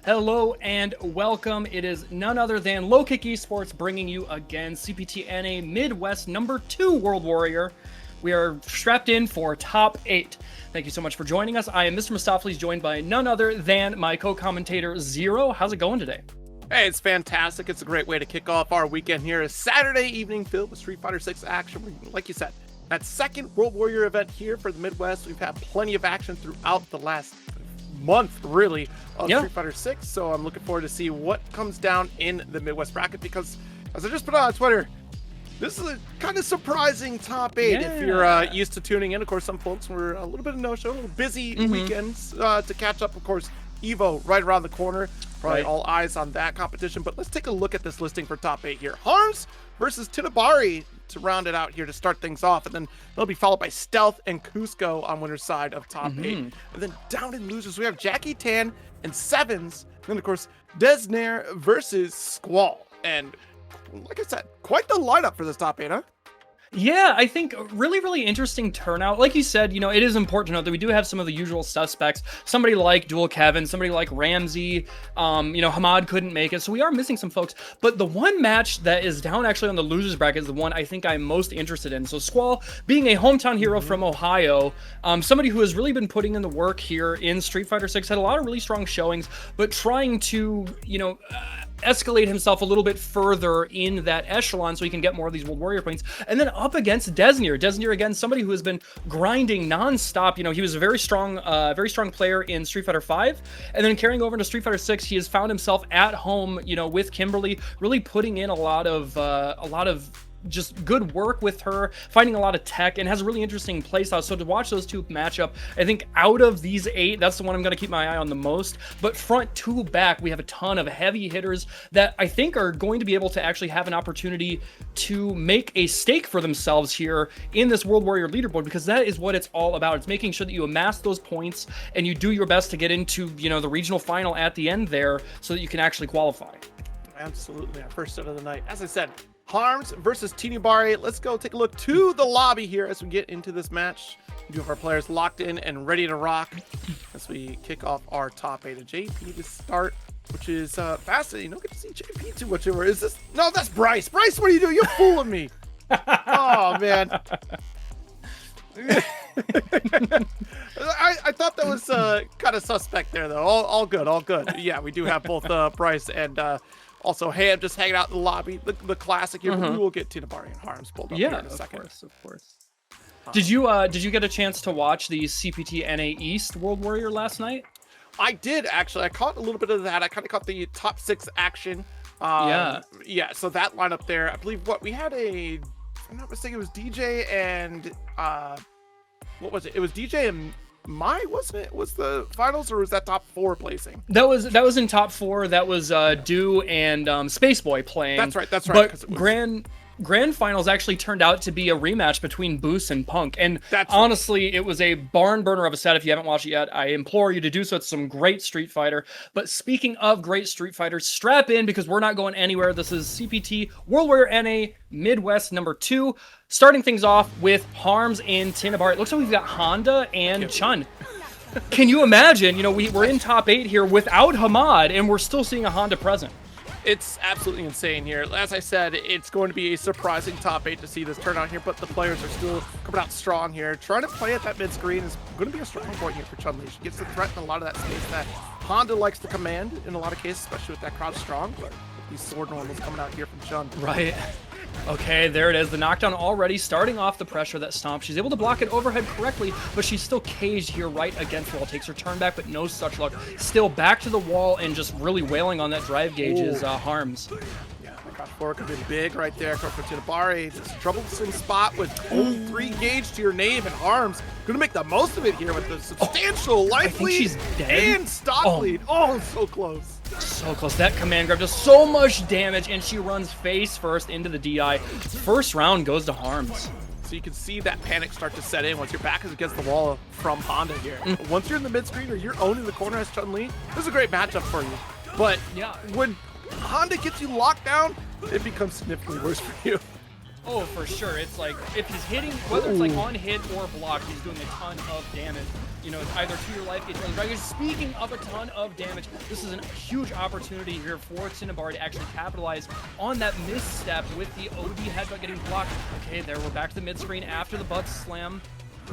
Hello and welcome. It is none other than Low Kick Esports bringing you again CPTNA Midwest #2 World Warrior. We are strapped in for top 8. Thank you so much for joining us. I am Mr. Mustaflis, joined by none other than my co-commentator Zero. How's it going today? Hey, it's fantastic. It's a great way to kick off our weekend here. A Saturday evening filled with Street Fighter 6 action. Like you said, that second World Warrior event here for the Midwest. We've had plenty of action throughout the last month, really, of Street Fighter 6. So I'm looking forward to see what comes down in the Midwest bracket, because as I just put on Twitter, this is a kind of surprising top 8 if you're used to tuning in. Of course, some folks were a little bit of no-show, a little busy weekends to catch up. Of course, EVO right around the corner. Probably all eyes on that competition. But let's take a look at this listing for top 8 here. HARMS versus TINIBARI to round it out here to start things off. And then they'll be followed by Stealth and COOSCO on winner's side of top 8. And then down in losers, we have Jackie Tan and Sevens. And then, of course, DEZNERE versus SQUALL. And like I said, quite the lineup for this top 8, huh? Yeah, I think really interesting turnout. Like you said, you know, it is important to note that we do have some of the usual suspects. Somebody like Dual Kevin, somebody like Ramsey, you know, Hamad couldn't make it. So we are missing some folks. But the one match that is down actually on the losers bracket is the one I think I'm most interested in. So SQUALL, being a hometown hero from Ohio, somebody who has really been putting in the work here in Street Fighter 6, had a lot of really strong showings, but trying to, you know, escalate himself a little bit further in that echelon so he can get more of these World Warrior points. And then up against DEZNERE. DEZNERE, again, somebody who has been grinding nonstop. You know, he was a very strong player in Street Fighter 5, and then carrying over into Street Fighter 6, he has found himself at home, you know, with Kimberly, really putting in a lot of just good work with her, finding a lot of tech, and has a really interesting playstyle. So to watch those two match up, I think out of these 8, that's the one I'm going to keep my eye on the most. But front to back, we have a ton of heavy hitters that I think are going to be able to actually have an opportunity to make a stake for themselves here in this World Warrior leaderboard, because that is what it's all about. It's making sure that you amass those points and you do your best to get into, you know, the regional final at the end there so that you can actually qualify. Absolutely. Our first set of the night. As I said, HARMS versus TINIBARI. Let's go take a look to the lobby here as we get into this match. We do have our players locked in and ready to rock as we kick off our top 8. A JP to start, which is fascinating. You don't get to see JP too much anymore. Is this? No, that's Bryce. Bryce, what are you doing? You're fooling me. Oh, man. I thought that was kind of suspect there, though. All good, all good. Yeah, we do have both Bryce and also Ham just hanging out in the lobby, the classic here. But we will get TINIBARI and HARMS pulled up here in a second. Of course. Did you get a chance to watch the CPT-NA East World Warrior last night? I did, actually. I caught a little bit of that. I kind of caught the top 6 action. Yeah, so that lineup there, I believe we had if I'm not mistaken, it was DJ and what was it? It was DJ and wasn't it? Was the finals, or was that top 4 placing? That was in top 4. That was Do and Spaceboy playing. That's right. But grand finals actually turned out to be a rematch between Boost and Punk, and honestly, it was a barn burner of a set. If you haven't watched it yet, I implore you to do so. It's some great Street Fighter. But speaking of great Street Fighter, strap in, because we're not going anywhere. This is CPT World Warrior NA Midwest #2. Starting things off with HARMS and TINIBARI. It looks like we've got Honda and Chun. Can you imagine? You know, we're in top 8 here without Hamad, and we're still seeing a Honda present. It's absolutely insane here. As I said, it's going to be a surprising top 8 to see this turn out here, but the players are still coming out strong here. Trying to play at that mid screen is going to be a strong point here for Chun-Li. She gets to threaten a lot of that space that Honda likes to command in a lot of cases, especially with that crowd strong. But these sword normals coming out here from Chun. Right. Okay, there it is. The knockdown already starting off the pressure, that stomp. She's able to block it overhead correctly, but she's still caged here right against the wall. Takes her turn back, but no such luck. Still back to the wall and just really wailing on that drive gauge is HARMS. Yeah, my gosh, forward could be big right there. For TINIBARI, it's a troublesome spot with only 3 gauge to your name, and HARMS going to make the most of it here with the substantial life lead she's dead. And stock lead. Oh, so close. So close. That command grab does so much damage, and she runs face first into the DI. First round goes to HARMS. So you can see that panic start to set in once your back is against the wall from Honda here. Once you're in the mid screen or you're owning the corner as Chun-Li, this is a great matchup for you. But yeah, when Honda gets you locked down, it becomes significantly worse for you. Oh, for sure. It's like if he's hitting, whether it's like on hit or block, he's doing a ton of damage. You know, it's either to your life gauge or the drive gauge. Speaking of a ton of damage, this is a huge opportunity here for TINIBARI to actually capitalize on that misstep with the OD headbutt getting blocked. Okay, there we're back to the mid screen after the butt slam.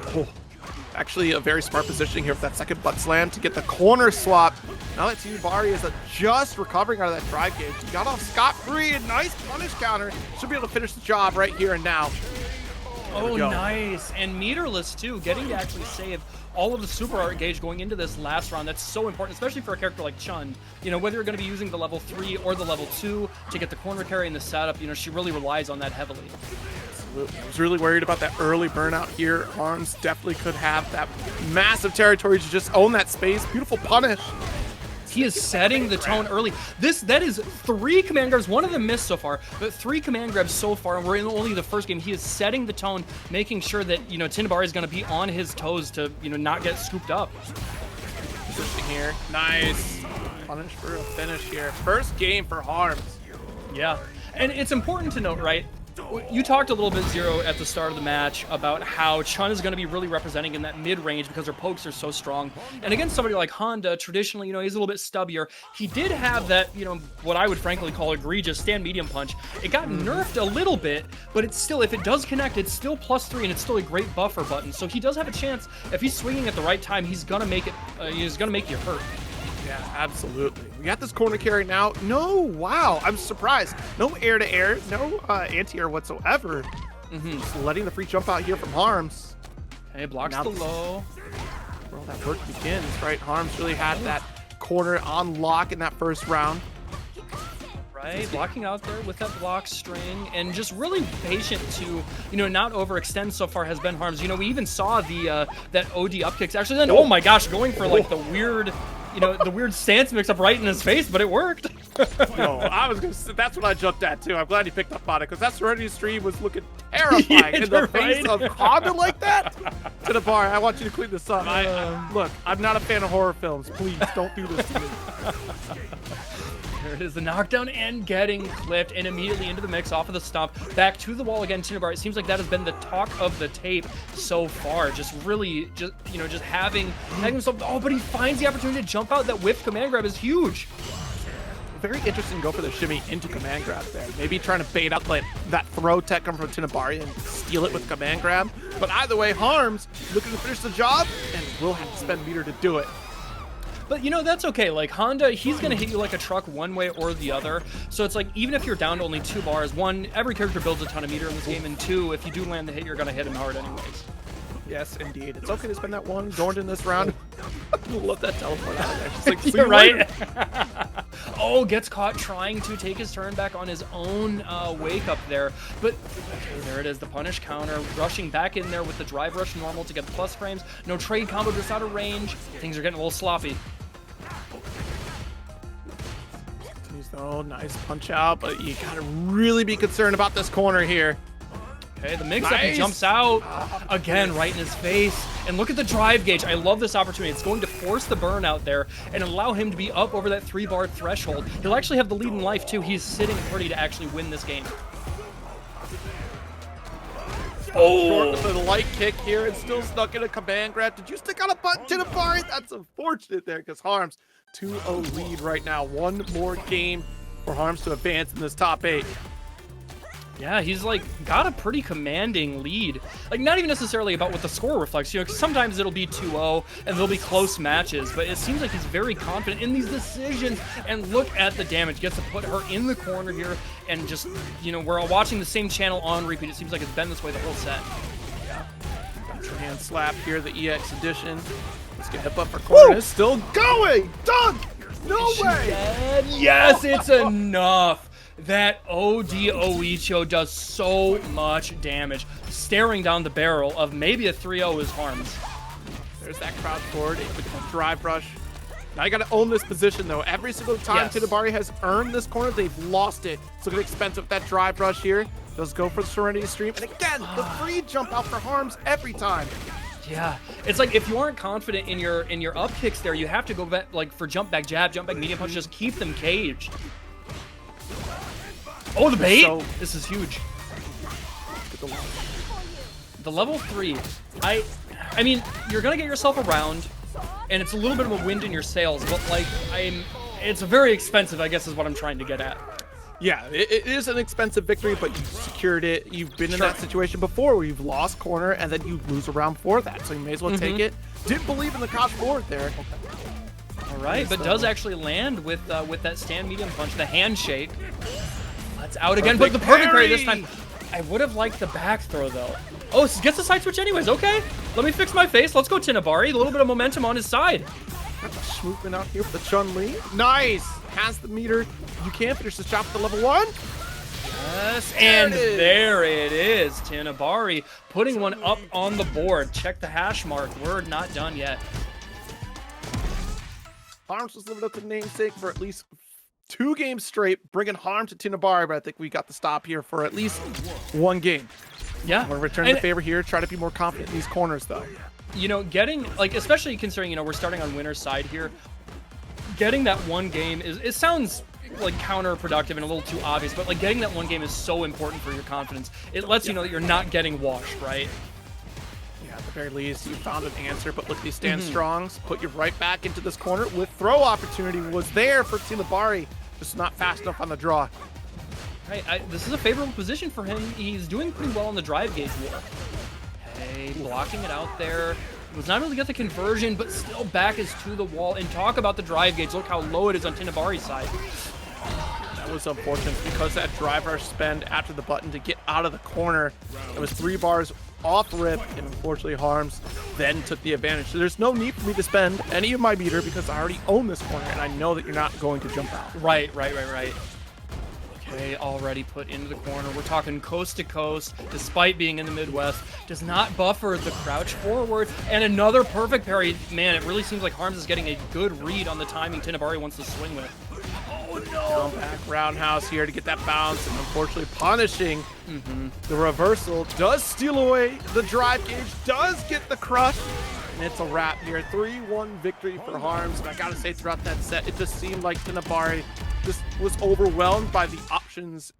Oh, actually a very smart positioning here with that second butt slam to get the corner swap. Now that TINIBARI is just recovering out of that drive gauge. He got off scot-free, a nice punish counter. Should be able to finish the job right here and now. Oh, nice. And meterless, too, getting to actually save all of the super art gauge going into this last round. That's so important, especially for a character like Chun. You know, whether you're going to be using the level 3 or the level 2 to get the corner carry in the setup, you know, she really relies on that heavily. Absolutely. I was really worried about that early burnout here. Harms definitely could have that massive territory to just own that space. Beautiful punish. He is setting the tone early. That is 3 command grabs. One of them missed so far, but 3 command grabs so far, and we're in only the first game. He is setting the tone, making sure that, you know, TINIBARI is going to be on his toes to, you know, not get scooped up. Positioning here. Nice. Punish for a finish here. First game for Harms. Yeah, and it's important to note, right? You talked a little bit, Zero, at the start of the match about how Chun is going to be really representing in that mid-range because her pokes are so strong. And against somebody like Honda, traditionally, you know, he's a little bit stubbier. He did have that, you know, what I would frankly call egregious stand medium punch. It got nerfed a little bit, but it's still, if it does connect, it's still +3 and it's still a great buffer button. So he does have a chance. If he's swinging at the right time, he's going to make it, he's going to make you hurt. Yeah, absolutely. We got this corner carry now. No, wow, I'm surprised. No air-to-air, no anti-air whatsoever. Just letting the free jump out here from Harms. Hey, blocks the low. Where all that work begins, right? Harms really had that corner on lock in that first round. Right, blocking out there with that block string and just really patient to, you know, not overextend so far has been Harms. You know, we even saw the that OD up kicks. Actually, then, oh my gosh, going for like the weird, you know, the weird stance mix up right in his face, but it worked. No, I was gonna say, that's what I jumped at too. I'm glad he picked up on it because that Serenity stream was looking terrifying in the face of Honda like that. TINIBARI, I want you to clean this up. Look, I'm not a fan of horror films. Please don't do this to me. There it is, the knockdown and getting clipped and immediately into the mix off of the stomp. Back to the wall again, TINIBARI. It seems like that has been the talk of the tape so far. Just really, just, you know, just having himself, oh, but he finds the opportunity to jump out. That whiff command grab is huge. Very interesting to go for the shimmy into command grab there. Maybe trying to bait out like that throw tech come from TINIBARI and steal it with command grab. But either way, Harms looking to finish the job and will have to spend meter to do it. But, you know, that's okay. Like, Honda, he's going to hit you like a truck one way or the other. So it's like, even if you're down to only 2 bars, 1, every character builds a ton of meter in this game, and 2, if you do land the hit, you're going to hit him hard anyways. Yes, indeed. It's okay to spend that 1 Dorned in this round. Love that teleport out of there. Just like, you're right. Oh, gets caught trying to take his turn back on his own wake up there. But, okay, there it is, the punish counter. Rushing back in there with the drive rush normal to get the plus frames. No trade combo, just out of range. Things are getting a little sloppy. Oh, nice punch out, but you gotta really be concerned about this corner here. Okay, the mix-up, he jumps out again right in his face. And look at the drive gauge. I love this opportunity. It's going to force the burn out there and allow him to be up over that 3-bar threshold. He'll actually have the lead in life, too. He's sitting pretty to actually win this game. Oh, short with a light kick here and still stuck in a command grab. Did you stick on a button, TINIBARI? That's unfortunate there because Harms 2-0 lead right now. 1 more game for Harms to advance in this top 8. Yeah, he's like got a pretty commanding lead. Like, not even necessarily about what the score reflects, you know, 'cause sometimes it'll be 2-0 and there'll be close matches, but it seems like he's very confident in these decisions. And look at the damage. Gets to put her in the corner here and just, you know, we're all watching the same channel on repeat. It seems like it's been this way the whole set. Yeah. Hand slap here, the EX edition. Let's get hip up for corner. It's still going. Dunk! No way! Yes, it's enough. That OD Oicho does so much damage. Staring down the barrel of maybe a 3-0 is Harms. There's that crowd forward, drive rush. Now you got to own this position though. Every single time TINIBARI has earned this corner, they've lost it. It's looking expensive with that drive rush here. Does go for the Serenity Stream. And again, the free jump out for Harms every time. Yeah, it's like if you aren't confident in your up kicks there, you have to go back like for jump back jab, jump back medium punch, just keep them caged. Oh, the bait! This is huge. took a long time. The level 3, I mean, you're gonna get yourself around, and it's a little bit of a wind in your sails, but like, it's very expensive, I guess is what I'm trying to get at. Yeah, it is an expensive victory, but you secured it. You've been in that situation before where you've lost corner and then you lose a round for that, so you may as well take it. Didn't believe in the crouch forward there. All right, but does actually land with that stand medium punch, the handshake. Let's out again, but the perfect parry this time. I would have liked the back throw though. Oh, gets the side switch anyways. Okay, let me fix my face. Let's go TINIBARI. A little bit of momentum on his side. Swooping out here for the Chun-Li. Nice. Has the meter. You can finish the shot with the level 1. Yes, and there it is. TINIBARI putting one up on the board. Check the hash mark. We're not done yet. Harms was living up to the namesake for at least 2 games straight, bringing harm to TINIBARI, but I think we got the stop here for at least 1 game. Yeah. I'm going to return the favor here, try to be more confident in these corners, though. You know, getting, like, especially considering, you know, we're starting on winner's side here, getting that 1 game it sounds like counterproductive and a little too obvious, but like getting that 1 game is so important for your confidence. It lets you know that you're not getting washed, right? Yeah, at the very least, you found an answer, but look, these stand strongs put you right back into this corner with throw opportunity was there for TINIBARI, just not fast enough on the draw. Right, this is a favorable position for him. He's doing pretty well on the drive gauge war. Hey, blocking it out there. Was not able to get the conversion, but still back is to the wall. And talk about the drive gauge. Look how low it is on TINIBARI's side. That was unfortunate because that drive rush spend after the button to get out of the corner. It was 3 bars off rip, and unfortunately Harms then took the advantage. So there's no need for me to spend any of my meter because I already own this corner, and I know that you're not going to jump out. Right. Okay, already put into the corner. We're talking coast to coast, despite being in the Midwest. Does not buffer the crouch forward. And another perfect parry. Man, it really seems like Harms is getting a good read on the timing TINIBARI wants to swing with. Oh no! Come back roundhouse here to get that bounce, and unfortunately punishing the reversal. Does steal away the drive gauge, does get the crush, and it's a wrap here. 3-1 victory for Harms. And I gotta say, throughout that set, it just seemed like TINIBARI just was overwhelmed by the options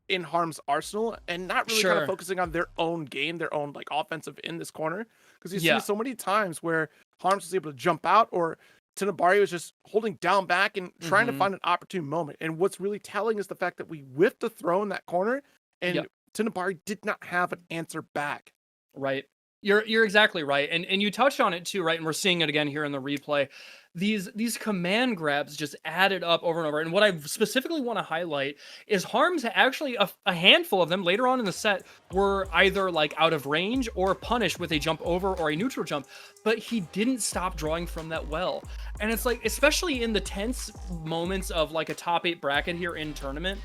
in Harms' arsenal and not really kind of focusing on their own game, their own like offensive in this corner. Because you see so many times where Harms was able to jump out, or TINIBARI was just holding down back and trying to find an opportune moment. And what's really telling is the fact that we whiffed the throw in that corner, and TINIBARI did not have an answer back. Right. You're exactly right. And you touched on it too, right? And we're seeing it again here in the replay. These command grabs just added up over and over. And what I specifically want to highlight is Harms actually a handful of them later on in the set were either like out of range or punished with a jump over or a neutral jump, but he didn't stop drawing from that well. And it's like, especially in the tense moments of like a top 8 bracket here in tournament,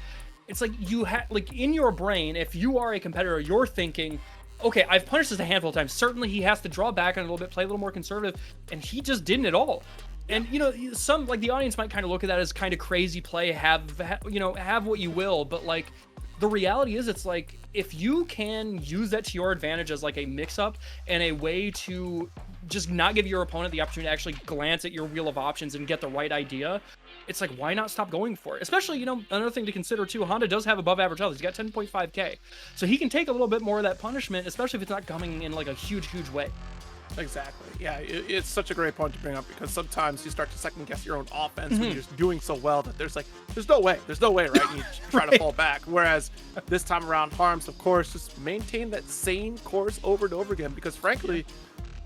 it's like you have like in your brain, if you are a competitor, you're thinking, okay, I've punished this a handful of times. Certainly he has to draw back a little bit, play a little more conservative, and he just didn't at all. And, you know, some, like, the audience might kind of look at that as kind of crazy play, have what you will, but, like, the reality is it's like, if you can use that to your advantage as, like, a mix-up and a way to just not give your opponent the opportunity to actually glance at your wheel of options and get the right idea, it's like, why not stop going for it? Especially, you know, another thing to consider too, Honda does have above average health. He's got 10.5k. So he can take a little bit more of that punishment, especially if it's not coming in like a huge way. Exactly. Yeah, it's such a great point to bring up because sometimes you start to second guess your own offense when you're just doing so well that there's no way, right? And you try to fall back. Whereas this time around, Harms, of course, just maintained that same course over and over again because frankly,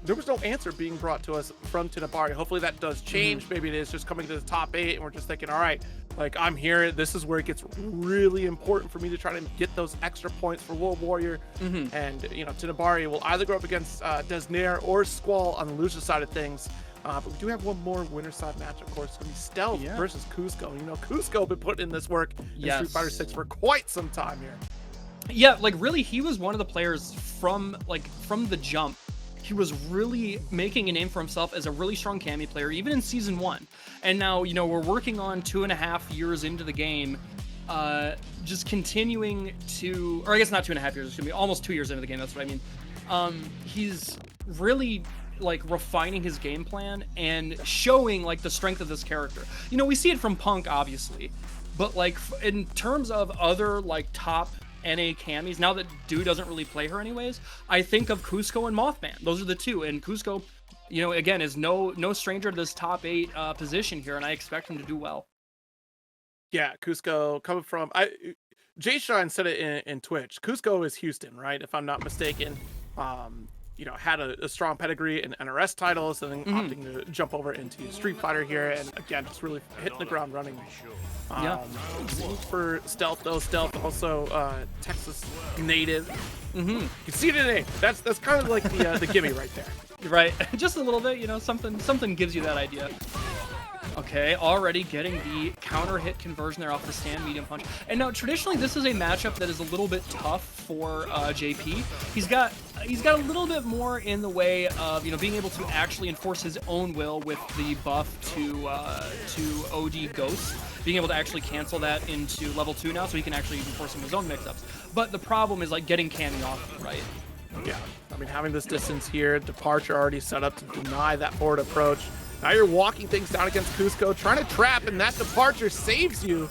there was no answer being brought to us from TINIBARI. Hopefully that does change. Maybe it is just coming to the top 8 and we're just thinking, all right, like I'm here. This is where it gets really important for me to try to get those extra points for World Warrior. And, you know, TINIBARI will either go up against DEZNERE or SQUALL on the loser side of things. But we do have one more winner side match, of course. It's going to be Stealth versus COOSCO. You know, COOSCO been putting in this work in Street Fighter 6 for quite some time here. Yeah, like really, he was one of the players from the jump. He was really making a name for himself as a really strong Cammy player, even in Season 1. And now, you know, we're working on 2.5 years into the game, just continuing to, or I guess not 2.5 years, it's gonna be almost 2 years into the game, that's what I mean. He's really like refining his game plan and showing like the strength of this character. You know, we see it from Punk, obviously, but like in terms of other like top NA Cammys, now that Do doesn't really play her anyways, I think of COOSCO and Mothman. Those are the two, and COOSCO, you know, again, is no stranger to this top 8 position here, and I expect him to do well. Yeah, Cusco coming from Jay Shine said it in Twitch. Cusco is Houston, right? If I'm not mistaken. You know, had a strong pedigree in NRS titles, and then opting to jump over into Street Fighter here, and again, just really hitting the ground running. For Stealth though, Stealth also Texas native. You can see it in name. That's kind of like the gimme right there. Right, just a little bit, you know, something gives you that idea. Okay, already getting the counter hit conversion there off the stand medium punch. And now traditionally this is a matchup that is a little bit tough for JP. He's got a little bit more in the way of, you know, being able to actually enforce his own will with the buff to OD Ghost, being able to actually cancel that into level 2 now, so he can actually enforce some of his own mix-ups. But the problem is like getting Cammy off, right? Yeah, I mean, having this distance here, Departure already set up to deny that forward approach. Now you're walking things down against Cusco, trying to trap, and that Departure saves you.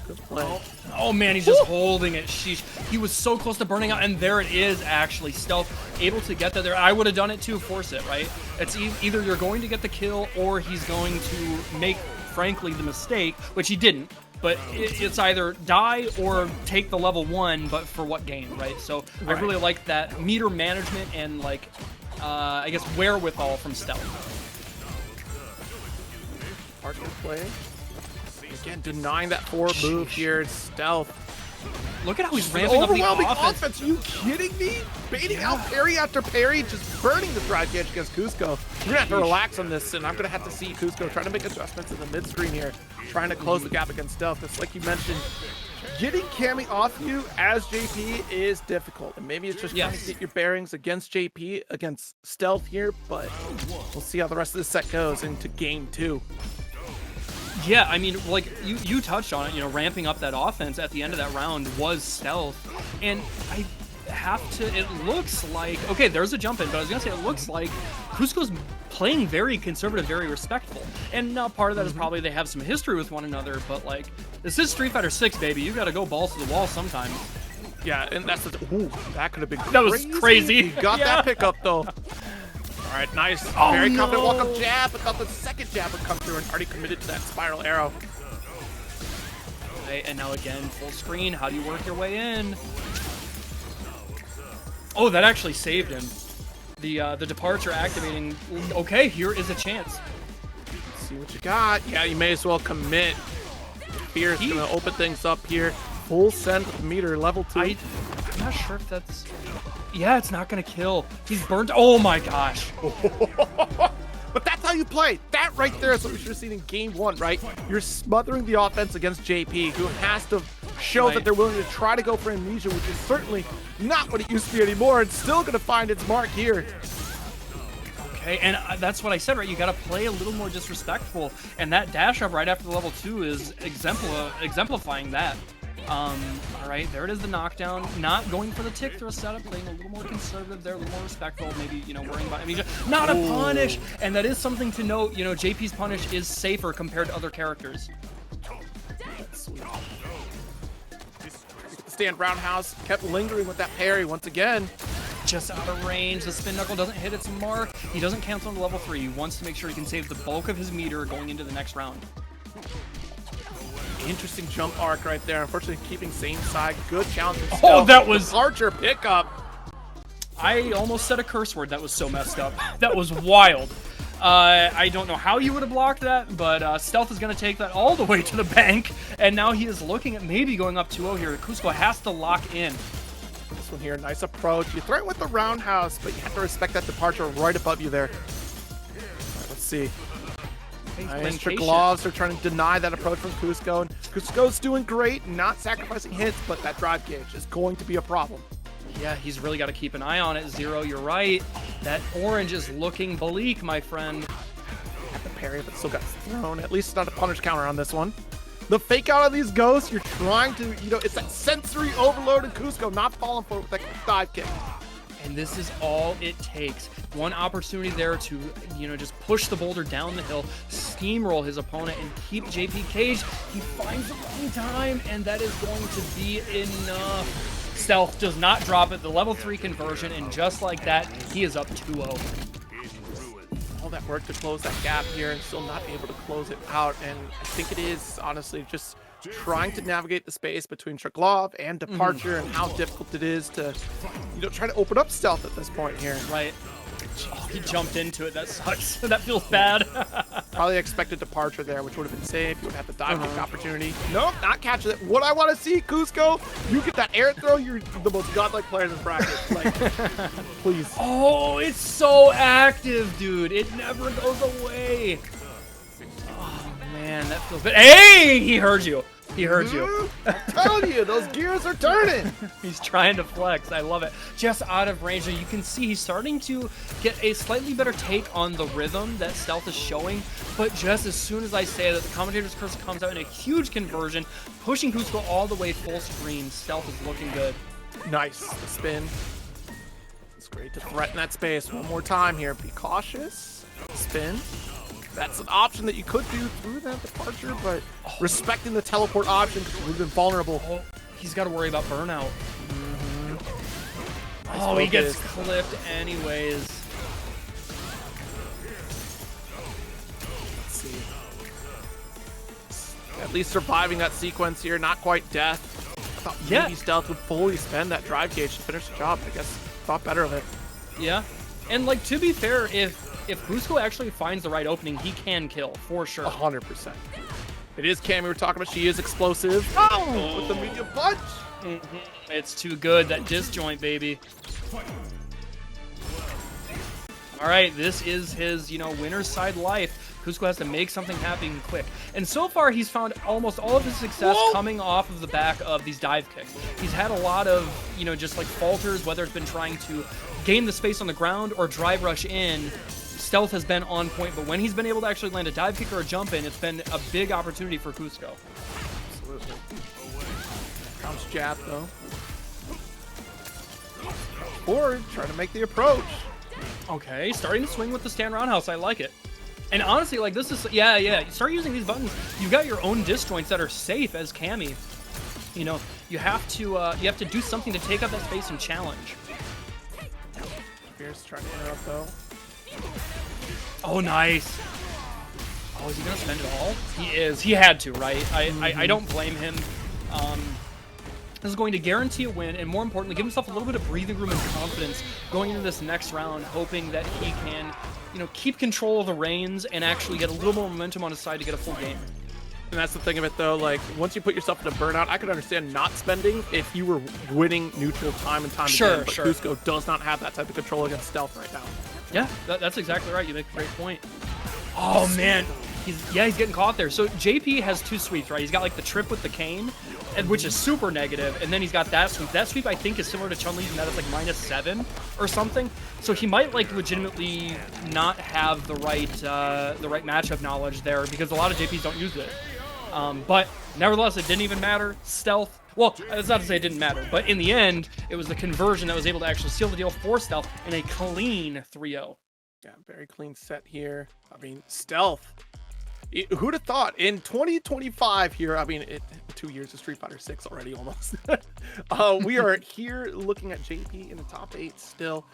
Good play. Oh man, he's just holding it. Sheesh. He was so close to burning out, and there it is, actually. Stealth able to get that there. I would have done it too, force it, right? It's either you're going to get the kill, or he's going to make, frankly, the mistake, which he didn't. But it's either die or take the level 1, but for what gain, right? So I really like that meter management and, like, I guess, wherewithal from Stealth. Parker play. Again, denying that forward move here. Stealth. Look at how he's ramping up the offense. Are you kidding me? Baiting out parry after parry, just burning the drive catch against Cusco. You're gonna have to relax on this, and I'm gonna have to see Cusco trying to make adjustments in the mid screen here, trying to close the gap against Stealth. It's like you mentioned, getting Cammy off you as JP is difficult, and maybe it's just trying to get your bearings against JP, against Stealth here, but we'll see how the rest of the set goes into game 2. Yeah, I mean, like, you touched on it, you know, ramping up that offense at the end of that round was Stealth, and I have to, it looks like, okay, there's a jump in, but I was gonna say, it looks like Cusco's playing very conservative, very respectful, and now part of that is probably they have some history with one another, but like, this is Street Fighter 6, baby, you gotta go balls to the wall sometimes. Yeah, and that's the, ooh, that could have been crazy. That was crazy. He got that pickup though. All right, nice. Very confident walk-up jab, but thought the second jab would come through and already committed to that spiral arrow. Okay, and now again, full screen. How do you work your way in? Oh, that actually saved him. The departure activating. Okay, here is a chance. Let's see what you got. Yeah, you may as well commit. Fear is going to open things up here. Full send with meter, level 2. I'm not sure if that's... Yeah, it's not going to kill. He's burnt. Oh my gosh. But that's how you play. That right there is what we should have seen in game 1, right? You're smothering the offense against JP, who has to show that they're willing to try to go for amnesia, which is certainly not what it used to be anymore. It's still going to find its mark here. Okay, and that's what I said, right? You got to play a little more disrespectful, and that dash up right after the level 2 is exemplifying that. All right, there it is, the knockdown. Not going for the tick throw setup, playing a little more conservative there, a little more respectful, maybe, you know, worrying about amnesia. Not a punish, and that is something to note. You know, JP's punish is safer compared to other characters. Stand roundhouse, kept lingering with that parry once again. Just out of range, the spin knuckle doesn't hit its mark. He doesn't cancel on level 3. He wants to make sure he can save the bulk of his meter going into the next round. Interesting jump arc right there. Unfortunately, keeping same side. Good challenge. Oh, that was Archer pickup. I almost said a curse word. That was so messed up. That was wild. I don't know how you would have blocked that, but Stealth is going to take that all the way to the bank, and now he is looking at maybe going up 2-0 here. Cusco has to lock in. This one here, nice approach. You threaten with the roundhouse, but you have to respect that departure right above you there. All right, let's see. Nice trick gloves. They're trying to deny that approach from Cusco, and Cusco's doing great, not sacrificing hits, but that drive gauge is going to be a problem. Yeah, he's really got to keep an eye on it. Zero, you're right. That orange is looking bleak, my friend. Had the parry, but still got thrown. At least it's not a punish counter on this one. The fake out of these ghosts, you're trying to, you know, it's that sensory overload in Cusco, not falling for it with that dive kick. And this is all it takes. One opportunity there to, you know, just push the boulder down the hill, steamroll his opponent and keep JP caged. He finds the wrong time, and that is going to be enough. Stealth does not drop it, the level 3 conversion, and just like that, he is up 2-0. All that work to close that gap here and still not able to close it out. And I think it is honestly just trying to navigate the space between Triglav and Departure and how difficult it is to, try to open up Stealth at this point here. Right. Oh, he jumped into it. That sucks. That feels bad. Probably expected Departure there, which would have been safe. You would have the dive kick opportunity. Nope, not catching it. What I want to see, COOSCO, you get that air throw, you're the most godlike player in this bracket. Like, please. Oh, it's so active, dude. It never goes away. Oh, man, that feels bad. Hey, he heard you. He heard you. I'm telling you, those gears are turning. He's trying to flex. I love it. Just out of range. You can see he's starting to get a slightly better take on the rhythm that Stealth is showing. But just as soon as I say that, the commentator's curse comes out in a huge conversion, pushing COOSCO all the way full screen. Stealth is looking good. Nice. The spin. It's great to threaten that space one more time here. Be cautious. Spin. That's an option that you could do through that Departure, but respecting the teleport option because we've been vulnerable. Oh, he's got to worry about burnout. Nice oh, focus. He gets clipped anyways. Let's see. At least surviving that sequence here, not quite death. I thought maybe Stealth would fully spend that drive gauge to finish the job. I guess thought better of it. Yeah, and like to be fair, if COOSCO actually finds the right opening, he can kill, for sure. 100%. It is Cammy we're talking about. She is explosive. Oh, with the medium punch. It's too good, that disjoint, baby. All right, this is his, winner's side life. COOSCO has to make something happen quick. And so far, he's found almost all of his success coming off of the back of these dive kicks. He's had a lot of, just like falters, whether it's been trying to gain the space on the ground or drive rush in. Stealth has been on point, but when he's been able to actually land a dive kick or a jump in, it's been a big opportunity for COOSCO. Absolutely. Comes jab, though. Forward, trying to make the approach. Okay, starting to swing with the stand roundhouse. I like it. And honestly, like this is, yeah. Start using these buttons. You've got your own disjoints that are safe as Cammy. You have to do something to take up that space and challenge. Fierce trying to interrupt, though. Oh, nice. Oh, is he gonna spend it all? He is. He had to, right? I don't blame him. This is going to guarantee a win, and more importantly, give himself a little bit of breathing room and confidence going into this next round, hoping that he can, keep control of the reins and actually get a little more momentum on his side to get a full game. And that's the thing of it, though. Like, once you put yourself in a burnout, I could understand not spending if you were winning neutral time and time again. But COOSCO does not have that type of control against Stealth right now. Yeah, that's exactly right. You make a great point. Oh, man. He's getting caught there. So JP has two sweeps, right? He's got like the trip with the cane, which is super negative, and then he's got that sweep. That sweep I think is similar to Chun-Li's, and that is like -7 or something. So he might like legitimately not have the right matchup knowledge there because a lot of JPs don't use it. But nevertheless, it didn't even matter. Stealth. Well, it's not to say it didn't matter, but in the end, it was the conversion that was able to actually seal the deal for Stealth in a clean 3-0. Yeah, very clean set here. I mean, Stealth. Who'd have thought in 2025 here? I mean, 2 years of Street Fighter 6 already almost. We are here looking at JP in the top 8 still,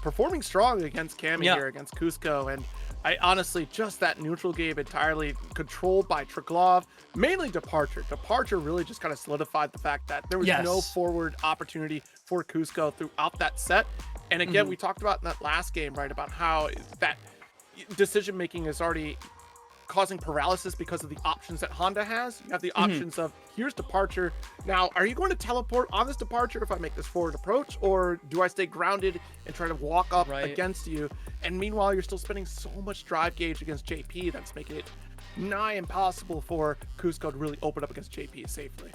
performing strong against Cammy here, against COOSCO, and I honestly just that neutral game entirely controlled by Triglav, mainly Departure. Departure really just kind of solidified the fact that there was no forward opportunity for COOSCO throughout that set. And again, we talked about in that last game, right, about how that decision making is already causing paralysis because of the options that Honda has. You have the options of here's Departure. Now, are you going to teleport on this Departure if I make this forward approach, or do I stay grounded and try to walk up against you? And meanwhile, you're still spending so much drive gauge against JP that's making it nigh impossible for COOSCO to really open up against JP safely.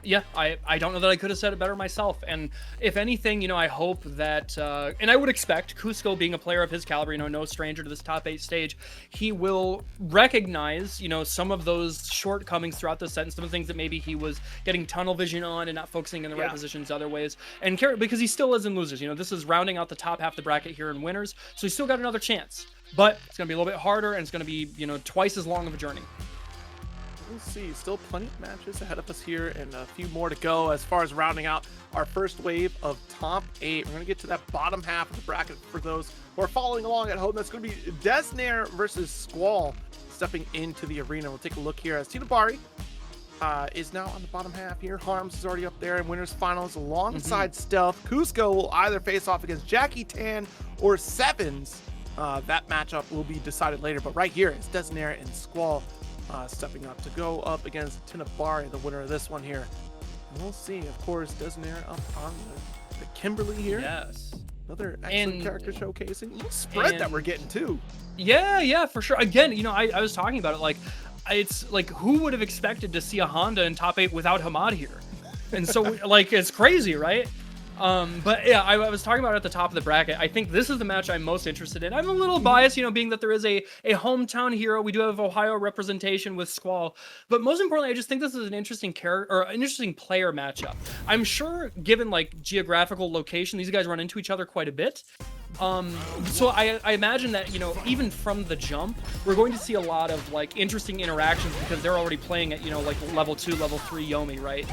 Yeah, I don't know that I could have said it better myself. And if anything, I hope that, and I would expect COOSCO being a player of his caliber, no stranger to this top 8 stage, he will recognize, some of those shortcomings throughout the set and some of the things that maybe he was getting tunnel vision on and not focusing in the right positions other ways. And because he still is in losers, this is rounding out the top half of the bracket here in winners. So he's still got another chance. but it's going to be a little bit harder, and it's going to be, you know, twice as long of a journey. We'll see. Still plenty of matches ahead of us here, and a few more to go as far as rounding out our first wave of top 8. We're going to get to that bottom half of the bracket for those who are following along at home. That's going to be DEZNERE versus SQUALL stepping into the arena. We'll take a look here as TINIBARI is now on the bottom half here. HARMS is already up there in winners finals alongside Stealth. COOSCO will either face off against Jackie Tan or Sevens. That matchup will be decided later, but right here is DEZNERE and SQUALL stepping up to go up against TINIBARI, the winner of this one here. And we'll see. Of course, DEZNERE up on the Kimberly here. Yes. Another excellent character showcasing. A little spread that we're getting too. Yeah, for sure. Again, you know, I was talking about it, like, it's like, who would have expected to see a Honda in top 8 without Hamad here? And so, like, it's crazy, right? But yeah, I was talking about it at the top of the bracket. I think this is the match I'm most interested in. I'm a little biased, you know, being that there is a hometown hero. We do have Ohio representation with SQUALL, but most importantly, I just think this is an interesting character or an interesting player matchup. I'm sure, given like geographical location, these guys run into each other quite a bit. So I imagine that, you know, even from the jump, we're going to see a lot of like interesting interactions because they're already playing at, you know, like level 2, level 3 Yomi, right?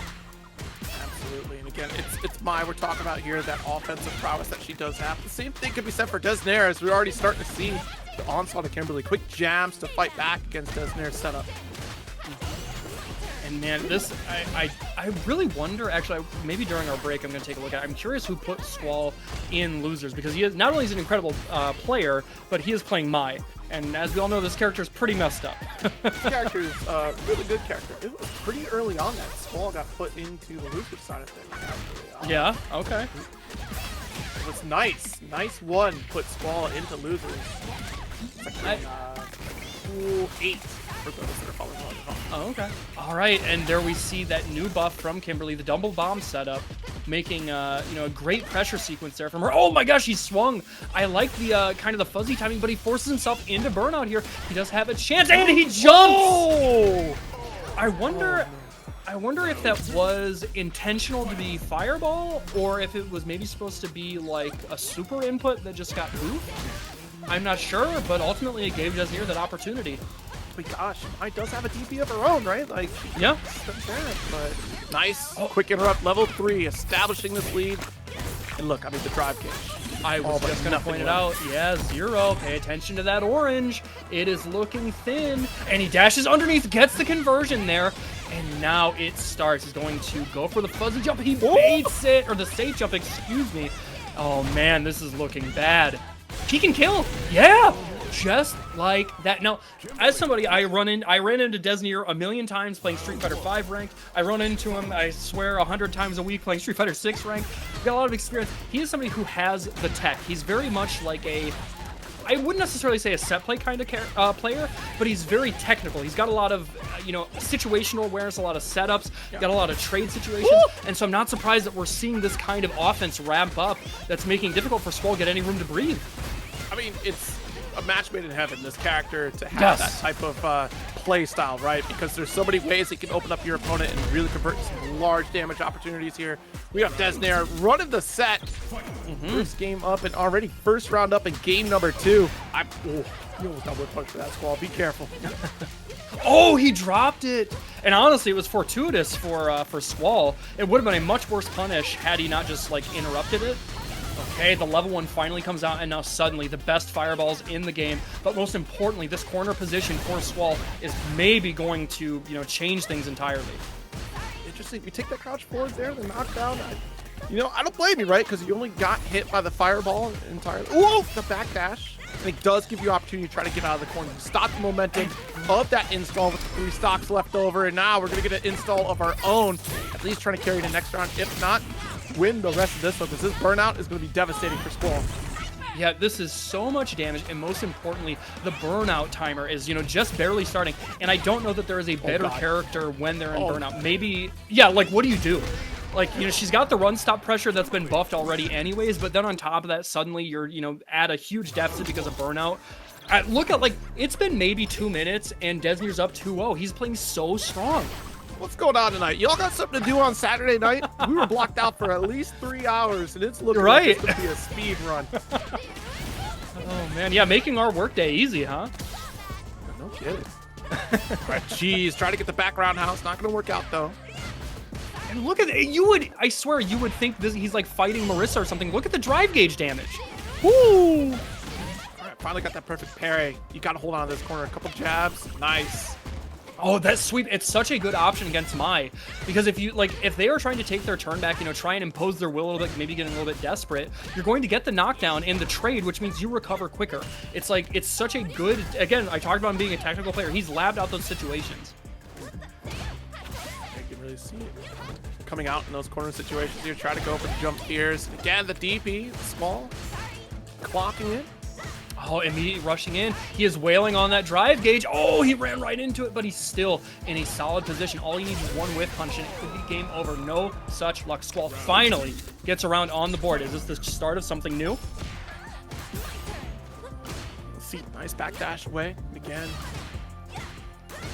Absolutely. And again, it's we're talking about here, that offensive prowess that she does have. The same thing could be said for DEZNERE, as we're already starting to see the onslaught of Kimberly. Quick jams to fight back against DEZNERE's setup. And man, this, I really wonder, actually, maybe during our break, I'm going to take a look at it. I'm curious who put SQUALL in losers, because he is, not only is an incredible player, but he is playing Mai. And as we all know, this character is pretty messed up. This character is a really good character. It was pretty early on that SQUALL got put into the loser side of things, actually. Yeah, okay. It was nice. Nice one, put SQUALL into losers. It's like cool 8 for those that are following along at home. Oh, okay. All right, and there we see that new buff from Kimberly, the double bomb setup, making you know, a great pressure sequence there from her. Oh my gosh, he swung. I like the kind of the fuzzy timing, but he forces himself into burnout here. He does have a chance, and he jumps. Oh! I wonder if that was intentional to be fireball, or if it was maybe supposed to be like a super input that just got moved. I'm not sure, but ultimately it gave DEZNERE that opportunity. But gosh, Mai does have a DP of her own, right? Like, yeah. But nice, quick interrupt, level 3, establishing this lead. And look, I mean, the drive gauge. I was just going to point it out. Yeah, 0. Pay attention to that orange. It is looking thin. And he dashes underneath, gets the conversion there. And now it starts. He's going to go for the fuzzy jump. He baits it, or the safe jump, excuse me. Oh man, this is looking bad. He can kill. Yeah. Just like that. Now, as somebody, I ran into DEZNERE a million times playing Street Fighter 5 ranked. I run into him, I swear, 100 times a week playing Street Fighter 6 ranked. I've got a lot of experience. He is somebody who has the tech. He's very much like a, I wouldn't necessarily say a set play kind of player, but he's very technical. He's got a lot of, you know, situational awareness, a lot of setups, got a lot of trade situations, and so I'm not surprised that we're seeing this kind of offense ramp up that's making it difficult for SQUALL to get any room to breathe. I mean, it's a match made in heaven, this character, to have that type of play style, right? Because there's so many ways it can open up your opponent and really convert some large damage opportunities here. We have DEZNERE running the set. First game up, and already first round up in game number 2. You almost double punch for that, SQUALL. Be careful. Oh, he dropped it. And honestly, it was fortuitous for SQUALL. It would have been a much worse punish had he not just like interrupted it. Okay, the level 1 finally comes out, and now suddenly the best fireballs in the game. But most importantly, this corner position for SQUALL is maybe going to, you know, change things entirely. Interesting. You take that crouch forward there, the knockdown. You know, I don't blame you, right? Because you only got hit by the fireball entirely. Whoa! The backdash. And it does give you opportunity to try to get out of the corner. Stop the momentum of that install with the 3 stocks left over. And now we're going to get an install of our own. At least trying to carry the next round. If not, win the rest of this one, because this burnout is going to be devastating for SQUALL. Yeah, this is so much damage, and most importantly, the burnout timer is, you know, just barely starting. And I don't know that there is a better character when they're in burnout. Maybe, yeah, like, what do you do? Like, you know, she's got the run stop pressure that's been buffed already anyways, but then on top of that, suddenly you're, you know, at a huge deficit because of burnout. Look at, like, it's been maybe 2 minutes, and DEZNERE's up 2-0. He's playing so strong. What's going on tonight? Y'all got something to do on Saturday night? We were blocked out for at least 3 hours, and it's looking like it's going to be a speed run. Oh man, yeah, making our workday easy, huh? No kidding. Alright, jeez, try to get the back roundhouse. Not gonna work out though. And look at it. I swear, you would think he's like fighting Marissa or something. Look at the drive gauge damage. Woo! Alright, finally got that perfect parry. You gotta hold on to this corner. A couple jabs. Nice. Oh, that sweep, it's such a good option against Mai. Because if they are trying to take their turn back, try and impose their will a little bit, maybe getting a little bit desperate, you're going to get the knockdown in the trade, which means you recover quicker. It's like, it's such a good, again, I talked about him being a technical player. He's labbed out those situations. You can really see it coming out in those corner situations here. Try to go for the jump tiers. Again, the DP, small, clocking it. Oh, immediately rushing in. He is wailing on that drive gauge. Oh, he ran right into it, but he's still in a solid position. All he needs is one whiff punch, and it could be game over. No such luck. SQUALL finally gets around on the board. Is this the start of something new? Let's see, nice backdash away. Again,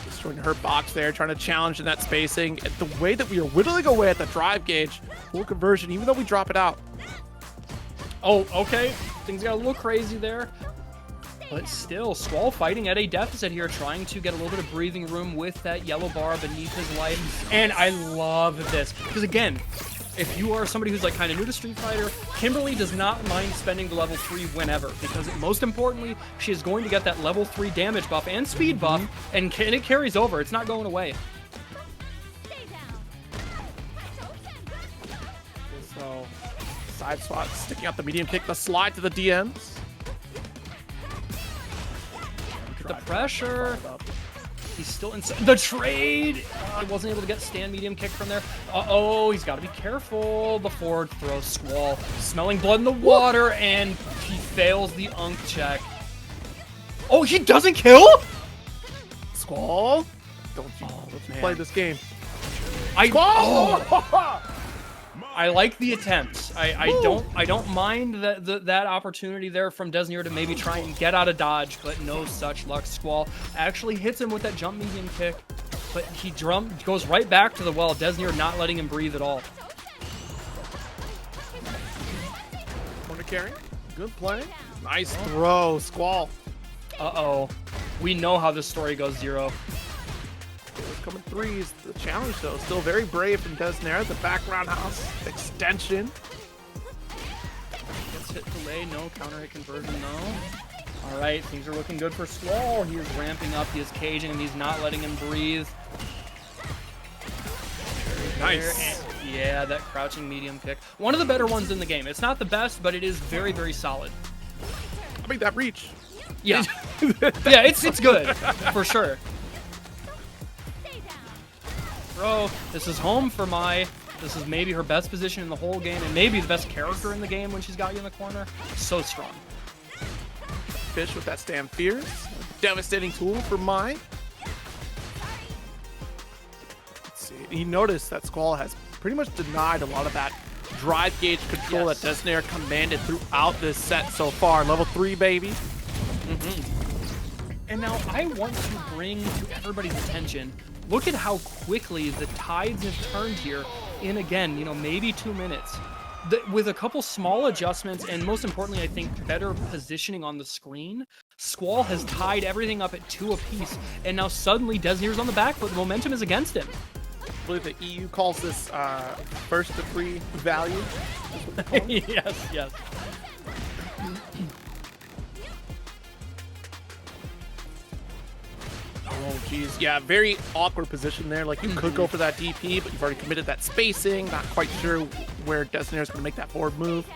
destroying her box there, trying to challenge in that spacing. And the way that we are whittling away at the drive gauge, full conversion, even though we drop it out. Oh, okay. Things got a little crazy there. But still, SQUALL fighting at a deficit here, trying to get a little bit of breathing room with that yellow bar beneath his life. And I love this. Because again, if you are somebody who's like kind of new to Street Fighter, Kimberly does not mind spending the level 3 whenever. Because most importantly, she is going to get that level 3 damage buff and speed buff, and it carries over. It's not going away. So, side swat, sticking out the medium kick, the slide to the DMs. The pressure. He's still inside. The trade. He wasn't able to get stand medium kick from there. Uh-oh, he's got to be careful. The forward throw. SQUALL smelling blood in the water, and he fails the unk check. Oh, he doesn't kill? SQUALL, don't you play this game. I like the attempts. I don't mind that opportunity there from DEZNERE to maybe try and get out of dodge, but no such luck. SQUALL actually hits him with that jump medium kick, but he goes right back to the well. DEZNERE not letting him breathe at all. Corner carry, good play. Nice throw, SQUALL. Uh-oh. We know how this story goes, Zero. Coming threes. The challenge, though, still very brave from DEZNERE. The back roundhouse extension. Gets hit delay. No counter hit conversion. No. All right. Things are looking good for SQUALL. He is ramping up. He is caging him. He's not letting him breathe. Nice. Yeah, that crouching medium kick. One of the better ones in the game. It's not the best, but it is very, very solid. I mean, that reach. Yeah. Yeah, it's good. For sure. Throw. This is home for Mai. This is maybe her best position in the whole game, and maybe the best character in the game when she's got you in the corner. So strong. Fish with that stand fierce. Devastating tool for Mai. Let's see. You notice that SQUALL has pretty much denied a lot of that drive gauge control that DEZNERE commanded throughout this set so far. Level 3, baby. And now I want to bring to everybody's attention, look at how quickly the tides have turned here in, again, maybe 2 minutes. With a couple small adjustments, and most importantly, I think, better positioning on the screen, SQUALL has tied everything up at 2 apiece, and now suddenly DEZNERE's on the back foot. The momentum is against him. I believe the EU calls this first to free value. Yes. Oh, geez. Yeah, very awkward position there. Like, you could go for that DP, but you've already committed that spacing. Not quite sure where DEZNERE is going to make that forward move.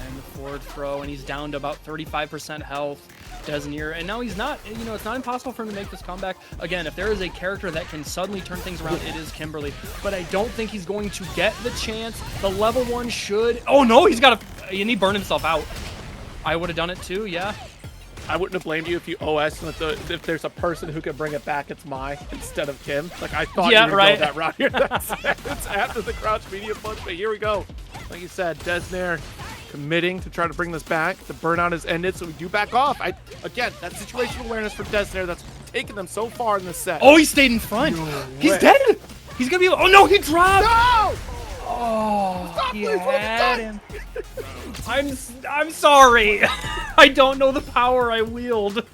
And the forward throw, and he's down to about 35% health, DEZNERE. And now he's not, it's not impossible for him to make this comeback. Again, if there is a character that can suddenly turn things around, it is Kimberly. But I don't think he's going to get the chance. The level 1 should... Oh, no, he's got to... And he burned himself out. I would have done it too, yeah. I wouldn't have blamed you if you OS and if there's a person who could bring it back, it's Mai instead of Kim. Like, I thought you were going that route here. That's after the crouch medium punch, but here we go. Like you said, DEZNERE committing to try to bring this back. The burnout has ended, so we do back off. Again, that situational awareness for DEZNERE that's taken them so far in this set. Oh, he stayed in front. No He's dead. He's going to be able... Oh, no, he dropped. No! Oh, he had him. I'm sorry. I don't know the power I wield.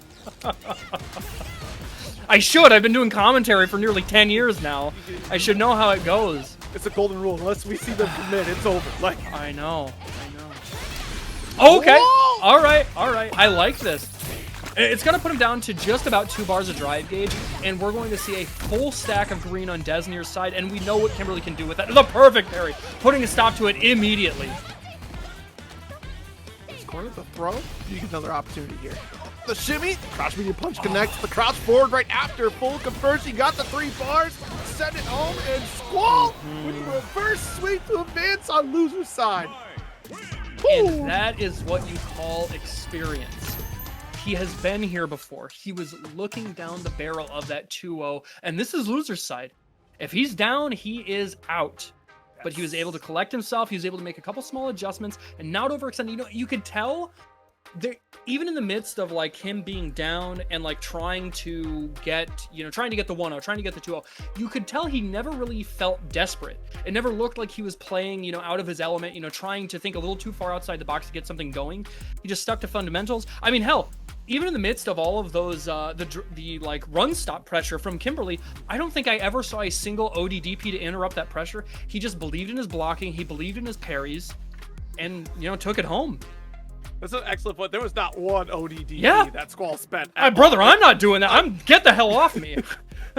I should. I've been doing commentary for nearly 10 years now. I should know how it goes. It's a golden rule. Unless we see them commit, it's over. Like I know. Okay. Whoa! All right. I like this. It's going to put him down to just about 2 bars of drive gauge, and we're going to see a full stack of green on DEZNERE's side, and we know what Kimberly can do with that. The perfect parry, putting a stop to it immediately. Corner the throw. You get another opportunity here. The shimmy, the crouch medium punch connects. The crouch forward right after full conversion. Got the 3 bars. Send it home, and SQUALL with a reverse sweep to advance on loser's side. And that is what you call experience. He has been here before. He was looking down the barrel of that 2-0, and this is loser's side. If he's down, he is out. But he was able to collect himself. He was able to make a couple small adjustments and not overextend. You know, you could tell there, even in the midst of like him being down and like trying to get the 1-0, trying to get the 2-0, you could tell he never really felt desperate. It never looked like he was playing, out of his element, trying to think a little too far outside the box to get something going. He just stuck to fundamentals. I mean, hell, even in the midst of all of those, the like run stop pressure from Kimberly, I don't think I ever saw a single ODDP to interrupt that pressure. He just believed in his blocking. He believed in his parries and, took it home. That's an excellent point. There was not one ODDP that SQUALL spent. Brother, I'm not doing that. Get the hell off me.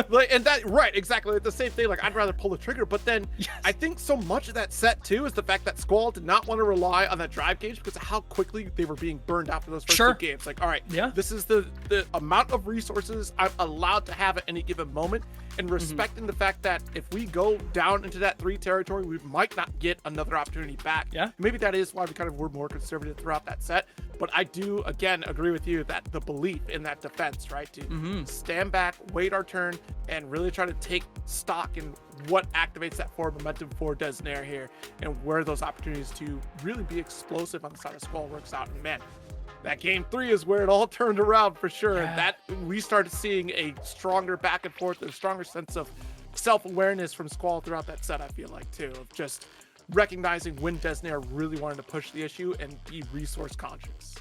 Right, exactly. Like the same thing. Like I'd rather pull the trigger, but then I think so much of that set too is the fact that SQUALL did not want to rely on that drive gauge because of how quickly they were being burned after those first 2 games. Like, all right, this is the amount of resources I'm allowed to have at any given moment, and respecting the fact that if we go down into that 3 territory, we might not get another opportunity back. Yeah, maybe that is why we kind of were more conservative throughout that set. But I do again agree with you that the belief in that defense, right, to stand back, wait our turn, and really try to take stock in what activates that forward momentum for DEZNERE here, and where those opportunities to really be explosive on the side of SQUALL works out. And man, that game 3 is where it all turned around for sure. And that we started seeing a stronger back and forth, a stronger sense of self-awareness from SQUALL throughout that set, I feel like, too, of just recognizing when DEZNERE really wanted to push the issue and be resource conscious.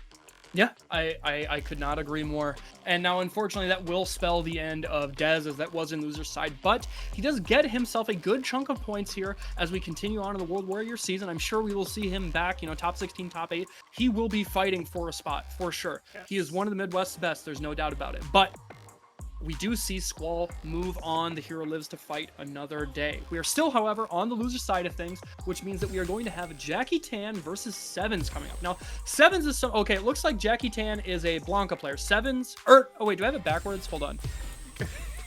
Yeah, I could not agree more. And now, unfortunately, that will spell the end of Dez, as that was in loser's side. But he does get himself a good chunk of points here as we continue on in the World Warrior season. I'm sure we will see him back, top 16, top 8. He will be fighting for a spot, for sure. Yes. He is one of the Midwest's best. There's no doubt about it. But we do see SQUALL move on. The hero lives to fight another day. We are still, however, on the loser side of things, which means that we are going to have Jackie Tan versus Sevens coming up. Now, Sevens is okay, it looks like Jackie Tan is a Blanka player. Sevens, oh wait, do I have it backwards? Hold on.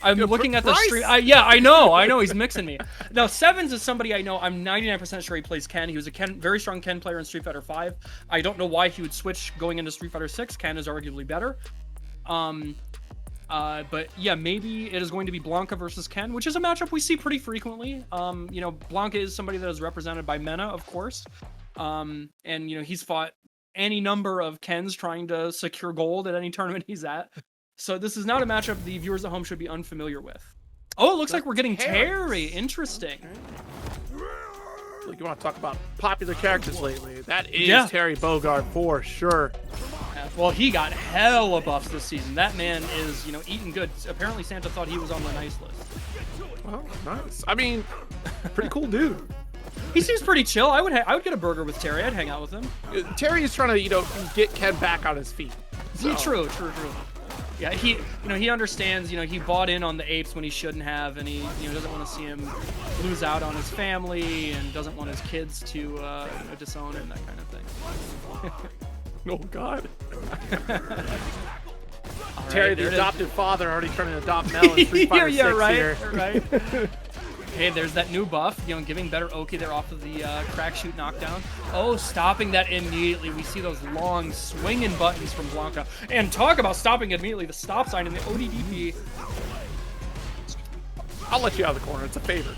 I'm looking at the stream. Yeah, I know, he's mixing me. Now, Sevens is somebody I know. I'm 99% sure he plays Ken. He was a very strong Ken player in Street Fighter 5. I don't know why he would switch going into Street Fighter 6. Ken is arguably better. But yeah, maybe it is going to be Blanka versus Ken, which is a matchup we see pretty frequently. Blanka is somebody that is represented by Mena, of course. And, he's fought any number of Kens trying to secure gold at any tournament he's at. So this is not a matchup the viewers at home should be unfamiliar with. Oh, it looks like we're getting Terry. Interesting. Like you want to talk about popular characters lately. That is Terry Bogard for sure. Well, he got hella buffs this season. That man is, eating good. Apparently, Santa thought he was on the nice list. Well, nice. I mean, pretty cool dude. He seems pretty chill. I would get a burger with Terry. I'd hang out with him. Terry is trying to, get Ken back on his feet. So. True. Yeah, he understands, he bought in on the apes when he shouldn't have, and he, doesn't want to see him lose out on his family and doesn't want his kids to, disown him, that kind of thing. Oh, God. Terry, the adopted father, already trying to adopt Mel in Street Fighter 6 here. Right. Hey, there's that new buff, giving better Oki there off of the crack shoot knockdown. Oh, stopping that immediately. We see those long swinging buttons from Blanka. And talk about stopping immediately. The stop sign in the ODDP. I'll let you out of the corner. It's a favor,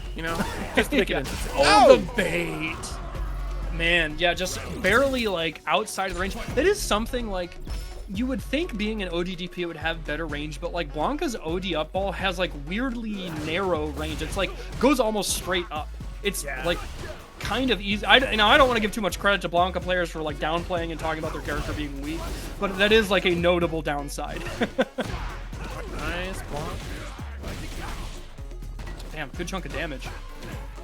just to make it interesting. Oh, the bait. Man, yeah, just barely, outside of the range. That is something, you would think being an ODDP would have better range, but, Blanka's OD up ball has, weirdly narrow range. It's, goes almost straight up. It's, kind of easy. I don't want to give too much credit to Blanka players for like downplaying and talking about their character being weak, but that is like a notable downside. Nice block. Damn, good chunk of damage.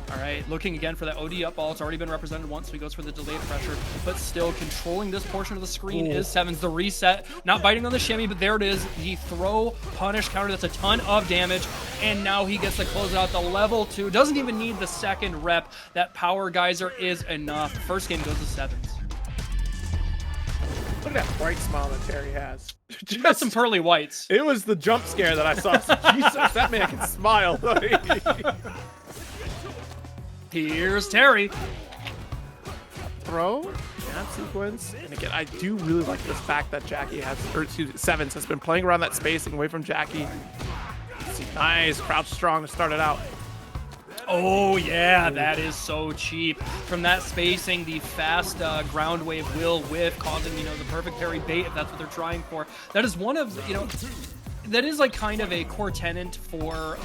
All right, looking again for that OD up ball. It's already been represented once, so he goes for the delayed pressure, but still controlling this portion of the screen is Sevens. The reset, not biting on the shimmy, but there it is. The throw, punish, counter, that's a ton of damage, and now he gets to close out the level 2. Doesn't even need the second rep. That power geyser is enough. First game goes to Sevens. Look at that bright smile that Terry has. You got some pearly whites. It was the jump scare that I saw. So, Jesus, that man can smile. Here's Terry. Throw, jab sequence, and again, I do really like this fact that Jackie has, or excuse me, Sevens has been playing around that spacing away from Jackie. Let's see, nice crouch strong to start it out. Oh yeah, that is so cheap. From that spacing, the fast ground wave will whiff, causing the perfect parry bait if that's what they're trying for. That is one of that is like kind of a core tenant for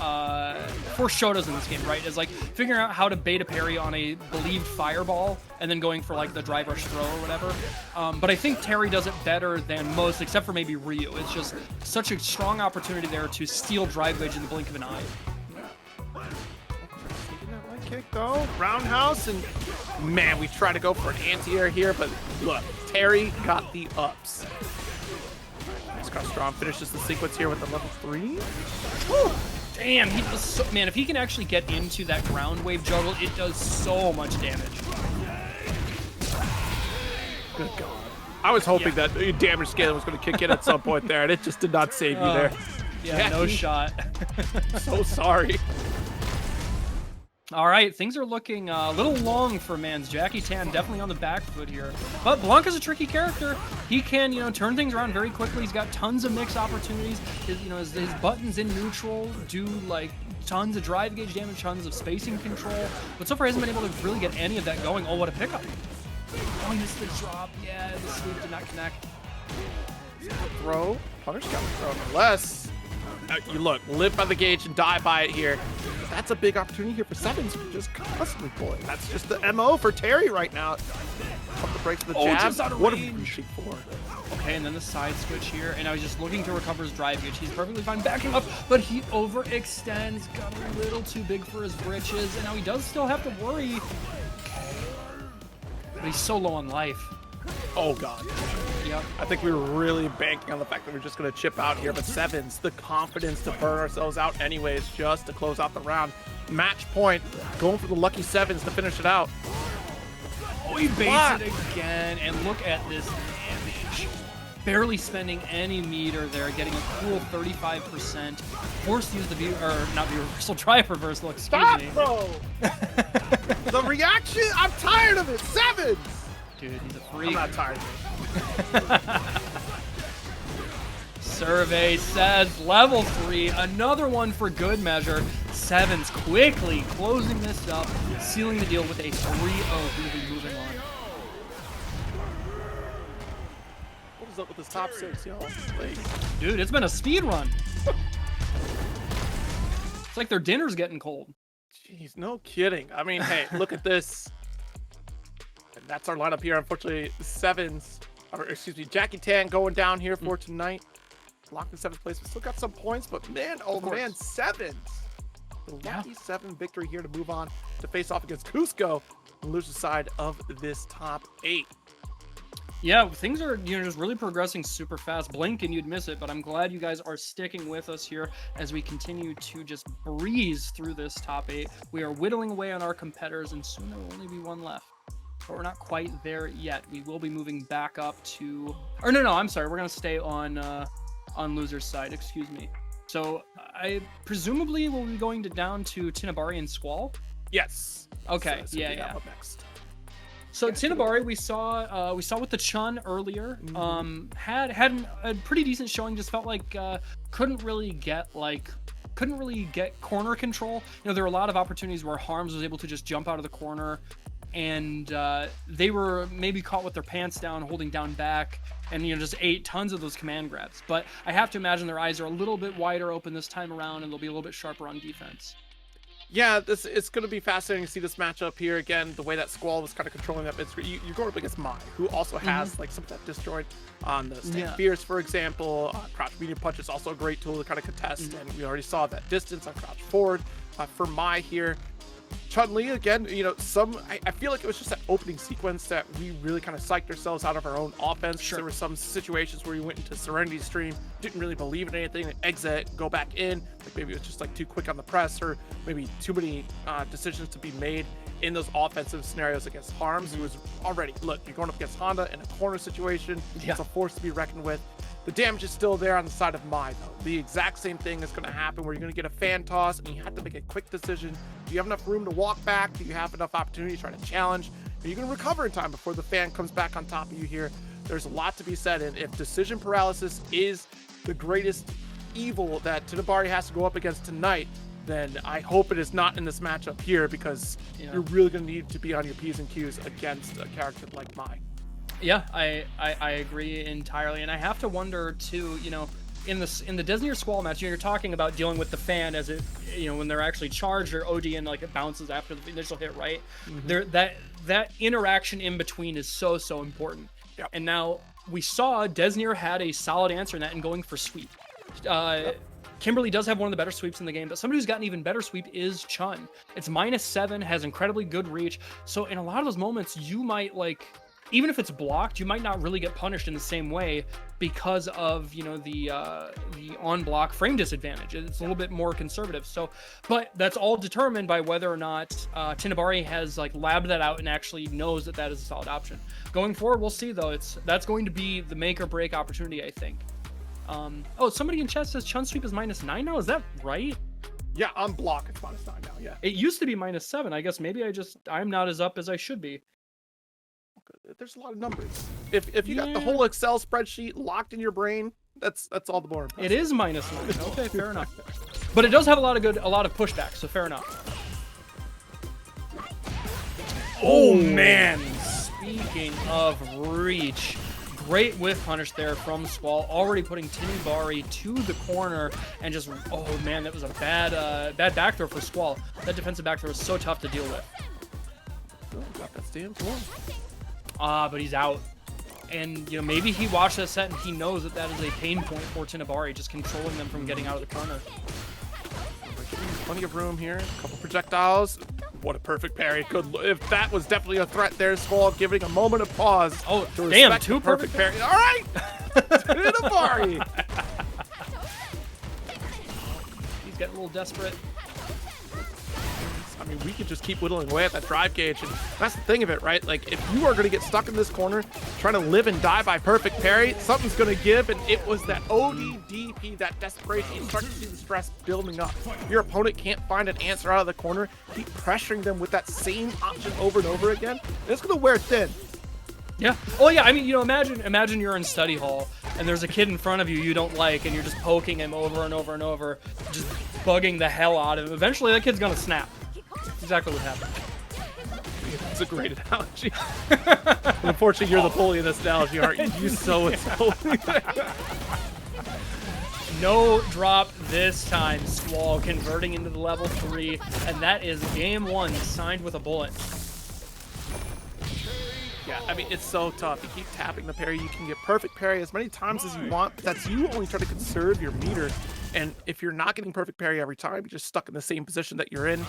Shotos in this game, right? Is like figuring out how to bait a parry on a believed fireball and then going for like the drive rush throw or whatever. But I think Terry does it better than most, except for maybe Ryu. It's just such a strong opportunity there to steal drive wedge in the blink of an eye. Kick though, roundhouse, and man, we try to go for an anti-air here, but look, Terry got the ups. Nice cross strong, finishes the sequence here with the level 3. Woo! Damn, he does so, man, if he can actually get into that ground wave juggle, it does so much damage. Good God. I was hoping that damage scaling was going to kick in at some point there, and it just did not save you there. Yeah, no shot. So sorry. All right, things are looking a little long for Mans. Jackie Tan definitely on the back foot here. But Blanka's a tricky character. He can, turn things around very quickly. He's got tons of mix opportunities. His buttons in neutral do like tons of drive gauge damage, tons of spacing control. But so far, he hasn't been able to really get any of that going. Oh, what a pickup. Oh, he missed the drop. Yeah, the sweep did not connect. Throw, punish counter throw, nonetheless. You look, live by the gauge and die by it here. That's a big opportunity here for Sevens to just constantly pull it. That's just the MO for Terry right now. Up the brakes with the jab. Just out of what range. a reaching for. Okay, and then the side switch here, and I was just looking to recover his drive gauge. He's perfectly fine backing up, but he overextends, got a little too big for his britches, and now he does still have to worry. Okay. But he's so low on life. Oh, God. Yep. I think we were really banking on the fact that we're just going to chip out here, but Sevens, the confidence to burn ourselves out anyways, just to close out the round. Match point, going for the lucky Sevens to finish it out. Oh, he baits it again, and look at this damage. Barely spending any meter there, getting a cool 35%. Forced to use the reversal, drive reversal, excuse me. Bro! The reaction, I'm tired of it, Sevens! Dude, he's a freak. I'm not tired. Survey says level 3, another one for good measure. Sevens quickly closing this up, sealing the deal with a 3-0. Moving on. What is up with this top 6, y'all? Dude, it's been a speed run. It's like their dinner's getting cold. Jeez, no kidding. I mean, hey, look at this. And that's our lineup here. Unfortunately, Sevens, or excuse me, Jackie Tan going down here for tonight. Locked in 7th place. We still got some points, but man, oh man, Sevens. The lucky 7 victory here to move on to face off against COOSCO and lose the side of this top 8. Yeah, things are just really progressing super fast. Blink and you'd miss it, but I'm glad you guys are sticking with us here as we continue to just breeze through this top 8. We are whittling away on our competitors, and soon there will only be one left. But we're not quite there yet. We will be moving back up to, or no, I'm sorry. We're gonna stay on loser's side. Excuse me. So I presumably will be going down to TINIBARI and SQUALL. Yes. Okay. So Yeah. Up next. So TINIBARI, we saw with the Chun earlier. Had a pretty decent showing. Just felt like couldn't really get corner control. There were a lot of opportunities where HARMS was able to just jump out of the corner, and they were maybe caught with their pants down, holding down back, and just ate tons of those command grabs. But I have to imagine their eyes are a little bit wider open this time around, and they'll be a little bit sharper on defense. Yeah, it's going to be fascinating to see this matchup here again. The way that Squall was kind of controlling that mid screen. You're going up against Mai, who also has like some of that disjoint on the stand fierce, for example. Crouch medium punch is also a great tool to kind of contest, and we already saw that distance on crouch forward for Mai here. Chun-Li again, you know, I feel like it was just that opening sequence that we really kind of psyched ourselves out of our own offense. Sure. There were some situations where you went into Serenity Stream, didn't really believe in anything, exit, go back in. Like maybe it was just like too quick on the press, or maybe too many decisions to be made in those offensive scenarios against Harms, who was already, look, you're going up against Honda in a corner situation. It's a force to be reckoned with. The damage is still there on the side of Mai, though. The exact same thing is going to happen where you're going to get a fan toss and you have to make a quick decision. Do you have enough room to walk back? Do you have enough opportunity to try to challenge? Are you going to recover in time before the fan comes back on top of you here? There's a lot to be said, and if decision paralysis is the greatest evil that TINIBARI has to go up against tonight, then I hope it is not in this matchup here, because you're really going to need to be on your P's and Q's against a character like Mai. Yeah, I agree entirely, and I have to wonder too. You know, in the DEZNERE Squall match, you're talking about dealing with the fan as it, you know, when they're actually charged or OD and like it bounces after the initial hit, right? There, that interaction in between is so important. Yep. And now we saw DEZNERE had a solid answer in that and going for sweep. Kimberly does have one of the better sweeps in the game, but somebody who's got an even better sweep is Chun. It's -7, has incredibly good reach. So in a lot of those moments, you might like, even if it's blocked, you might not really get punished in the same way because of, you know, the on-block frame disadvantage. It's a little bit more conservative. So, but that's all determined by whether or not TINIBARI has like labbed that out and actually knows that that is a solid option. Going forward, we'll see though. That's going to be the make or break opportunity, I think. Oh, somebody in chat says Chun sweep is -9 now. Is that right? Yeah, on block it's -9 now. Yeah. It used to be -7. I guess maybe I'm not as up as I should be. There's a lot of numbers. If you got the whole Excel spreadsheet locked in your brain, that's all the more impressive. It is -9. Okay, fair enough. But it does have a lot of pushback, so fair enough. Oh man, speaking of reach, great whiff punish there from SQUALL, already putting TINIBARI to the corner, and just, oh man, that was a bad back throw for SQUALL. That defensive back throw was so tough to deal with. Oh, got that stand for him. But he's out. And, you know, maybe he watched that set and he knows that is a pain point for TINIBARI, just controlling them from getting out of the corner. Plenty of room here. A couple projectiles. What a perfect parry. Good. If that was definitely a threat there, SQUALL giving a moment of pause. Oh, damn, two perfect parry. All right. TINIBARI. He's getting a little desperate. I mean, we could just keep whittling away at that drive gauge, and that's the thing of it, right? Like, if you are going to get stuck in this corner trying to live and die by perfect parry, something's going to give, and it was that ODDP, that desperation. You start to see the stress building up. Your opponent can't find an answer out of the corner. Keep pressuring them with that same option over and over again, and it's going to wear thin. Yeah. Oh, yeah. I mean, you know, imagine you're in study hall and there's a kid in front of you don't like, and you're just poking him over and over and over, just bugging the hell out of him. Eventually, that kid's going to snap. That's exactly what happened. It's a great analogy. Unfortunately, you're the bully in this analogy, aren't you? You so-and-so. No drop this time. SQUALL converting into the level 3, and that is game 1 signed with a bullet. Yeah, I mean, it's so tough. You keep tapping the parry. You can get perfect parry as many times as you want. That's you only trying to conserve your meter. And if you're not getting perfect parry every time, you're just stuck in the same position that you're in.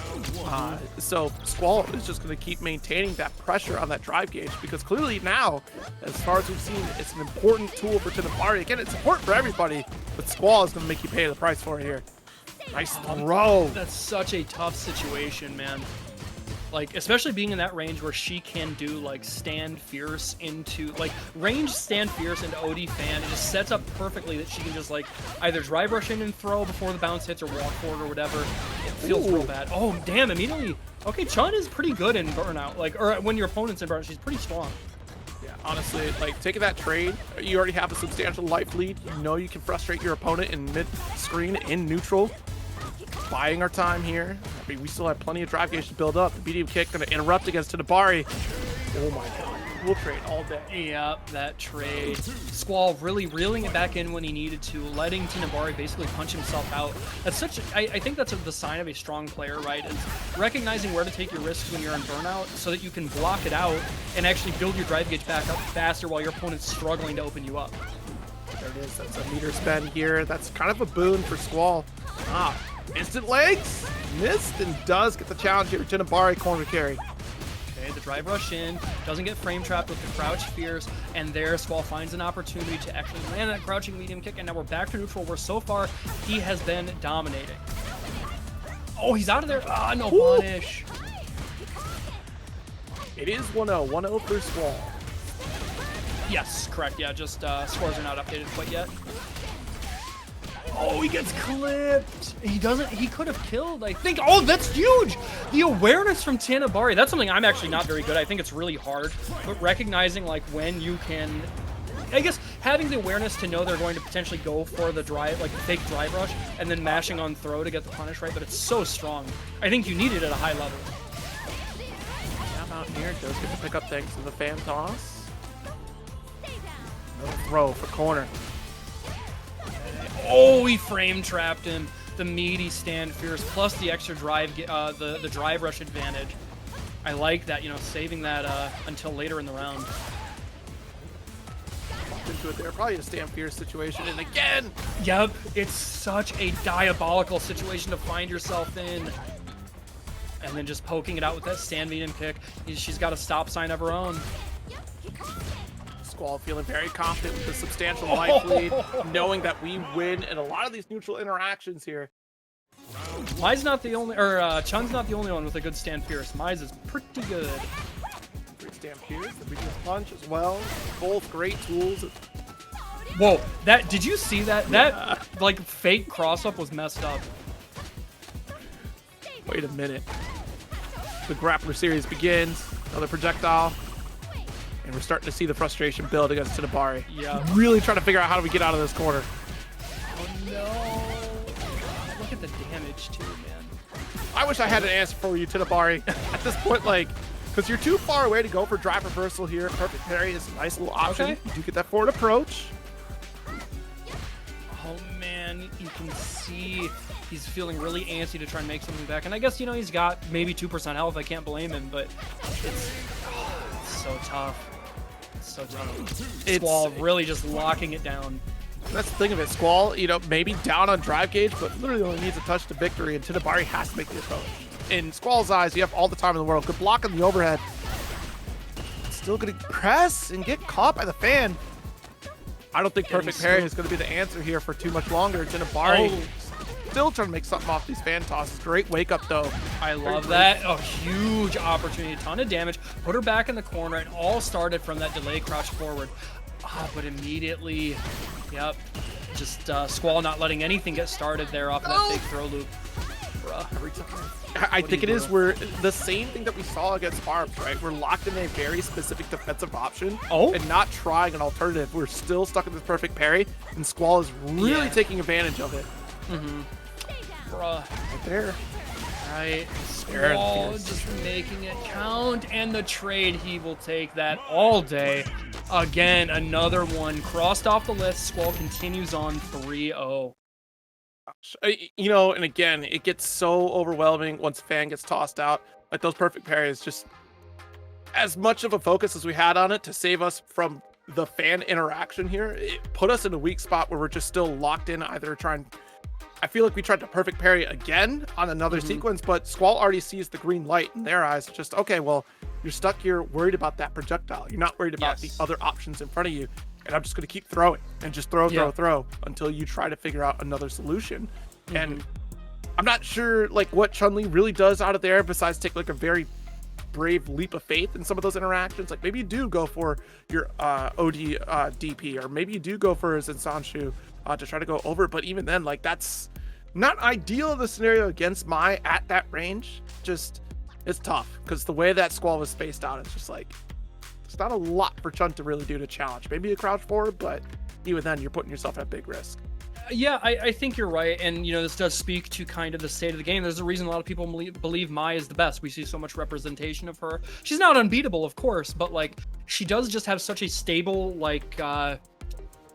So SQUALL is just going to keep maintaining that pressure on that drive gauge, because clearly now, as far as we've seen, it's an important tool for TINIBARI. Again, it's important for everybody, but SQUALL is going to make you pay the price for it here. Nice throw. That's such a tough situation, man. Like, especially being in that range where she can do, like, stand fierce into, like, range stand fierce into OD fan. It just sets up perfectly that she can just, like, either drive rush in and throw before the bounce hits or walk forward or whatever. It feels real bad. Oh, damn, immediately. Okay, Chun is pretty good in burnout. Like, or when your opponent's in burnout, she's pretty strong. Yeah, honestly, like, taking that trade, you already have a substantial life lead. You know you can frustrate your opponent in mid-screen, in neutral. Buying our time here. I mean, we still have plenty of drive gauge to build up. The medium kick going to interrupt against TINIBARI. Oh my god. We'll trade all day. Yeah, that trade. Squall really reeling it back in when he needed to, letting TINIBARI basically punch himself out. That's such. I think that's the sign of a strong player, right? Is recognizing where to take your risks when you're in burnout, so that you can block it out and actually build your drive gauge back up faster while your opponent's struggling to open you up. There it is. That's a meter spend here. That's kind of a boon for Squall. Instant legs missed and does get the challenge here. TINIBARI corner carry. Okay, the drive rush in, doesn't get frame trapped with the crouch fierce, and there Squall finds an opportunity to actually land that crouching medium kick, and now we're back to neutral, where so far he has been dominating. Oh, he's out of there. No punish. It is 1-0. 1-0 for Squall. Yes, correct. Yeah, just scores are not updated quite yet. Oh, he gets clipped. He could have killed, I think. Oh, that's huge. The awareness from TINIBARI. That's something I'm actually not very good at. I think it's really hard. But recognizing like when you can, I guess having the awareness to know they're going to potentially go for the drive, like fake drive rush, and then mashing on throw to get the punish right. But it's so strong. I think you need it at a high level. Yeah, out here does get to pick up thanks to the fan toss. No throw for corner. Oh, he frame trapped him. The meaty stand fierce plus the extra drive, the drive rush advantage. I like that, you know, saving that until later in the round. Into it there, probably a stand fierce situation, and again. Yep, it's such a diabolical situation to find yourself in. And then just poking it out with that stand medium kick. She's got a stop sign of her own. Squall feeling very confident with the substantial life lead, knowing that we win in a lot of these neutral interactions here. Mai's not the only, or Chun's not the only one with a good stand fierce. Mai's is pretty good. Great stand fierce, the medium punch as well. Both great tools. Whoa, did you see that? That like fake cross up was messed up. Wait a minute. The grappler series begins. Another projectile. And we're starting to see the frustration build against TINIBARI. Yeah. Really trying to figure out how do we get out of this corner. Oh no. Look at the damage too, man. I wish I had an answer for you, TINIBARI. At this point, like, because you're too far away to go for drive reversal here. Perfect parry is a nice little option. Okay. You do get that forward approach. Oh man, you can see he's feeling really antsy to try and make something back. And I guess, you know, he's got maybe 2% health. I can't blame him, but it's so tough. So tough. Squall really just locking it down. That's the thing of it. Squall, you know, maybe down on drive gauge, but literally only needs a touch to victory, and TINIBARI has to make the approach. In Squall's eyes, you have all the time in the world. Good block on the overhead. Still going to press and get caught by the fan. I don't think perfect parry is going to be the answer here for too much longer. TINIBARI still trying to make something off these fan tosses. Great wake up though. I love that. A huge opportunity, a ton of damage. Put her back in the corner. It all started from that delay crouch forward. But immediately, yep, just Squall not letting anything get started there off of that big throw loop. I think it is we're the same thing that we saw against HARMS, right? We're locked in a very specific defensive option and not trying an alternative. We're still stuck in this perfect parry, and Squall is really taking advantage of it. Right there. Right, Squall just making it count, and the trade, he will take that all day. Again, another one crossed off the list. Squall continues on 3-0. You know, and again, it gets so overwhelming once fan gets tossed out. Like those perfect parries, just as much of a focus as we had on it to save us from the fan interaction here, it put us in a weak spot where we're just still locked in either trying. I feel like we tried to perfect parry again on another sequence, but Squall already sees the green light in their eyes. Just, okay, well, you're stuck here worried about that projectile. You're not worried about the other options in front of you. And I'm just going to keep throwing and just throw until you try to figure out another solution. And I'm not sure like what Chun-Li really does out of there besides take like a very brave leap of faith in some of those interactions. Like maybe you do go for your OD DP, or maybe you do go for his Insanshu to try to go over. But even then, like that's not ideal in the scenario against Mai at that range. Just it's tough because the way that Squall was spaced out, it's just like it's not a lot for Chun to really do to challenge. Maybe a crouch forward, but even then you're putting yourself at big risk. Yeah, I think you're right, and this does speak to kind of the state of the game. There's a reason a lot of people believe Mai is the best. We see so much representation of her. She's not unbeatable, of course, but like she does just have such a stable, like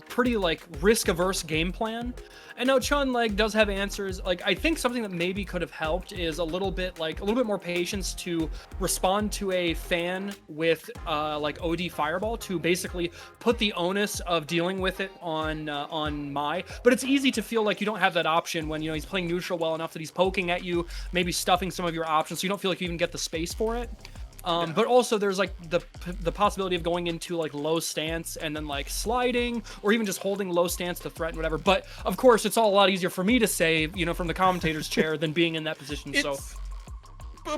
pretty like risk-averse game plan. And now Chun like does have answers. Like I think something that maybe could have helped is a little bit more patience to respond to a fan with like OD Fireball to basically put the onus of dealing with it on Mai. But it's easy to feel like you don't have that option when he's playing neutral well enough that he's poking at you, maybe stuffing some of your options, so you don't feel like you even get the space for it. But also there's like the possibility of going into like low stance and then like sliding, or even just holding low stance to threaten whatever. But of course it's all a lot easier for me to say, from the commentator's chair than being in that position.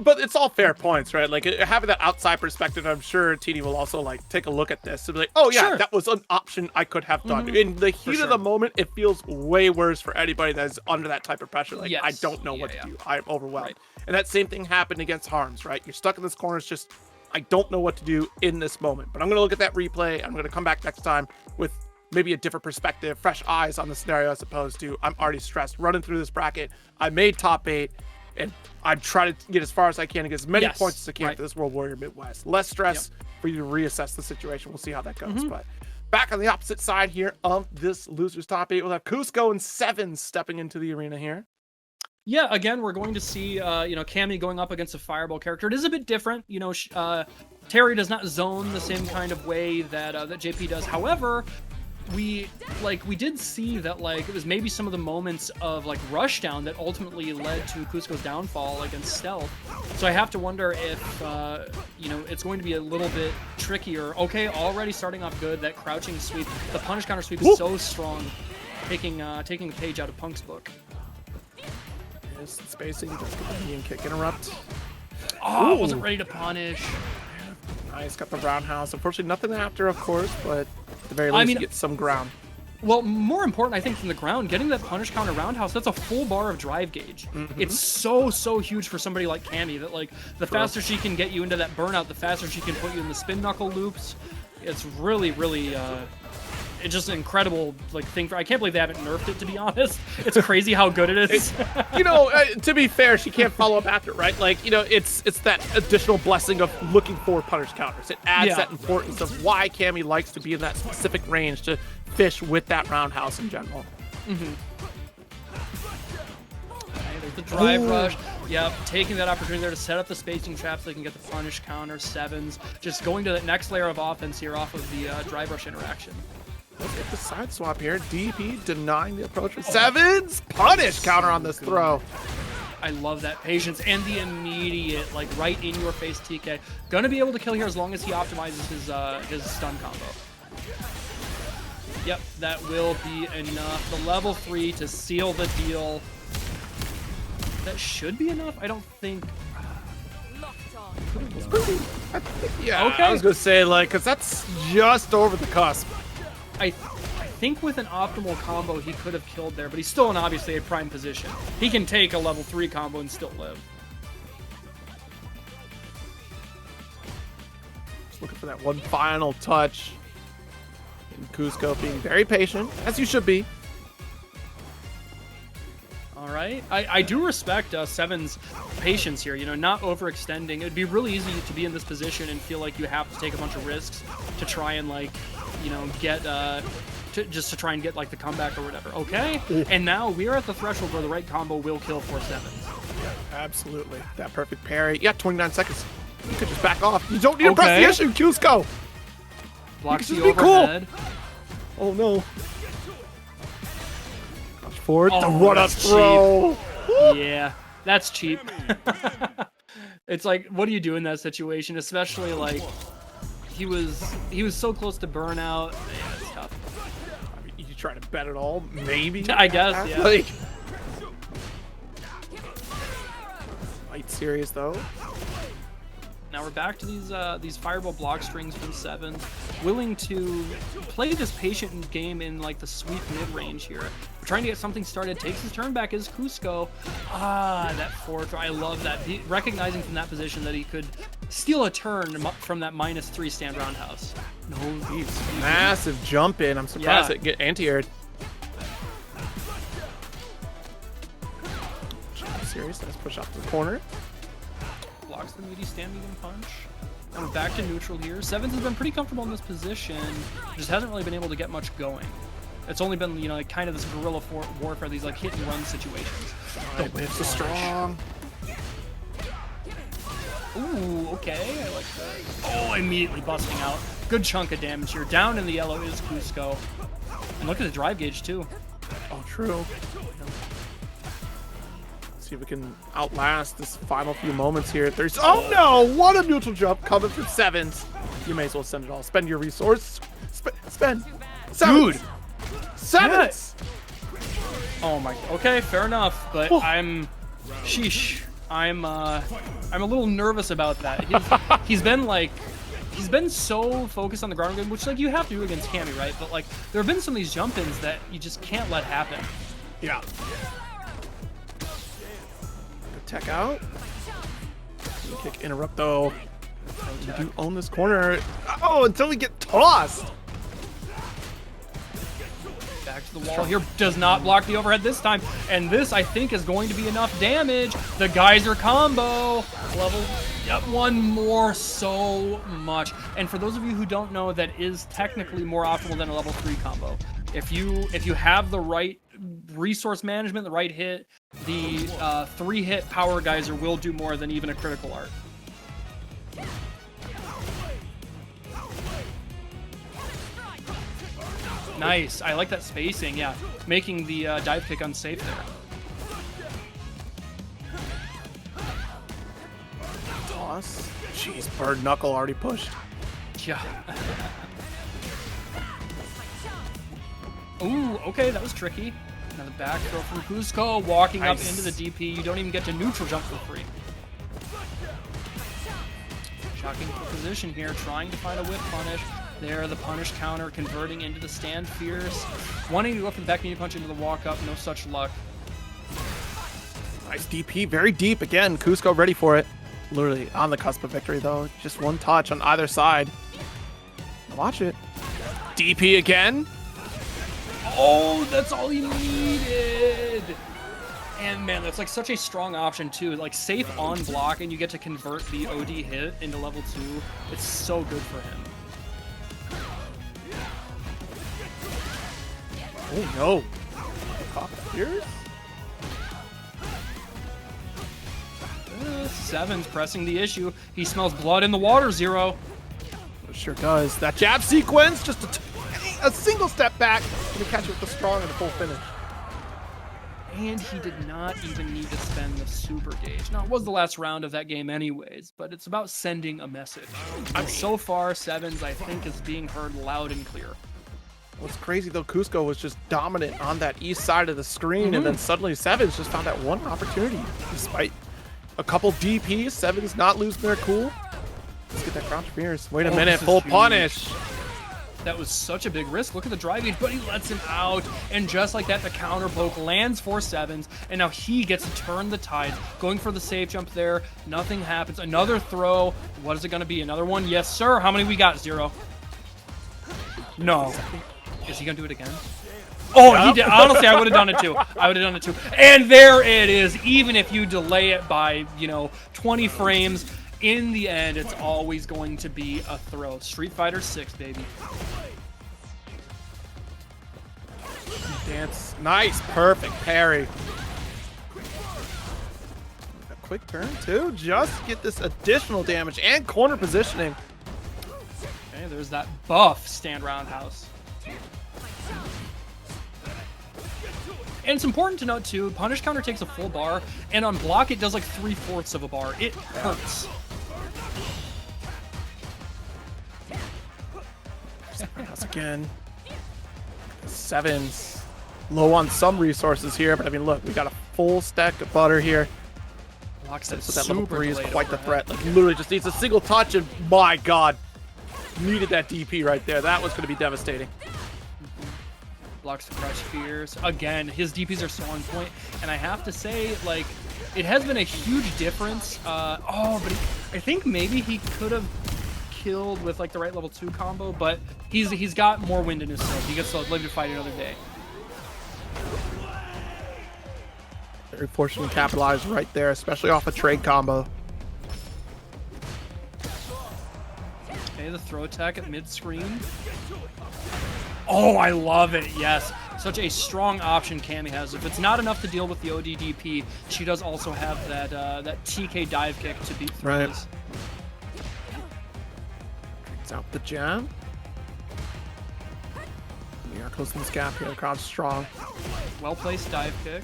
But it's all fair points, right? Like having that outside perspective, I'm sure Tini will also like take a look at this and be like, oh yeah, sure, that was an option I could have done. In the heat of the moment, it feels way worse for anybody that's under that type of pressure. Like, I don't know what to do. I'm overwhelmed. Right. And that same thing happened against Harms, right? You're stuck in this corner. It's just, I don't know what to do in this moment. But I'm going to look at that replay. I'm going to come back next time with maybe a different perspective, fresh eyes on the scenario, as opposed to I'm already stressed running through this bracket. I made top 8. And I'm trying to get as far as I can and get as many points as I can for this World Warrior Midwest. Less stress for you to reassess the situation. We'll see how that goes. But back on the opposite side here of this loser's top 8, we'll have COOSCO and Sevens stepping into the arena here. Yeah, again, we're going to see, Cammy going up against a Fireball character. It is a bit different. Terry does not zone the same kind of way that JP does. However, we did see that it was maybe some of the moments of rushdown that ultimately led to COOSCO's downfall against Stealth. So I have to wonder if it's going to be a little bit trickier. Okay, already starting off good. That crouching sweep, the punish counter sweep is so strong, taking the page out of Punk's book. Yes, spacing, just get the medium kick interrupt. Oh, wasn't ready to punish. Nice, got the roundhouse. Unfortunately, nothing after, of course, but at the very least, get some ground. Well, more important, I think, than the ground, getting that punish counter roundhouse, that's a full bar of drive gauge. It's so huge for somebody like Cammy that, the faster she can get you into that burnout, the faster she can put you in the spin knuckle loops. It's really, it's just an incredible thing. I can't believe they haven't nerfed it, to be honest. It's crazy how good it is. To be fair, she can't follow up after, right? It's that additional blessing of looking for punish counters. It adds that importance of why Cammy likes to be in that specific range to fish with that roundhouse in general. There's the drive rush. Yep, taking that opportunity there to set up the spacing trap so they can get the punish counter, Sevens. Just going to that next layer of offense here off of the drive rush interaction. Let's get the side swap here. DP denying the approach with Sevens. Punish counter on this throw. I love that patience and the immediate, right in your face TK. Gonna be able to kill here as long as he optimizes his stun combo. Yep, that will be enough. The level 3 to seal the deal. That should be enough. I don't think. Yeah, okay. I was gonna say because that's just over the cusp. I think with an optimal combo, he could have killed there, but he's still in obviously a prime position. He can take a level 3 combo and still live. Just looking for that one final touch. And COOSCO being very patient, as you should be. All right. I do respect Seven's patience here, not overextending. It'd be really easy to be in this position and feel like you have to take a bunch of risks to try and get to try and get the comeback or whatever. Okay. And now we are at the threshold where the right combo will kill for Sevens. Yeah, absolutely. That perfect parry. Yeah, 29 seconds. You could just back off. You don't need to press the issue, COOSCO. Blocks the overhead. Cool. Oh no. Gosh, forward. The run-up throw. Yeah, that's cheap. It's what do you do in that situation? Especially he was so close to burnout. Yeah, it's tough. I mean, you try to bet it all, maybe. I guess, yeah. Quite serious though. Now we're back to these fireball block strings from Seven, willing to play this patient game in the sweep mid range here. We're trying to get something started. Takes his turn back is COOSCO. That forward. I love that. Recognizing from that position that he could steal a turn from that -3 stand roundhouse. No, he's massive jump in. I'm surprised it get anti-aired. serious. Nice push off to the corner. Blocks the meaty stand medium punch. And we're back to neutral here. Sevens has been pretty comfortable in this position. Just hasn't really been able to get much going. It's only been, you know, like kind of this guerrilla warfare, these like hit and run situations. The whips are strong. Ooh, okay. I like that. Oh, immediately busting out. Good chunk of damage here. Down in the yellow is COOSCO. And look at the drive gauge too. Oh, true. See if we can outlast this final few moments here. There's oh no! What a neutral jump coming from Sevens. You may as well send it all. Spend your resource. Spend. Sevens. Dude. Sevens. Oh my. Okay, fair enough. But sheesh. I'm a little nervous about that. He's been so focused on the ground game, which like you have to do against Cammy, right? But like there have been some of these jump-ins that you just can't let happen. Yeah. Tech out. Kick interrupt though. You do own this corner. Oh, until we get tossed. Back to the wall here. Does not block the overhead this time. And this, I think, is going to be enough damage. The geyser combo. Level. Yep, one more. So much. And for those of you who don't know, that is technically more optimal than a level 3 combo. If you have the right resource management, the right hit, the 3-hit power geyser will do more than even a critical art. Nice. I like that spacing. Yeah, making the dive kick unsafe there. Toss. Jeez, bird knuckle already pushed. Yeah. Ooh, okay, that was tricky. Another back throw from COOSCO, walking up into the DP. You don't even get to neutral jump for free. Shocking position here, trying to find a whip punish. There, the punish counter, converting into the stand fierce. Wanting to go for the back knee punch into the walk up, no such luck. Nice DP, very deep again. COOSCO ready for it. Literally on the cusp of victory though. Just one touch on either side. Watch it. DP again. Oh, that's all he needed. And man, that's like such a strong option too. Like safe on block, and you get to convert the OD hit into level 2. It's so good for him. Oh no. Pop here. Sevens pressing the issue. He smells blood in the water, Zero. It sure does. That jab sequence, just a single step back, and catch it with the strong and the full finish. And he did not even need to spend the super gauge. Now, it was the last round of that game anyways, but it's about sending a message. And so far, Sevens, I think, is being heard loud and clear. What's crazy, though, COOSCO was just dominant on that east side of the screen, and then suddenly Sevens just found that one opportunity. Despite a couple DPs, Sevens not losing their cool. Let's get that crouch fierce. Wait a minute, full punish. That was such a big risk. Look at the drive gauge, but he lets him out. And just like that, the counter poke lands for Sevens. And now he gets to turn the tide. Going for the safe jump there. Nothing happens. Another throw. What is it going to be? Another one? Yes, sir. How many we got? 0. No. Is he going to do it again? Oh, he did. Honestly, I would have done it too. I would have done it too. And there it is. Even if you delay it by, 20 frames, in the end, it's always going to be a throw. Street Fighter 6, baby. Dance. Nice. Perfect parry. A quick turn, too. Just get this additional damage and corner positioning. Okay, there's that buff stand roundhouse. And it's important to note, too, punish counter takes a full bar, and on block, it does like 3/4 of a bar. It hurts. Once again, Sevens low on some resources here, but I mean, look, we got a full stack of butter here. So that level 3 is quite the threat. Like, literally just needs a single touch, and my God, needed that DP right there. That was going to be devastating. Blocks the crush fierce. Again, his DPs are so on point, and I have to say, like, it has been a huge difference. But I think maybe he could have killed with like the right level 2 combo, but he's got more wind in his sail. He gets to live to fight another day. Very fortunate to capitalize right there, especially off a trade combo. Okay, the throw attack at mid-screen. Oh, I love it. Yes. Such a strong option Cammy has. If it's not enough to deal with the ODDP, she does also have that that TK dive kick to beat throws. Right. It's out the jab. We are closing this gap here. The crowd's strong. Well-placed dive kick.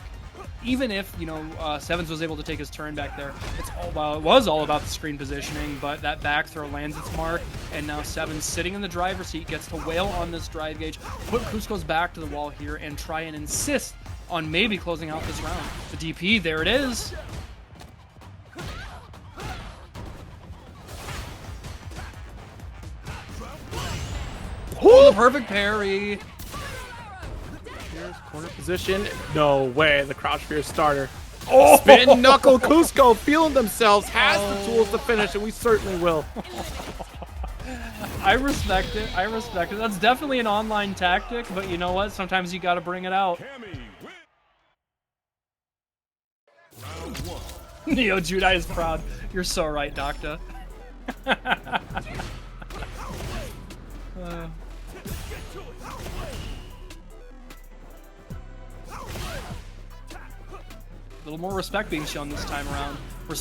Even if, you know, Sevens was able to take his turn back there, it was all about the screen positioning, but that back throw lands its mark, and now Sevens sitting in the driver's seat gets to wail on this drive gauge, put COOSCO's back to the wall here, and try and insist on maybe closing out this round. The DP, there it is. Oh, the perfect parry. Corner position. No way. The crouch fear starter. Oh, spin knuckle. COOSCO feeling themselves. Has the tools to finish, and we certainly will. I respect it. I respect it. That's definitely an online tactic, but you know what? Sometimes you got to bring it out. Neo Judai is proud. You're so right, Doctor. A little more respect being shown this time around.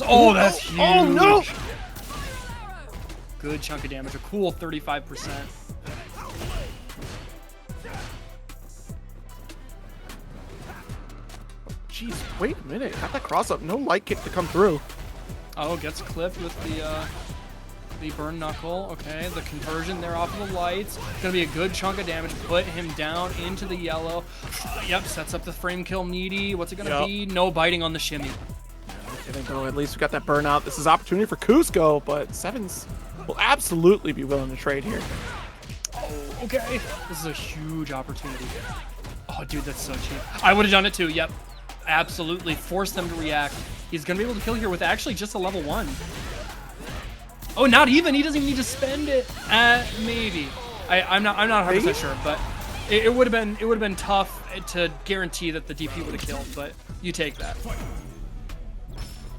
Oh, that's huge. Oh, no. Good chunk of damage. A cool 35%. Jeez, wait a minute. Got that cross up. No light kick to come through. Oh, gets clipped with the burn knuckle. Okay, the conversion there off of the lights. Gonna be a good chunk of damage. Put him down into the yellow. Yep, sets up the frame kill needy. What's it gonna be? No biting on the shimmy. At least we got that burnout. This is opportunity for COOSCO, but Sevens will absolutely be willing to trade here. Oh, okay. This is a huge opportunity. Oh, dude, that's so cheap. I would have done it too. Yep, absolutely. Force them to react. He's gonna be able to kill here with actually just a level 1. Oh, not even. He doesn't even need to spend it. Maybe. I'm not 100% sure, but it would have been tough to guarantee that the DP would have killed. But you take that.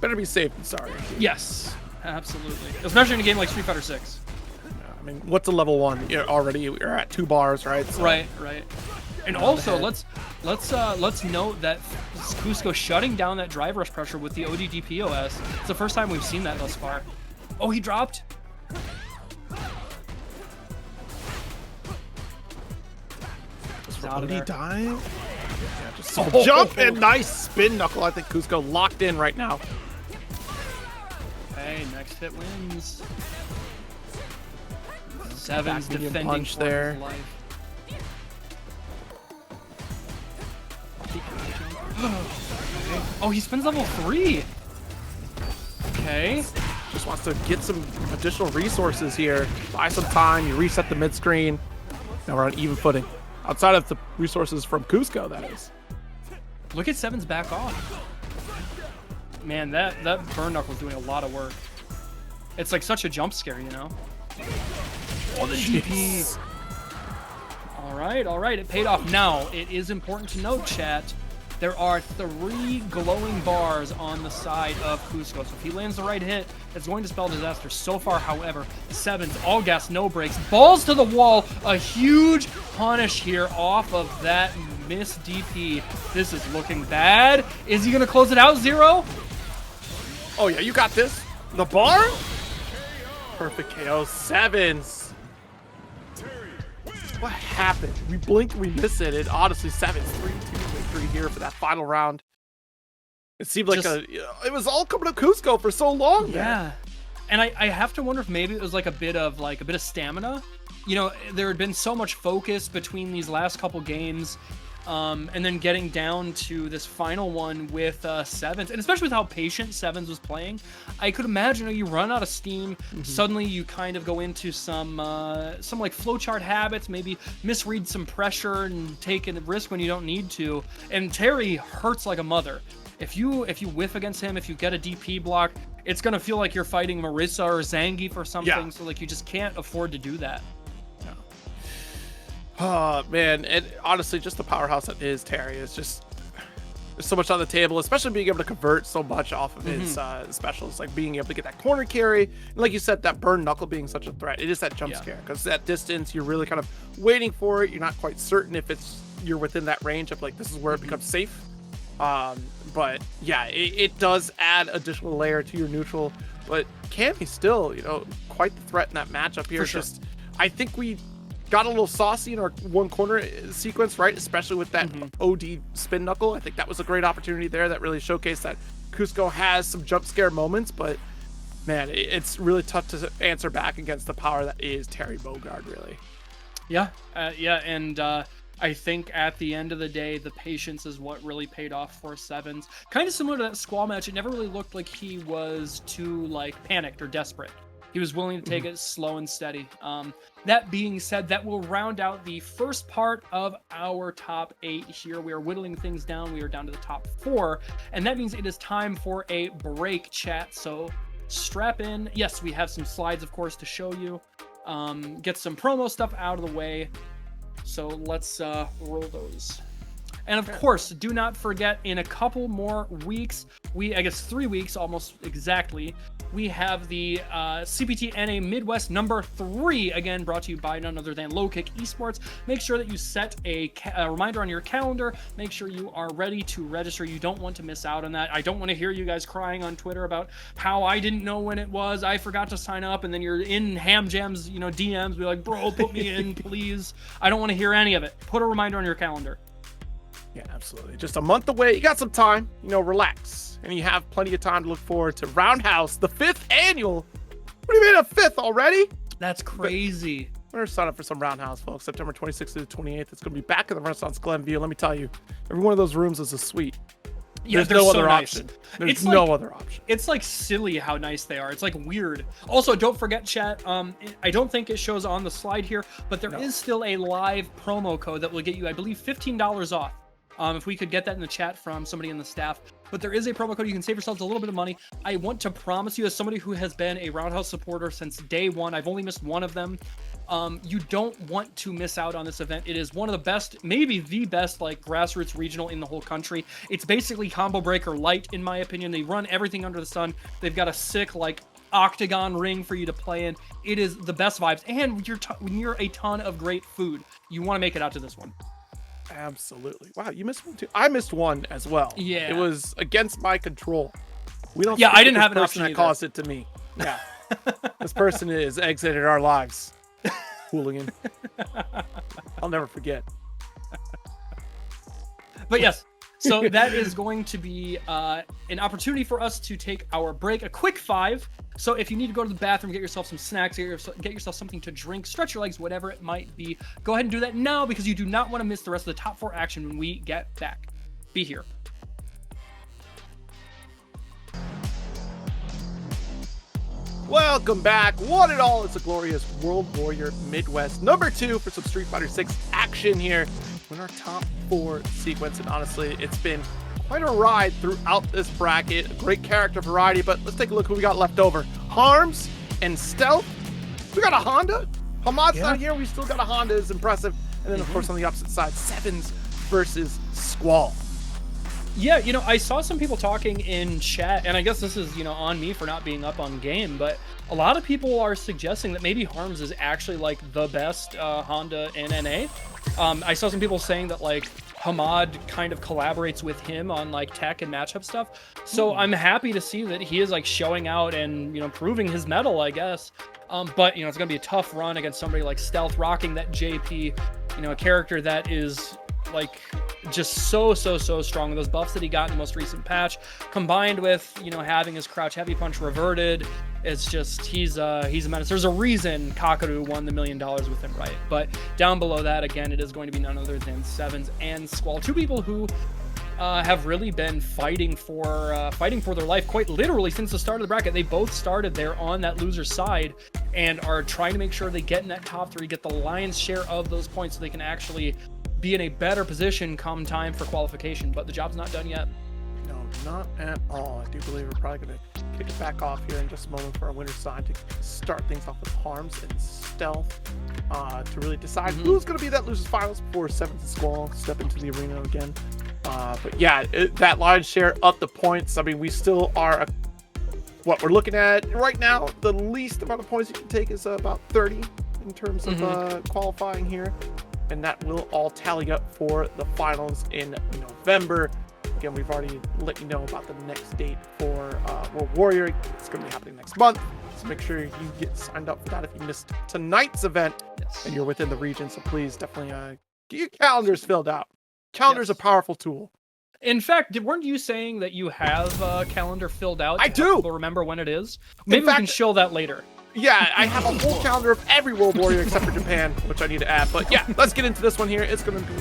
Better be safe than sorry. Yes, absolutely. Especially in a game like Street Fighter 6. I mean, what's a level 1? You're already we're at 2 bars, right? So, right. And also, let's note that COOSCO shutting down that drive rush pressure with the ODD POS. It's the first time we've seen that thus far. Oh, he dropped. Out of there. Dive? Yeah, just jump and nice spin knuckle. I think COOSCO locked in right now. Hey, next hit wins. Sevens defending punch there. His life. Oh, he spins level 3. Okay. Just wants to get some additional resources here. Buy some time. You reset the mid screen. Now we're on even footing. Outside of the resources from COOSCO, that is. Look at Sevens back off. Man, that burn knuckle's doing a lot of work. It's like such a jump scare, you know? Oh, the GP. All right. It paid off. Now, it is important to note, chat, there are 3 glowing bars on the side of COOSCO. So if he lands the right hit, it's going to spell disaster. So far, however, Sevens, all gas, no brakes, balls to the wall. A huge punish here off of that miss DP. This is looking bad. Is he going to close it out, Zero? Oh, yeah, you got this. The bar? Perfect KO. Sevens. What happened? We blinked, we missed it. And honestly, Sevens 3-2 victory here for that final round. It seemed like it was all coming to COOSCO for so long. Yeah, man. And I have to wonder if maybe it was like a bit of stamina. You know, there had been so much focus between these last couple games, and then getting down to this final one with Sevens, and especially with how patient Sevens was playing, I could imagine you run out of steam. Suddenly you kind of go into some like flowchart habits, maybe misread some pressure and take a risk when you don't need to. And Terry hurts like a mother. If you whiff against him, if you get a DP block, it's gonna feel like you're fighting Marissa or Zangief or something. Yeah. So like you just can't afford to do that. Oh man, and honestly, just the powerhouse that is Terry is just there's so much on the table, especially being able to convert so much off of his specials, like being able to get that corner carry. And like you said, that burn knuckle being such a threat. It is that jump scare, because that distance, you're really kind of waiting for it. You're not quite certain if you're within that range of like, this is where it becomes safe. But yeah, it does add additional layer to your neutral. But Cammy still, quite the threat in that matchup here. For sure. Just, I think we got a little saucy in our one corner sequence, right? Especially with that OD spin knuckle. I think that was a great opportunity there that really showcased that COOSCO has some jump scare moments, but man, it's really tough to answer back against the power that is Terry Bogard, really. Yeah, and I think at the end of the day, the patience is what really paid off for Sevens. Kind of similar to that Squall match, it never really looked like he was too like panicked or desperate. He was willing to take it slow and steady. That being said, that will round out the first part of our top 8 here. We are whittling things down. We are down to the top 4, and that means it is time for a break, chat. So strap in. Yes, we have some slides, of course, to show you. Get some promo stuff out of the way. So let's roll those. And of course, do not forget, in a couple more weeks, I guess 3 weeks almost exactly, we have the CPT-NA Midwest number 3, again, brought to you by none other than Low Kick Esports. Make sure that you set a reminder on your calendar. Make sure you are ready to register. You don't want to miss out on that. I don't want to hear you guys crying on Twitter about how I didn't know when it was, I forgot to sign up, and then you're in Ham Jam's DMs, be like, bro, put me in, please. I don't want to hear any of it. Put a reminder on your calendar. Yeah, absolutely. Just a month away. You got some time, relax. And you have plenty of time to look forward to Roundhouse, the 5th annual. What do you mean a 5th already? That's crazy. We're going to sign up for some Roundhouse, folks. September 26th to the 28th. It's going to be back in the Renaissance Glenview. Let me tell you, every one of those rooms is a suite. Yeah, There's no so other nice. option. There's no other option. It's like silly how nice they are. It's like weird. Also, don't forget, chat. I don't think it shows on the slide here, but there is still a live promo code that will get you, I believe, $15 off. If we could get that in the chat from somebody in the staff. But there is a promo code. You can save yourselves a little bit of money. I want to promise you, as somebody who has been a Roundhouse supporter since day one, I've only missed one of them. You don't want to miss out on this event. It is one of the best, maybe the best, like grassroots regional in the whole country. It's basically Combo Breaker light, in my opinion. They run everything under the sun. They've got a sick, like, octagon ring for you to play in. It is the best vibes, and you're a ton of great food. You want to make it out to this one. Absolutely. Wow, you missed one too. I missed one as well. Yeah, it was against my control. We don't. Yeah, I didn't have an person option that caused it to me. Yeah, this person is exited our lives. Hooligan. I'll never forget. But yes, so that is going to be an opportunity for us to take our break, a quick 5. So if you need to go to the bathroom, get yourself some snacks, get yourself something to drink, stretch your legs, whatever it might be, go ahead and do that now, because you do not want to miss the rest of the top 4 action when we get back. Be here. Welcome back. One and all, it's a glorious World Warrior Midwest number 2 for some Street Fighter 6 action here in our top 4 sequence. And honestly, it's been quite a ride throughout this bracket. A great character variety, but let's take a look who we got left over. HARMS and Stealth. We got a Honda. Hamad's not here. We still got a Honda. Is impressive. And then, of course, on the opposite side, Sevens versus SQUALL. Yeah, I saw some people talking in chat, and I guess this is, on me for not being up on game, but a lot of people are suggesting that maybe HARMS is actually, like, the best Honda in NA. I saw some people saying that, like, Hamad kind of collaborates with him on, like, tech and matchup stuff. So I'm happy to see that he is, like, showing out and, proving his mettle, I guess. But, it's going to be a tough run against somebody like Stealth rocking that JP, a character that is, like, just so strong. Those buffs that he got in the most recent patch, combined with, having his crouch heavy punch reverted, it's just, he's a menace. There's a reason Kakaru won the $1 million with him, right? But down below that, again, it is going to be none other than Sevens and SQUALL, 2 people who have really been fighting for their life, quite literally, since the start of the bracket. They both started there on that loser side and are trying to make sure they get in that top 3, get the lion's share of those points, so they can actually be in a better position come time for qualification. But the job's not done yet. No, not at all. I do believe we're probably going to kick it back off here in just a moment for our winner's side to start things off with Harms and Stealth to really decide who's going to be that losers finals before 7th and Squall step into the arena again. But yeah, that lion's share up the points. I mean, we still are what we're looking at right now. The least amount of points you can take is about 30 in terms of qualifying here, and that will all tally up for the finals in November. Again, we've already let you know about the next date for World Warrior. It's going to be happening next month, so make sure you get signed up for that if you missed tonight's event and you're within the region. So please definitely get your calendars filled out. Calendar's a powerful tool. In fact, weren't you saying that you have a calendar filled out? I do. People remember when it is. Maybe we can show that later. Yeah, I have a whole calendar of every World Warrior except for Japan, which I need to add. But yeah, let's get into this one here. It's going to be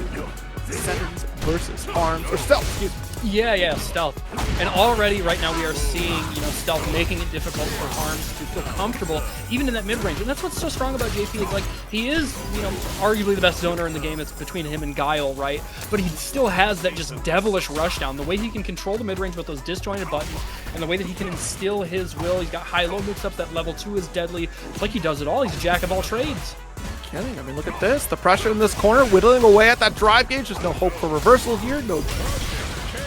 Sevens versus Harms, or Stealth, excuse me. Yeah, Stealth. And already right now we are seeing, Stealth making it difficult for Harms to feel comfortable, even in that mid-range. And that's what's so strong about JP is, like, he is, arguably the best zoner in the game. It's between him and Guile, right? But he still has that just devilish rushdown. The way he can control the mid-range with those disjointed buttons, and the way that he can instill his will. He's got high-low mix up. That level 2 is deadly. It's like he does it all. He's a jack of all trades. Kidding. I mean, look at this. The pressure in this corner, whittling away at that drive gauge. There's no hope for reversal here. No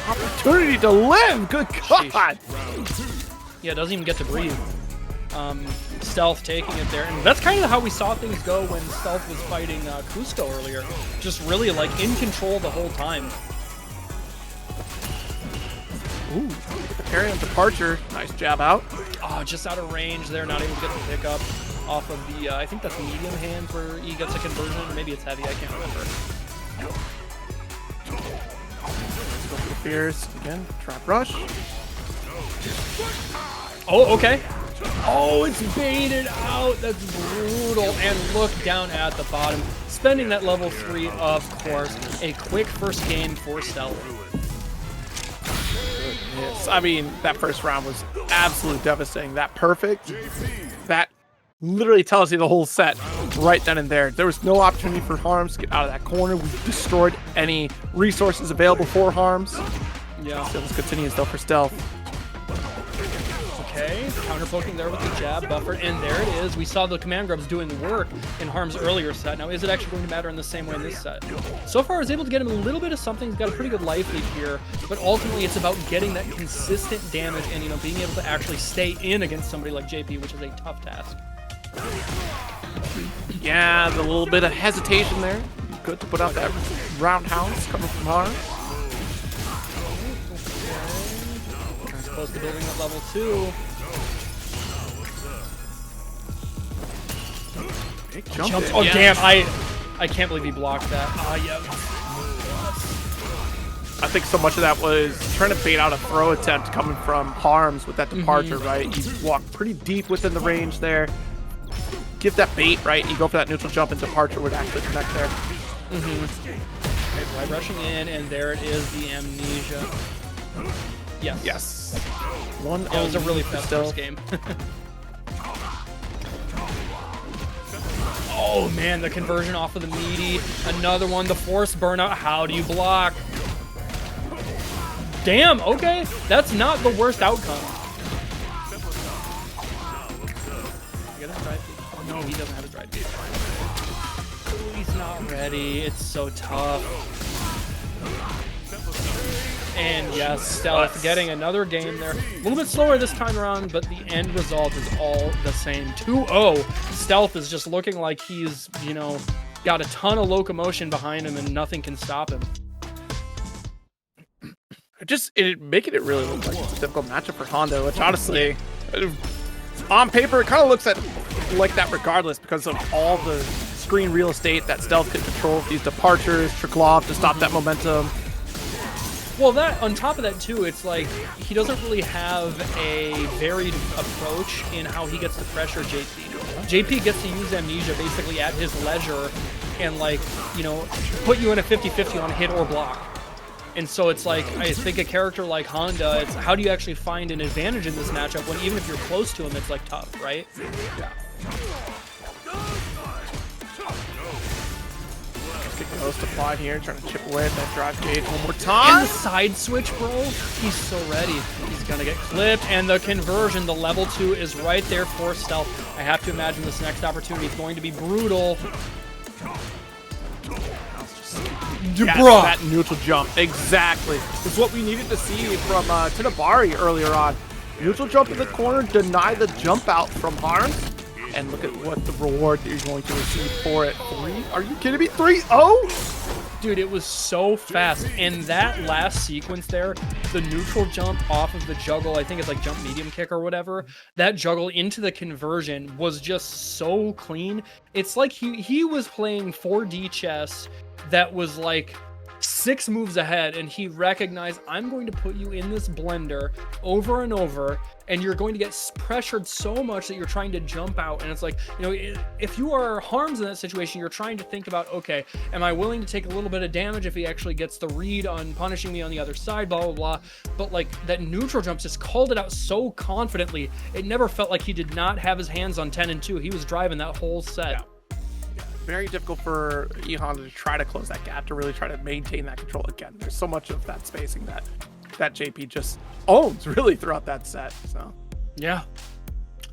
opportunity to live. Good God. Yeah, doesn't even get to breathe. Stealth taking it there. And that's kind of how we saw things go when Stealth was fighting COOSCO earlier. Just really, like, in control the whole time. Ooh, the parry on departure. Nice jab out. Oh, just out of range there. Not able to get the pickup off of the, I think that's medium hands where he gets a conversion. Or maybe it's heavy. I can't remember. Go for the fears. Again, trap rush. Oh, okay. Oh, it's baited out. That's brutal. And look down at the bottom. Spending that level 3, of course. A quick first game for Stealth. Yes. I mean, that first round was absolutely devastating. That perfect, that literally tells you the whole set right then and there. There was no opportunity for Harms to get out of that corner. We destroyed any resources available for Harms. Yeah. So this continues though for Stealth. Okay, counter poking there with the jab buffer, and there it is. We saw the command grubs doing work in Harm's earlier set. Now, is it actually going to matter in the same way in this set? So far, I was able to get him a little bit of something. He's got a pretty good life lead here, but ultimately, it's about getting that consistent damage and, being able to actually stay in against somebody like JP, which is a tough task. Yeah, the little bit of hesitation there. Good to put out that roundhouse coming from Harms. Close to building up level 2. Jumps. Oh, damn. I can't believe he blocked that. Yeah. I think so much of that was trying to bait out a throw attempt coming from Harms with that departure, right? You walk pretty deep within the range there. Give that bait, right? You go for that neutral jump and departure would actually connect there. Right, rushing in, and there it is, the amnesia. Yes. One. It was a really fast first game. Oh man, the conversion off of the meaty. Another one, the force burnout. How do you block? Damn, okay. That's not the worst outcome. You got a drive feed? Oh no, he doesn't have a drive feed. Oh, he's not ready. It's so tough. And yes, Stealth getting another game there. A little bit slower this time around, but the end result is all the same. 2-0. Stealth is just looking like he's, got a ton of locomotion behind him and nothing can stop him. Making it really look like it's a difficult matchup for Honda, which honestly, on paper, it kind of looks like that regardless because of all the screen real estate that Stealth can control. These departures, trickle off to stop that momentum. Well, that on top of that too, it's like he doesn't really have a varied approach in how he gets to pressure JP. JP gets to use amnesia basically at his leisure and put you in a 50-50 on hit or block. And so it's like, I think a character like Honda, it's how do you actually find an advantage in this matchup when even if you're close to him, it's like tough, right? Yeah. Good ghost applied here, trying to chip away at that drive gauge one more time. And the side switch, bro. He's so ready. He's gonna get clipped, and the conversion, the level 2 is right there for stealth. I have to imagine this next opportunity is going to be brutal. Yes, that neutral jump, exactly. It's what we needed to see from TINIBARI earlier on. Neutral jump in the corner, deny the jump out from HARMS, and look at what the reward that you're going to receive for it. 3? Are you kidding me? 3-0? Dude, it was so fast. And that last sequence there, the neutral jump off of the juggle, I think it's like jump medium kick or whatever, that juggle into the conversion was just so clean. It's like he was playing 4D chess that was like 6 moves ahead, and he recognized, I'm going to put you in this blender over and over, and you're going to get pressured so much that you're trying to jump out. And it's like, you know, if you are HARMS in that situation, you're trying to think about, okay, am I willing to take a little bit of damage if he actually gets the read on punishing me on the other side, blah, blah, blah. But like that neutral jump just called it out so confidently. It never felt like he did not have his hands on 10 and 2. He was driving that whole set. Yeah. Very difficult for E-Honda to try to close that gap, to really try to maintain that control. Again, there's so much of that spacing that JP just owns really throughout that set. So yeah,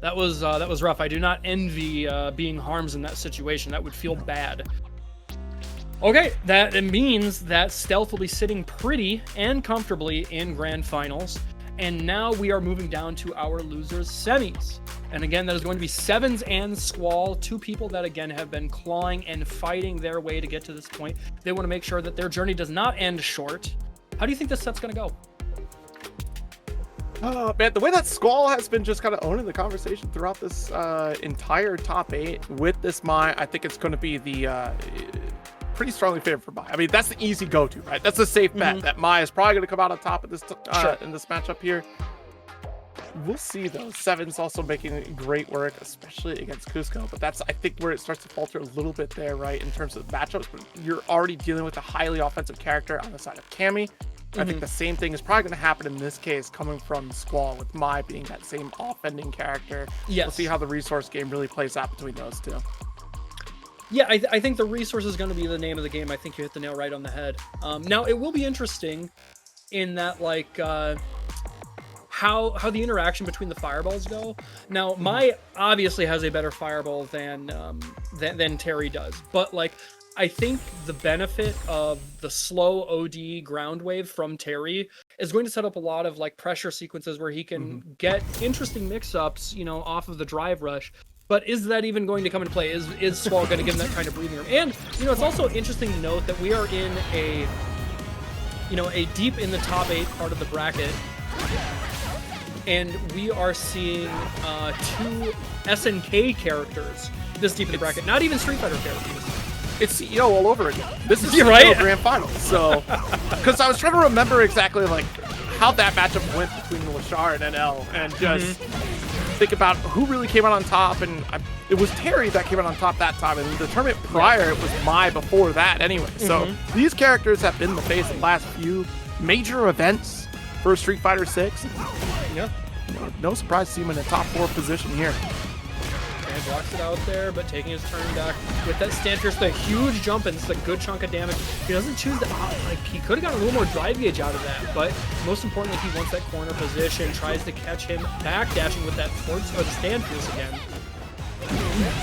that was rough. I do not envy being HARMS in that situation. That would feel bad. Okay, that means that Stealth will be sitting pretty and comfortably in grand finals. And now we are moving down to our losers semis. And again, that is going to be Sevens and Squall, 2 people that again have been clawing and fighting their way to get to this point. They want to make sure that their journey does not end short. How do you think this set's going to go? Man, the way that Squall has been just kind of owning the conversation throughout this entire top 8 with this Mai, I think it's going to be the pretty strongly favored for Mai. I mean, that's the easy go-to, right? That's a safe bet that Mai is probably going to come out on top of this in this matchup here. We'll see, though. Sevens also making great work, especially against COOSCO. But that's, I think, where it starts to falter a little bit there, right, in terms of matchups. But you're already dealing with a highly offensive character on the side of Cammy. I think the same thing is probably going to happen in this case, coming from Squall, with Mai being that same offending character. Yes. We'll see how the resource game really plays out between those two. Yeah, I think the resource is going to be the name of the game. I think you hit the nail right on the head. Now, it will be interesting in that, like, how the interaction between the fireballs go. Now, Mai obviously has a better fireball than Terry does, but like I think the benefit of the slow OD ground wave from Terry is going to set up a lot of like pressure sequences where he can get interesting mix-ups, you know, off of the drive rush. But is that even going to come into play? Is Squall going to give him that kind of breathing room? And you know, it's also interesting to note that we are in a deep in the top 8 part of the bracket. And we are seeing 2 SNK characters this deep in the bracket. Not even Street Fighter characters. It's CEO all over again. This is right? Grand Finals. So, because I was trying to remember exactly like how that matchup went between Lashar and NL, and just think about who really came out on top. And it was Terry that came out on top that time. And the tournament prior, it was Mai before that anyway. So these characters have been the face of the last few major events for Street Fighter 6. Yeah. No surprise to see him in a top 4 position here. And blocks it out there, but taking his turn back with that stand pierce, the huge jump, and it's a good chunk of damage. He doesn't choose to, like, he could have gotten a little more drive gauge out of that, but most importantly, he wants that corner position, tries to catch him back dashing with that force or the stand pierce again.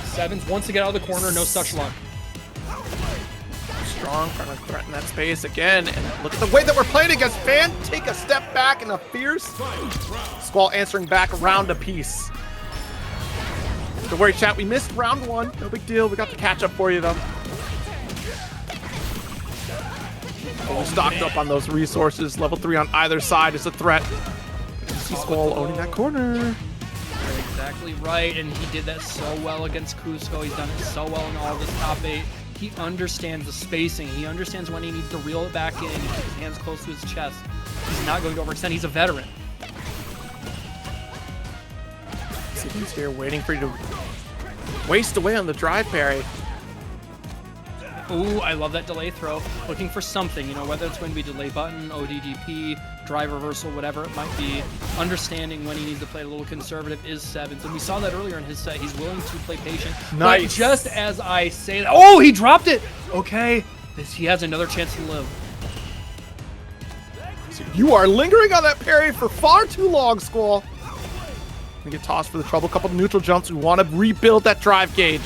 Sevens wants to get out of the corner, no such luck. Strong, trying to threaten that space again, and look at the way that we're playing against Fan. Take a step back in a fierce. Squall answering back round a piece. Don't worry, chat, we missed round 1. No big deal. We got the catch up for you, though. Fully stocked up on those resources. Level 3 on either side is a threat. See Squall owning that corner. You're exactly right, and he did that so well against COOSCO. He's done it so well in all of this top 8. He understands the spacing. He understands when he needs to reel it back in. He keeps his hands close to his chest. He's not going to overextend. He's a veteran. He's here waiting for you to waste away on the drive parry. Ooh, I love that delay throw. Looking for something, you know, whether it's going to be delay button, ODDP, drive reversal, whatever it might be. Understanding when he needs to play a little conservative is Sevens. And we saw that earlier in his set. He's willing to play patient. Nice. But just as I say that, oh, he dropped it. Okay. He has another chance to live. You are lingering on that parry for far too long, Squall. We get tossed for the trouble. A couple of neutral jumps. We want to rebuild that drive gauge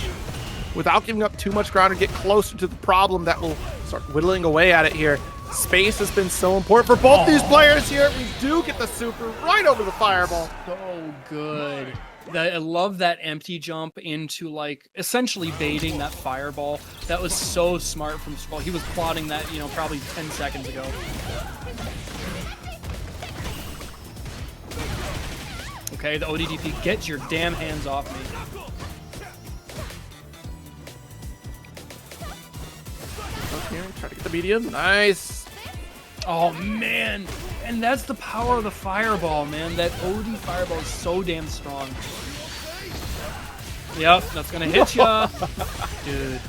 without giving up too much ground and get closer to the problem that will start whittling away at it here. Space has been so important for both these players here. We do get the super right over the fireball. So good. I love that empty jump into, like, essentially baiting that fireball. That was so smart from Squall. He was plotting that, you know, probably 10 seconds ago. Okay, the ODDP, get your damn hands off me. Here, try to get the medium. Nice. Oh, man. And that's the power of the fireball, man. That OD fireball is so damn strong. Yep, that's going to hit ya. Dude.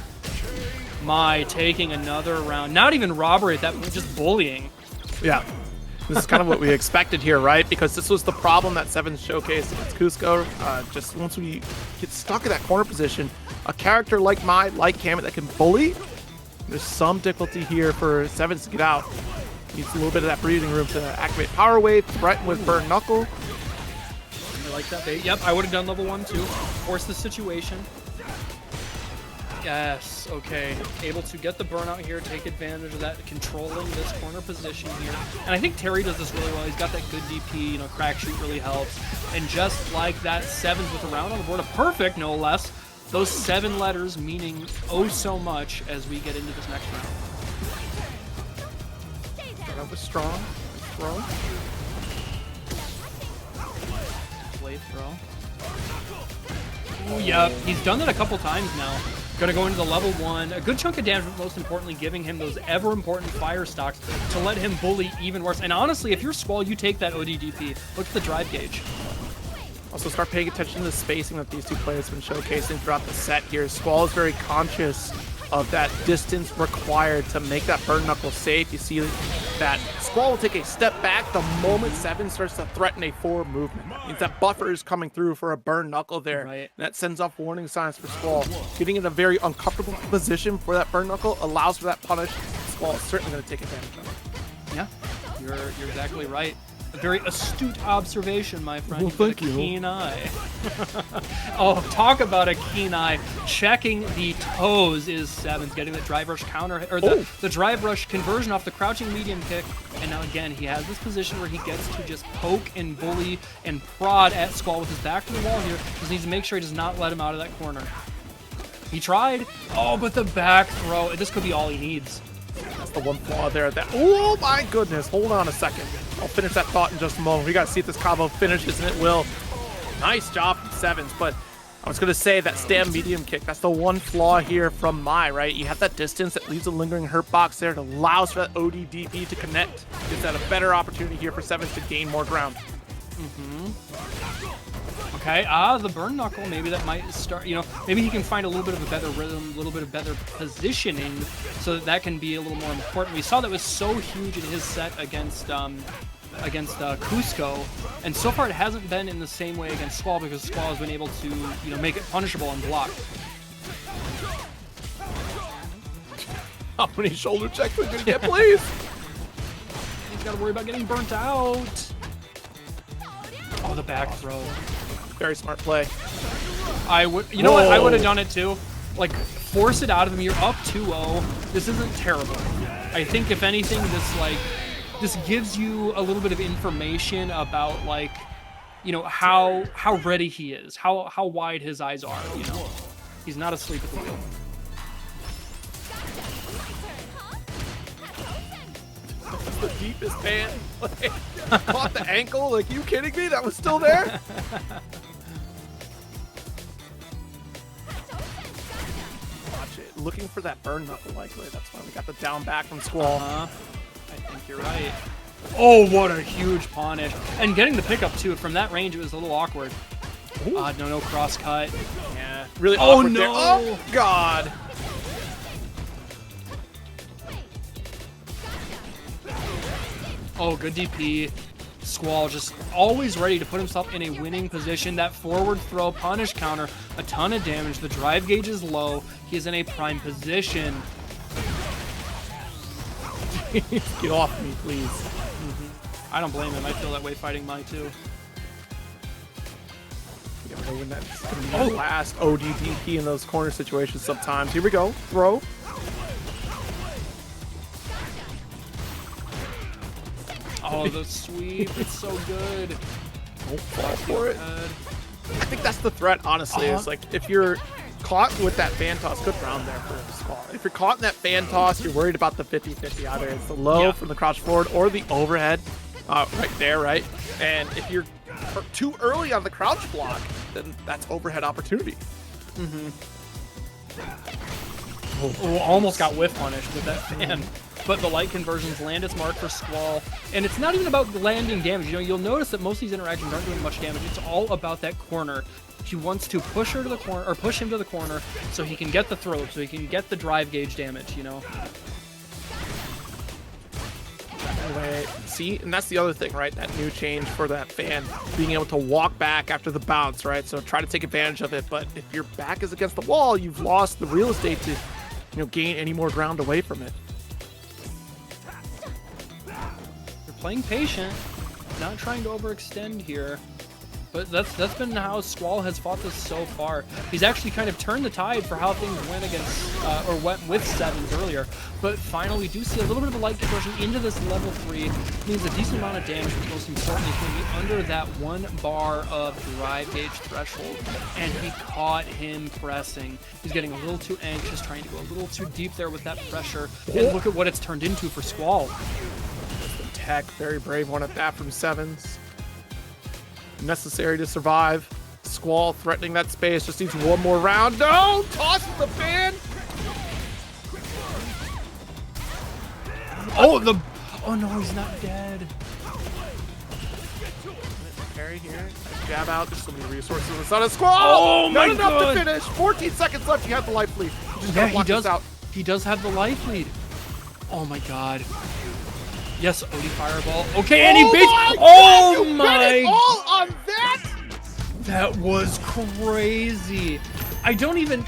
My, taking another round. Not even robbery, that was just bullying. Yeah. This is kind of what we expected here, right? Because this was the problem that Sevens showcased against COOSCO. Just once we get stuck in that corner position, a character like like Cammy that can bully, there's some difficulty here for Sevens to get out. Needs a little bit of that breathing room to activate Power Wave, threaten with Burn Knuckle. I like that bait. Yep, I would have done level 1 too. Force the situation. Yes, okay. Able to get the burnout here, take advantage of that, controlling this corner position here. And I think Terry does this really well. He's got that good DP, you know, crack shoot really helps. And just like that, Sevens with a round on the board, a perfect, no less. Those 7 letters meaning oh so much as we get into this next round. That was strong. Throw. Blade throw. Oh, yeah, he's done that a couple times now. Gonna go into the level 1. A good chunk of damage, but most importantly, giving him those ever-important fire stocks to let him bully even worse. And honestly, if you're Squall, you take that ODDP. Look at the drive gauge. Also start paying attention to the spacing that these two players have been showcasing throughout the set here. Squall is very conscious of that distance required to make that Burn Knuckle safe. You see that Squall will take a step back the moment Seven starts to threaten a forward movement. That means that buffer is coming through for a Burn Knuckle there. Right. And that sends off warning signs for Squall. Getting in a very uncomfortable position for that Burn Knuckle allows for that punish. Squall is certainly going to take advantage of it. Yeah, you're exactly right. A very astute observation, my friend. Well, thank you. Keen eye. Oh, talk about a keen eye. Checking the toes is Sevens, getting the drive rush counter, or the drive rush conversion off the crouching medium kick. And now again, he has this position where he gets to just poke and bully and prod at Squall with his back to the wall here. Just needs to make sure he does not let him out of that corner. He tried. Oh, but the back throw. This could be all he needs. That's the one flaw there. Oh my goodness. Hold on a second. I'll finish that thought in just a moment. We got to see if this combo finishes, and it will. Nice job from Sevens, but I was going to say that stand medium kick, that's the one flaw here from Mai, right? You have that distance that leaves a lingering hurt box there. It allows for that ODDP to connect. Gives that a better opportunity here for Sevens to gain more ground. Okay, the Burn Knuckle, maybe that might start, you know, maybe he can find a little bit of a better rhythm, a little bit of better positioning, so that can be a little more important. We saw that was so huge in his set against COOSCO, and so far it hasn't been in the same way against Squall, because Squall has been able to, you know, make it punishable and block. How many shoulder checks are we going to get, please? He's got to worry about getting burnt out. Oh, the back throw. Very smart play. I would, you know what? I would have done it too. Like, force it out of him. You're up 2-0. This isn't terrible. I think if anything, this gives you a little bit of information about, like, you know, how ready he is, how wide his eyes are. You know, he's not asleep at the wheel. That's the deepest pan. Like, caught the ankle. Like, you kidding me? That was still there. Watch it. Looking for that Burn Knuckle, likely. That's why we got the down back from Squall. I think you're right. Oh, what a huge punish. And getting the pickup, too. From that range, it was a little awkward. No cross cut. Yeah. Really awkward there. Oh, God. Oh, good DP. Squall just always ready to put himself in a winning position. That forward throw, punish counter, a ton of damage. The drive gauge is low. He is in a prime position. Get off me, please. I don't blame him. I feel that way fighting Mai too. You never know when that's going to be the last ODDP in those corner situations sometimes. Here we go. Throw. Oh, the sweep. It's so good. Don't fall for it. I think that's the threat, honestly. Is like if you're caught with that fan toss, good round there for SQUALL. If you're caught in that fan toss, you're worried about the 50-50. Either it's the low from the crouch forward or the overhead right there, right? And if you're too early on the crouch block, then that's overhead opportunity. Oh, almost got whiff punished with that fan. But the light conversions land its mark for SQUALL. And it's not even about landing damage. You know, you'll notice that most of these interactions aren't doing much damage. It's all about that corner. He wants to push her to the corner, or push him to the corner, so he can get the throw, so he can get the drive gauge damage, you know? See, and that's the other thing, right? That new change for that fan, being able to walk back after the bounce, right? So try to take advantage of it. But if your back is against the wall, you've lost the real estate to, gain any more ground away from it. They're playing patient, not trying to overextend here. But that's been how SQUALL has fought this so far. He's actually kind of turned the tide for how things went against, or went with sevens earlier. But finally, we do see a little bit of a light conversion into this level 3. Means a decent amount of damage, but most importantly, it's going to be under that 1 bar of drive gauge threshold. And he caught him pressing. He's getting a little too anxious, trying to go a little too deep there with that pressure. And look at what it's turned into for SQUALL. Tech, very brave one at that from sevens. Necessary to survive. SQUALL threatening that space. Just needs one more round. No! Tosses the fan! Oh, no, he's not dead. Parry here. Nice jab out. There's so many resources on the side of SQUALL. Oh, my Not God. enough to finish. 14 seconds left. You have the life lead. Yeah, he does. He does have the life lead. Oh, my God. Yes, Odie Fireball. Okay, and he beats. Oh my! All on that? That was crazy. I don't even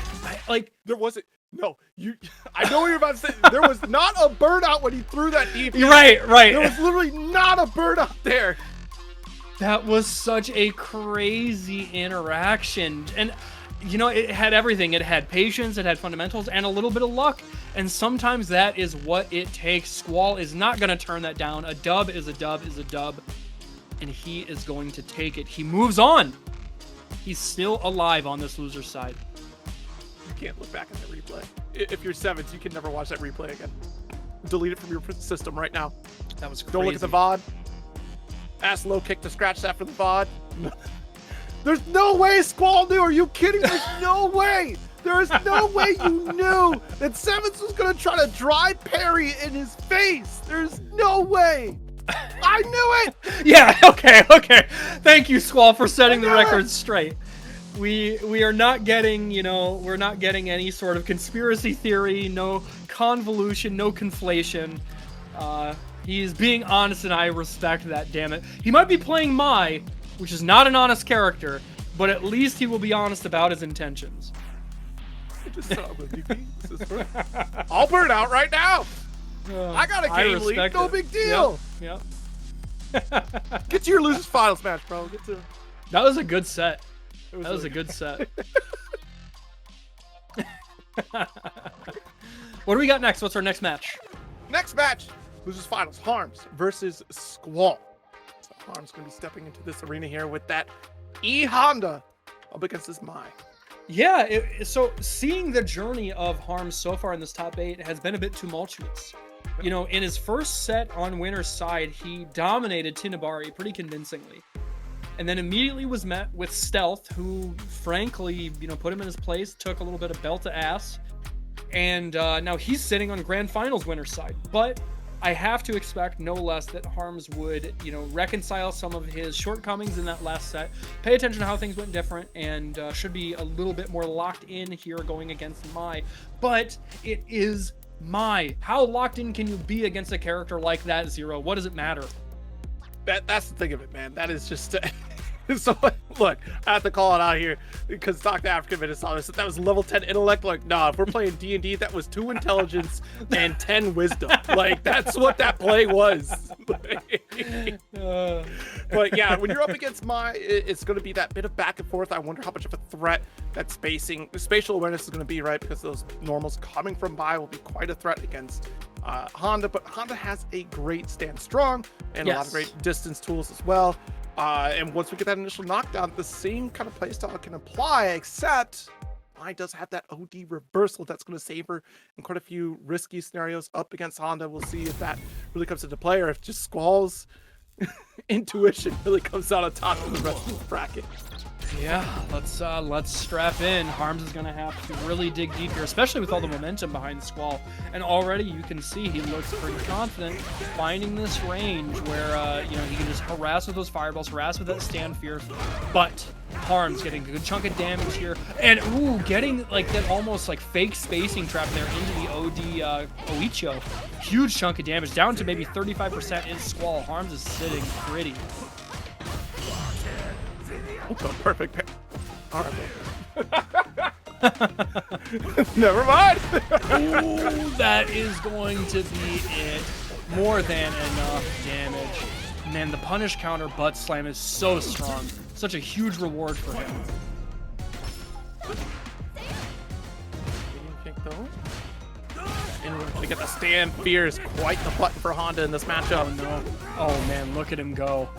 like. There wasn't. No, you. I know what you're about to say. There was not a burnout when he threw that deep. Right. There was literally not a burnout there. That was such a crazy interaction, and it had everything. It had patience, it had fundamentals, and a little bit of luck. And sometimes that is what it takes. SQUALL is not going to turn that down. A dub is a dub is a dub. And he is going to take it. He moves on. He's still alive on this loser side. You can't look back at that replay. If you're sevens, you can never watch that replay again. Delete it from your system right now. That was crazy. Don't look at the VOD. Ask low kick to scratch that for the VOD. There's no way SQUALL knew. Are you kidding? There's no way. There is no way you knew that sevens was going to try to dry parry in his face. There's no way. I knew it. Yeah, okay. Thank you, SQUALL, for setting the record straight. We are not getting, we're not getting any sort of conspiracy theory, no convolution, no conflation. He's being honest, and I respect that, damn it. He might be playing Mai, which is not an honest character, but at least he will be honest about his intentions. I'll burn out right now. I got a game lead. No big deal. Yep. Get to your losers finals match, bro. Get to. That was a good set. That was a good set. What do we got next? What's our next match? Next match, losers finals. HARMS versus SQUALL. So HARMS gonna be stepping into this arena here with that Honda up against this Mai. Yeah, so seeing the journey of HARMS so far in this top 8 has been a bit tumultuous. In his first set on winner's side, he dominated TINIBARI pretty convincingly. And then immediately was met with Stealth, who frankly, put him in his place, took a little bit of belt to ass. And now he's sitting on Grand Finals winner's side. But I have to expect no less that HARMS would, reconcile some of his shortcomings in that last set, pay attention to how things went different, and should be a little bit more locked in here going against Mai. But it is Mai. How locked in can you be against a character like that, Zero? What does it matter? That's the thing of it, man. That is just So look, I have to call it out here because talk to African minutes on this. That was level 10 intellect. Like, nah, if we're playing D&D, that was 2 intelligence and 10 wisdom. Like, that's what that play was. But yeah, when you're up against it's going to be that bit of back and forth. I wonder how much of a threat that spatial awareness is going to be, right? Because those normals coming from by will be quite a threat against Honda. But Honda has a great stand strong and a lot of great distance tools as well. And once we get that initial knockdown, the same kind of playstyle can apply, except Mai does have that OD reversal that's going to save her in quite a few risky scenarios up against Honda. We'll see if that really comes into play or if just Squall's intuition really comes out on top of the rest of the bracket. Yeah, let's strap in. Harms is gonna have to really dig deep here, especially with all the momentum behind Squall. And already you can see he looks pretty confident finding this range where you know, he can just harass with those fireballs, harass with that stand fierce. But Harms getting a good chunk of damage here, and ooh, getting like that almost like fake spacing trap there into the OD Oicho. Huge chunk of damage, down to maybe 35% in Squall. Harms is sitting pretty. Oh, perfect. All right. Never mind. Ooh, that is going to be it. More than enough damage. Man, the punish counter butt slam is so strong. Such a huge reward for him. And to get the stand fierce, quite the button for Honda in this matchup. Oh no. Oh man, look at him go.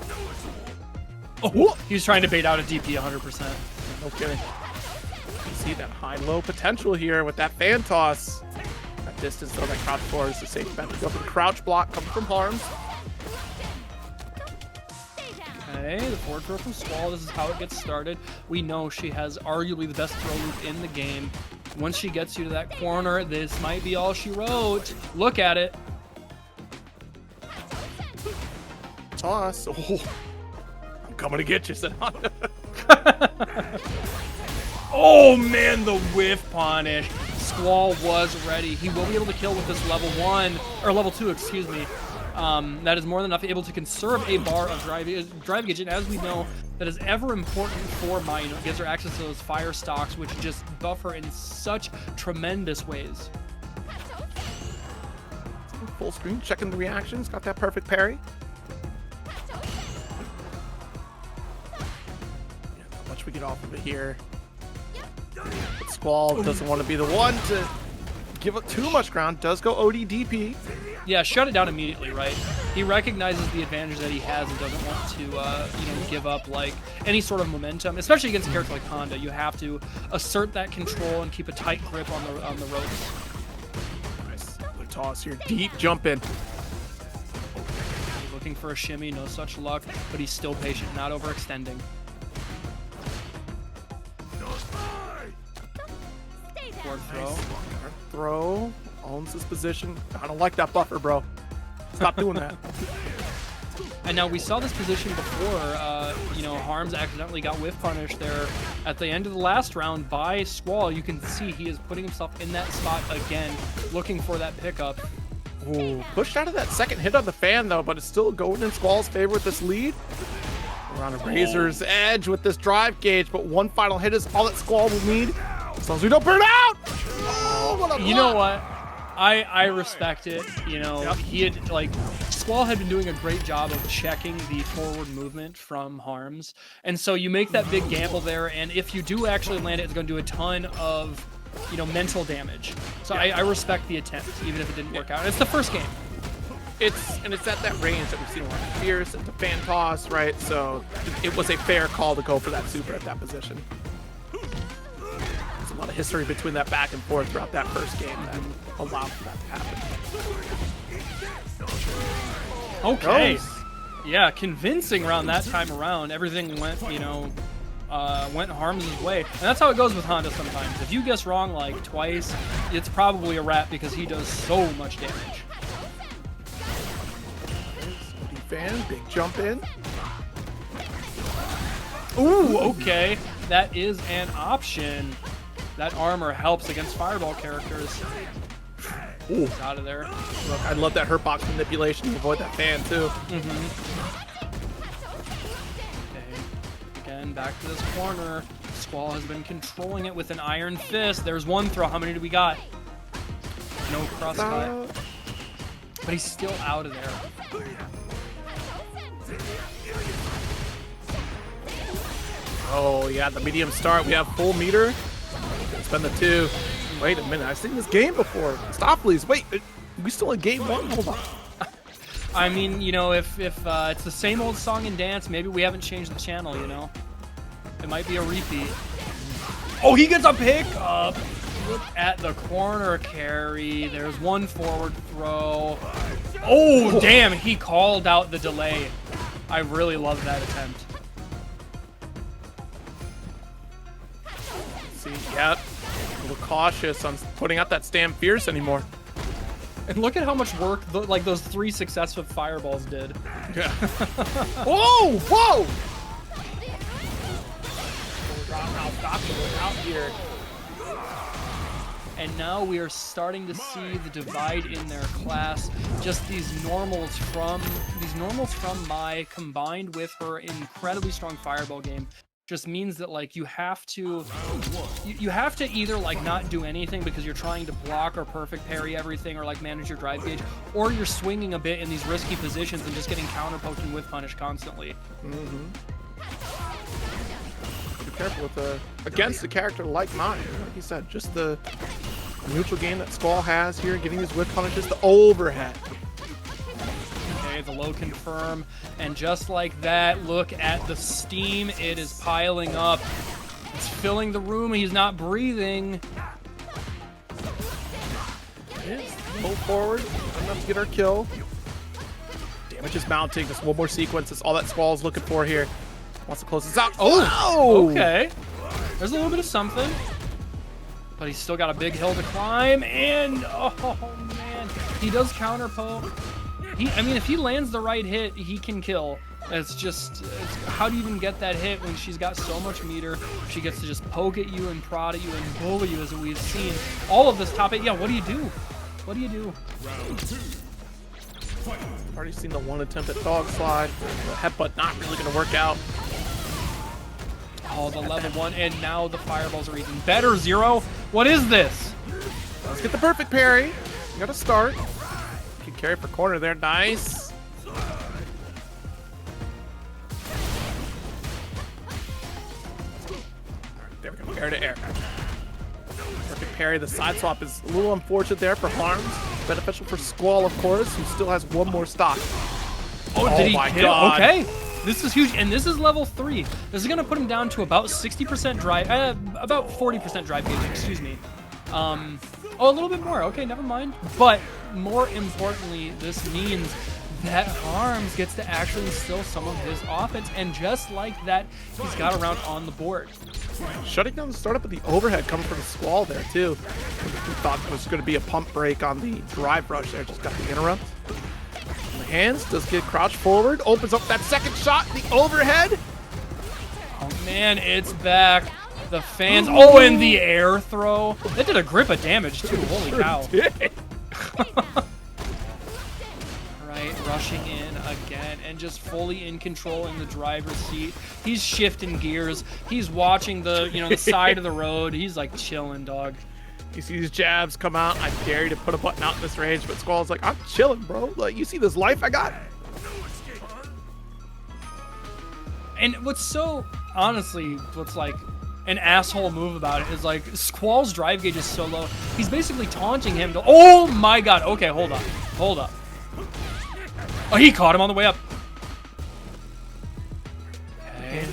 Oh, he's trying to bait out a DP 100%. No kidding. You see that high-low potential here with that fan toss. That distance, though, that crouch forward is the safe bet. Go for the crouch block coming from Harms. Okay, the forward throw from Squall. This is how it gets started. We know she has arguably the best throw loop in the game. Once she gets you to that corner, this might be all she wrote. Look at it. Toss. Oh. Coming to get you, son. Oh man, the whiff punish. Squall was ready. He will be able to kill with this level 1 or level 2, excuse me. That is more than enough, able to conserve a bar of drive gauge. And as we know, that is ever important for Mai. You know, it gives her access to those fire stocks, which just buff her in such tremendous ways. Full screen, checking the reactions. Got that perfect parry. We get off of it here. But Squall doesn't want to be the one to give up too much ground. Does go OD DP. Yeah, shut it down immediately, right? He recognizes the advantage that he has and doesn't want to, you know, give up like any sort of momentum, especially against a character like Honda. You have to assert that control and keep a tight grip on the ropes. Nice, the toss here, deep jump in. Looking for a shimmy, no such luck, but he's still patient, not overextending. Forward throw. Nice. Throw owns his position. I don't like that buffer, bro. Stop doing that. And now we saw this position before. You know, Harms accidentally got whiff punished there at the end of the last round by Squall. You can see he is putting himself in that spot again, looking for that pickup. Ooh, pushed out of that second hit on the fan though, but it's still going in Squall's favor with this lead. We're on a razor's edge with this drive gauge, but one final hit is all that Squall will need. As long as we don't burn out! Oh, what a block. You know what? I respect it. You know, he had, like, Squall had been doing a great job of checking the forward movement from Harms. And so you make that big gamble there, and if you do actually land it, it's going to do a ton of, you know, mental damage. So I respect the attempt, even if it didn't work out. It's the first game. It's at that range that we've seen a lot of fierce, it's a fan toss, right? So it was a fair call to go for that super at that position. There's a lot of history between that back and forth throughout that first game that allowed for that to happen. Okay. Yeah, convincing round that time around. Everything went, you know, went Harms' way. And that's how it goes with Honda sometimes. If you guess wrong like twice, it's probably a wrap because he does so much damage. Fan, big jump in. Ooh, okay. That is an option. That armor helps against fireball characters. Ooh, he's out of there. Look, I love that hurt box manipulation to avoid that fan too. Mm-hmm. Okay. again. Back to this corner. Squall has been controlling it with an iron fist. There's one throw. How many do we got? No crosscut. But he's still out of there. Oh, yeah, the medium start. We have full meter. Spend the 2. Wait a minute. I've seen this game before. Stop, please. Wait. We still in game 1? Hold on. I mean, you know, if it's the same old song and dance, maybe we haven't changed the channel, you know? It might be a repeat. Oh, he gets a pick up. Look at the corner carry. There's one forward throw. Oh, damn. He called out the delay. I really love that attempt. See, yep. A little cautious on putting out that stand fierce anymore. And look at how much work like those 3 successive fireballs did. Yeah. Whoa! Whoa! Out here. And now we are starting to see the divide in their class. Just these normals from Mai combined with her incredibly strong fireball game just means that like you have to either like not do anything because you're trying to block or perfect parry everything or like manage your drive gauge, or you're swinging a bit in these risky positions and just getting counter poked and whiff punished constantly. Be careful with against a character like mine. Like you said, just the neutral game that Squall has here, getting these whiff punishes, the overhead. Okay, the low confirm, and just like that, look at the steam. It is piling up. It's filling the room. He's not breathing. Pull forward, enough to get our kill. Damage is mounting. Just one more sequence. That's all that Squall's looking for here. Wants to close this out. Oh, okay. There's a little bit of something, but he's still got a big hill to climb, and oh man, he does counter poke. I mean, if he lands the right hit, he can kill. How do you even get that hit when she's got so much meter? She gets to just poke at you and prod at you and bully you, as we've seen. All of this top 8. Yeah, what do you do? What do you do? Already seen the one attempt at dog slide. The headbutt not really going to work out. Oh, the level 1, and now the fireballs are even better. Zero. What is this? Let's get the perfect parry. You got to start. Can carry for corner there. Nice. There we go. Air to air. Perfect parry. The side swap is a little unfortunate there for Harms. Beneficial for Squall, of course, who still has one more stock. Oh, did he my hit? God. Okay. This is huge, and this is level 3. This is going to put him down to about 60% drive, about 40% drive gauge, excuse me. Oh, a little bit more. Okay, never mind. But more importantly, this means that Harms gets to actually instill some of his offense, and just like that, he's got a round on the board. Shutting down the startup of the overhead coming from the Squall there, too. We thought it was going to be a pump break on the drive rush there. Just got the interrupt. The hands does get crouched forward. Opens up that second shot. The overhead. Oh, man, it's back. The fans. Oh, and the air throw. That did a grip of damage, too. Holy cow. Right, rushing in again and just fully in control in the driver's seat. He's shifting gears. He's watching the, the side of the road. He's like chilling, dog. You see these jabs come out. I dare you to put a button out in this range, but Squall's like, I'm chilling, bro. Like, you see this life I got? And what's like an asshole move about it is like Squall's drive gauge is so low. He's basically taunting him to, oh my God. Okay, hold up. Oh, he caught him on the way up. Okay.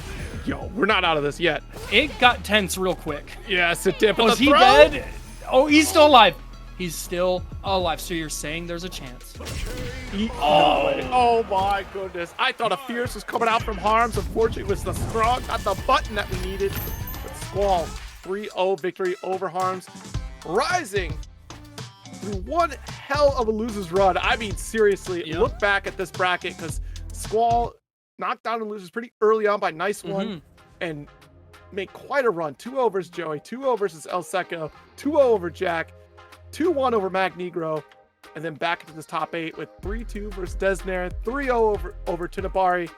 Yo, we're not out of this yet. It got tense real quick. Yes, it did. Was he dead? Oh, he's still alive. He's still alive. So you're saying there's a chance. Oh my goodness. I thought a fierce was coming out from Harms. Unfortunately, it was the strong, not the button that we needed. But Squall, 3-0 victory over Harms. Rising through one hell of a loser's run. I mean, seriously, look back at this bracket, because Squall knocked down the losers pretty early on by nice one and made quite a run. 2-0 versus Joey, 2-0 versus El Seco, 2-0 over Jack, 2-1 over Magnegro, and then back into this top 8 with 3-2 versus DEZNERE, 3-0 over TINIBARI,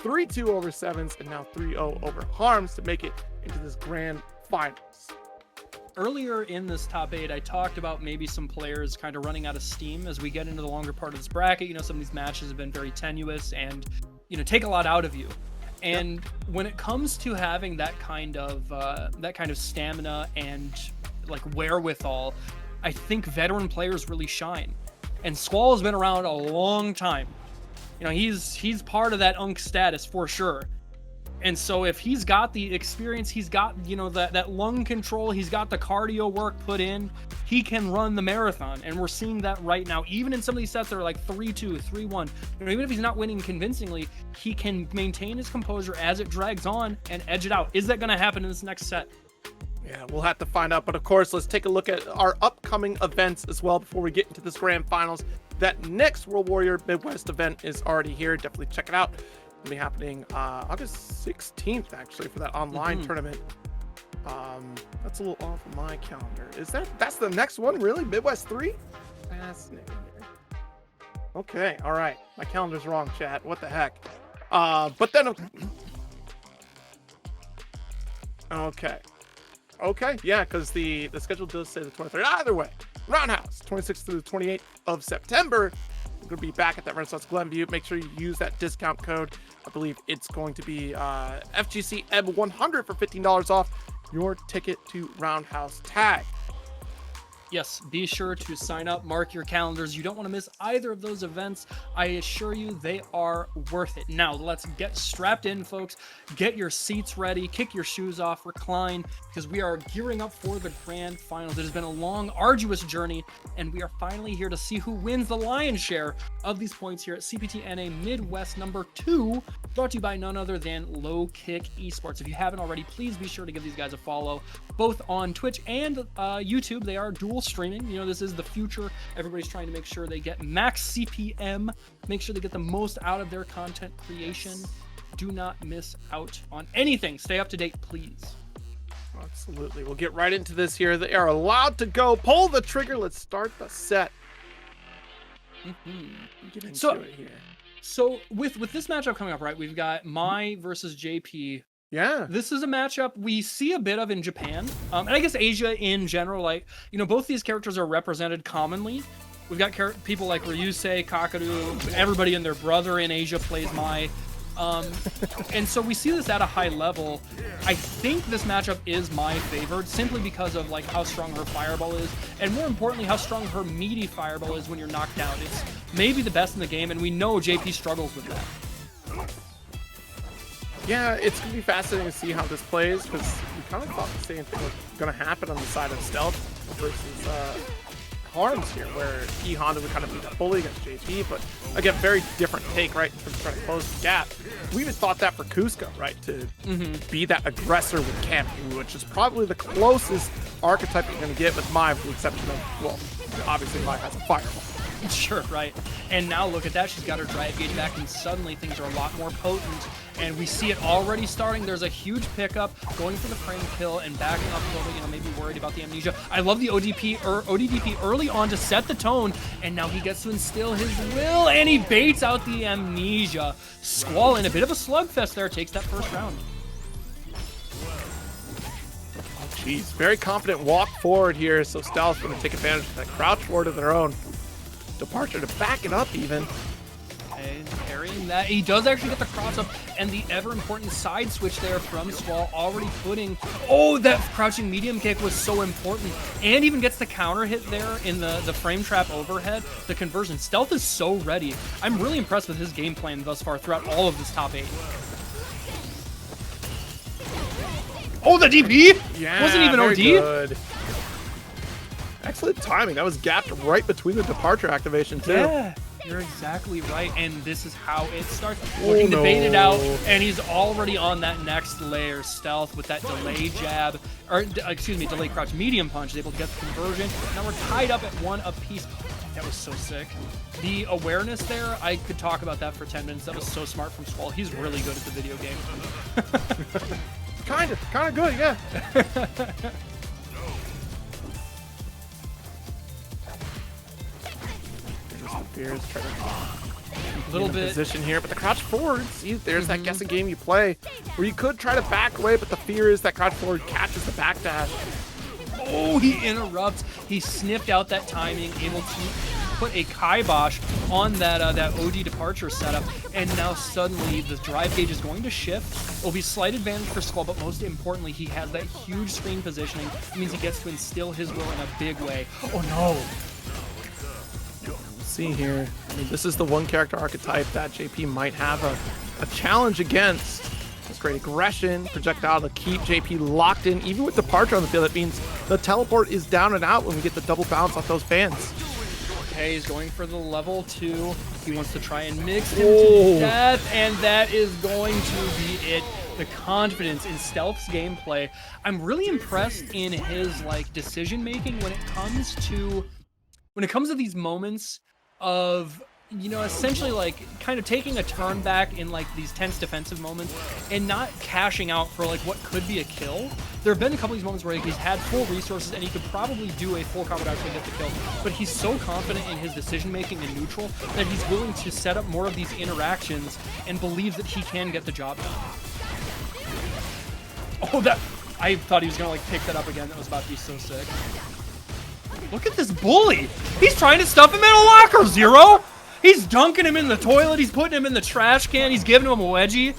3-2 over Sevens, and now 3-0 over Harms to make it into this grand finals. Earlier in this top 8, I talked about maybe some players kind of running out of steam as we get into the longer part of this bracket. You know, some of these matches have been very tenuous and, you know, take a lot out of you. And when it comes to having that kind of stamina and like wherewithal, I think veteran players really shine. And Squall has been around a long time. You know, he's part of that UNC status for sure. And so if he's got the experience, he's got, you know, that lung control, he's got the cardio work put in, he can run the marathon. And we're seeing that right now, even in some of these sets that are like 3-2, 3-1. You know, even if he's not winning convincingly, he can maintain his composure as it drags on and edge it out. Is that going to happen in this next set? Yeah, we'll have to find out. But of course, let's take a look at our upcoming events as well before we get into this grand finals. That next World Warrior Midwest event is already here. Definitely check it out. It'll be happening August 16th, actually, for that online tournament. That's a little off of my calendar. That's the next one, really? Midwest 3? Fascinating. Okay, all right. My calendar's wrong, chat. What the heck? But then... Okay, yeah, because the schedule does say the 23rd. Either way, Roundhouse, 26th through the 28th of September. We're going to be back at that Renaissance Glenview. Make sure you use that discount code. I believe it's going to be FGC EB100 for $15 off your ticket to Roundhouse Tag. Yes, be sure to sign up, mark your calendars. You don't want to miss either of those events. I assure you they are worth it. Now, let's get strapped in, folks. Get your seats ready, kick your shoes off, recline, because we are gearing up for the grand finals. It has been a long, arduous journey, and we are finally here to see who wins the lion's share of these points here at CPTNA Midwest number 2, brought to you by none other than Low Kick Esports. If you haven't already, please be sure to give these guys a follow, both on Twitch and YouTube. They are dual streaming. You know, this is the future. Everybody's trying to make sure they get max CPM, make sure they get the most out of their content creation. Do not miss out on anything. Stay up to date, please. Absolutely. We'll get right into this here. They are allowed to go. Pull the trigger. Let's start the set. Get into it here. So with this matchup coming up, right, we've got Mai versus JP. Yeah, this is a matchup we see a bit of in Japan, and I guess Asia in general. Like, you know, both these characters are represented commonly. We've got people like Ryusei, Kakaru, everybody and their brother in Asia plays Mai. And so we see this at a high level. I think this matchup is my favorite simply because of like how strong her fireball is, and more importantly, how strong her meaty fireball is when you're knocked down. It's maybe the best in the game, and we know JP struggles with that. Yeah, it's going to be fascinating to see how this plays, because we kind of thought the same thing was going to happen on the side of Stealth versus Harms here, where E-Honda would kind of be the bully against JP, but again, very different take, right, in terms of trying to close the gap. We even thought that for COOSCO, right, to be that aggressor with Cammy, which is probably the closest archetype you're going to get with Mai, with the exception of, well, obviously Mai has a fireball. Sure, right. And now look at that. She's got her drive gauge back, and suddenly things are a lot more potent. And we see it already starting. There's a huge pickup, going for the frame kill and backing up a little bit, you know, maybe worried about the amnesia. I love the ODDP early on to set the tone, and now he gets to instill his will, and he baits out the amnesia. Squall in a bit of a slugfest there, takes that first round. Jeez, very confident walk forward here, so Stealth's going to take advantage of that crouch forward of their own departure to back it up even. And carrying that, he does actually get the cross up, and the ever important side switch there from Squall, already putting, oh, that crouching medium kick was so important, and even gets the counter hit there in the frame trap overhead, the conversion. Stealth is so ready. I'm really impressed with his game plan thus far throughout all of this top 8. Oh, the DP? Yeah, wasn't even OD? Good. Excellent timing. That was gapped right between the departure activation, too. Yeah, you're exactly right. And this is how it starts. Looking to bait it out, and he's already on that next layer. Stealth with that delay jab, or excuse me, delay crouch medium punch, is able to get the conversion. Now we're tied up at 1 apiece. That was so sick. The awareness there, I could talk about that for 10 minutes. That was so smart from Squall. He's really good at the video game. kind of good, yeah. Fears try to little in bit position here, but the crouch forward, see, there's that guessing game you play where you could try to back away, but the fear is that crouch forward catches the backdash. Oh, he interrupts. He sniffed out that timing, able to put a kibosh on that that OD departure setup, and now suddenly the drive gauge is going to shift. It'll be slight advantage for SQUALL, but most importantly, he has that huge screen positioning. It means he gets to instill his will in a big way. Oh no! We'll see here. I mean, this is the one character archetype that JP might have a challenge against. It's great aggression, projectile to keep JP locked in, even with departure on the field. That means the teleport is down and out when we get the double bounce off those fans. Okay, he's going for the level 2. He wants to try and mix him to death, and that is going to be it. The confidence in Stealth's gameplay. I'm really impressed in his like decision making when it comes to these moments of, you know, essentially like kind of taking a turn back in like these tense defensive moments and not cashing out for like what could be a kill. There have been a couple of these moments where like, he's had full resources and he could probably do a full combo dash to get the kill, but he's so confident in his decision making in neutral that he's willing to set up more of these interactions and believes that he can get the job done. Oh, that, I thought he was gonna like pick that up again. That was about to be so sick. Look at this bully. He's trying to stuff him in a locker, Zero. He's dunking him in the toilet. He's putting him in the trash can. He's giving him a wedgie.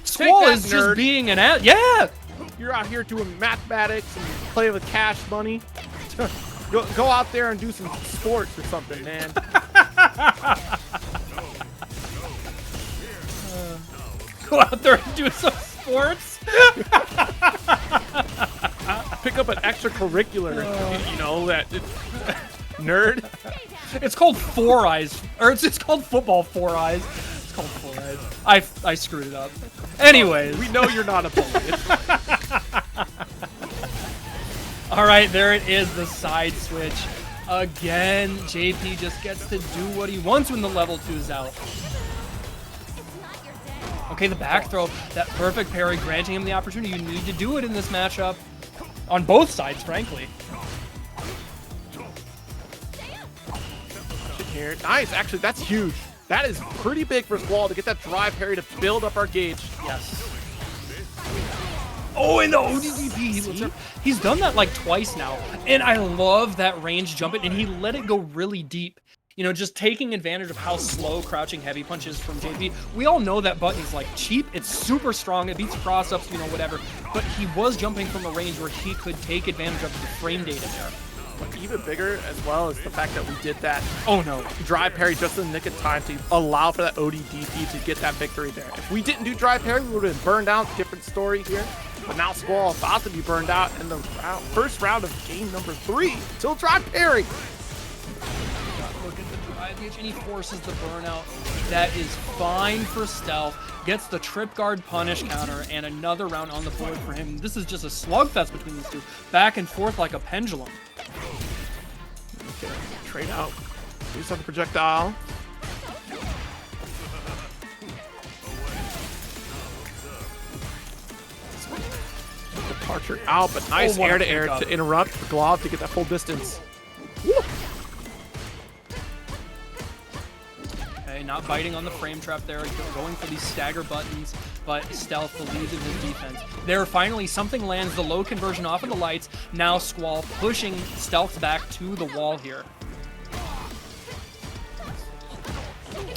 SQUALL is nerd. just being an ass. Yeah. You're out here doing mathematics and playing with cash money. Go out there and do some sports or something, man. Go out there and do some sports. Pick up an extracurricular, you know, that nerd. It's called Four Eyes, or it's called football 4 Eyes. It's called 4 Eyes. I screwed it up. Anyways, we know you're not a bully. All right, there it is, the side switch. Again, JP just gets to do what he wants when the level 2 is out. Okay, the back throw, that perfect parry, granting him the opportunity. You need to do it in this matchup. On both sides, frankly. Here. Nice, actually, that's huge. That is pretty big for SQUALL to get that drive parry to build up our gauge. Yes. Oh, and the ODDP. He's done that like twice now. And I love that range jump it, and he let it go really deep. You know, just taking advantage of how slow crouching heavy punch is from JP. We all know that button's like cheap. It's super strong. It beats cross-ups, you know, whatever. But he was jumping from a range where he could take advantage of the frame data there. But even bigger as well is the fact that we did that no drive parry just in the nick of time to allow for that ODDP to get that victory there. If we didn't do drive parry, we would have been burned out. Different story here. But now SQUALL about to be burned out in the first round of game number 3 till drive parry. Look at the drive gauge, and he forces the burnout. That is fine for Stealth. Gets the trip guard punish counter, and another round on the board for him. This is just a slugfest between these two. Back and forth like a pendulum. Okay, trade out. Use on the projectile. Departure out, but nice air-to-air to interrupt for Glove to get that full distance. Woo! Okay, not biting on the frame trap there, going for these stagger buttons, but Stealth believes in his defense. There, finally, something lands, the low conversion off of the lights. Now SQUALL pushing Stealth back to the wall here.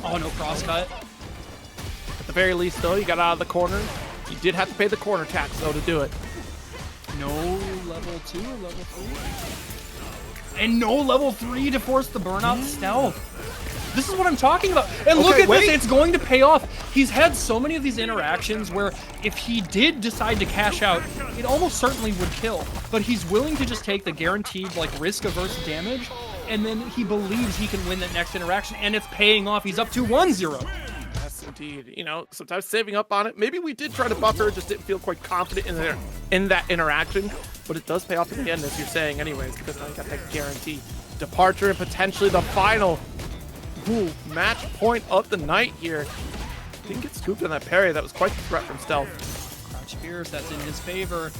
Oh, no crosscut. At the very least, though, you got out of the corner. You did have to pay the corner tax, though, to do it. No level 2 or level 3. And no level 3 to force the burnout Stealth. This is what I'm talking about. And look at this, it's going to pay off. He's had so many of these interactions where if he did decide to cash out, it almost certainly would kill. But he's willing to just take the guaranteed like risk-averse damage, and then he believes he can win that next interaction, and it's paying off. He's up to 1-0. Yes, indeed. You know, sometimes saving up on it. Maybe we did try to buffer, just didn't feel quite confident in that interaction. But it does pay off in the end, as you're saying anyways, because now you got that guarantee. Departure and potentially the final match point of the night here. Didn't get scooped on that parry. That was quite the threat from Stealth. Crouch Pierce, that's in his favor.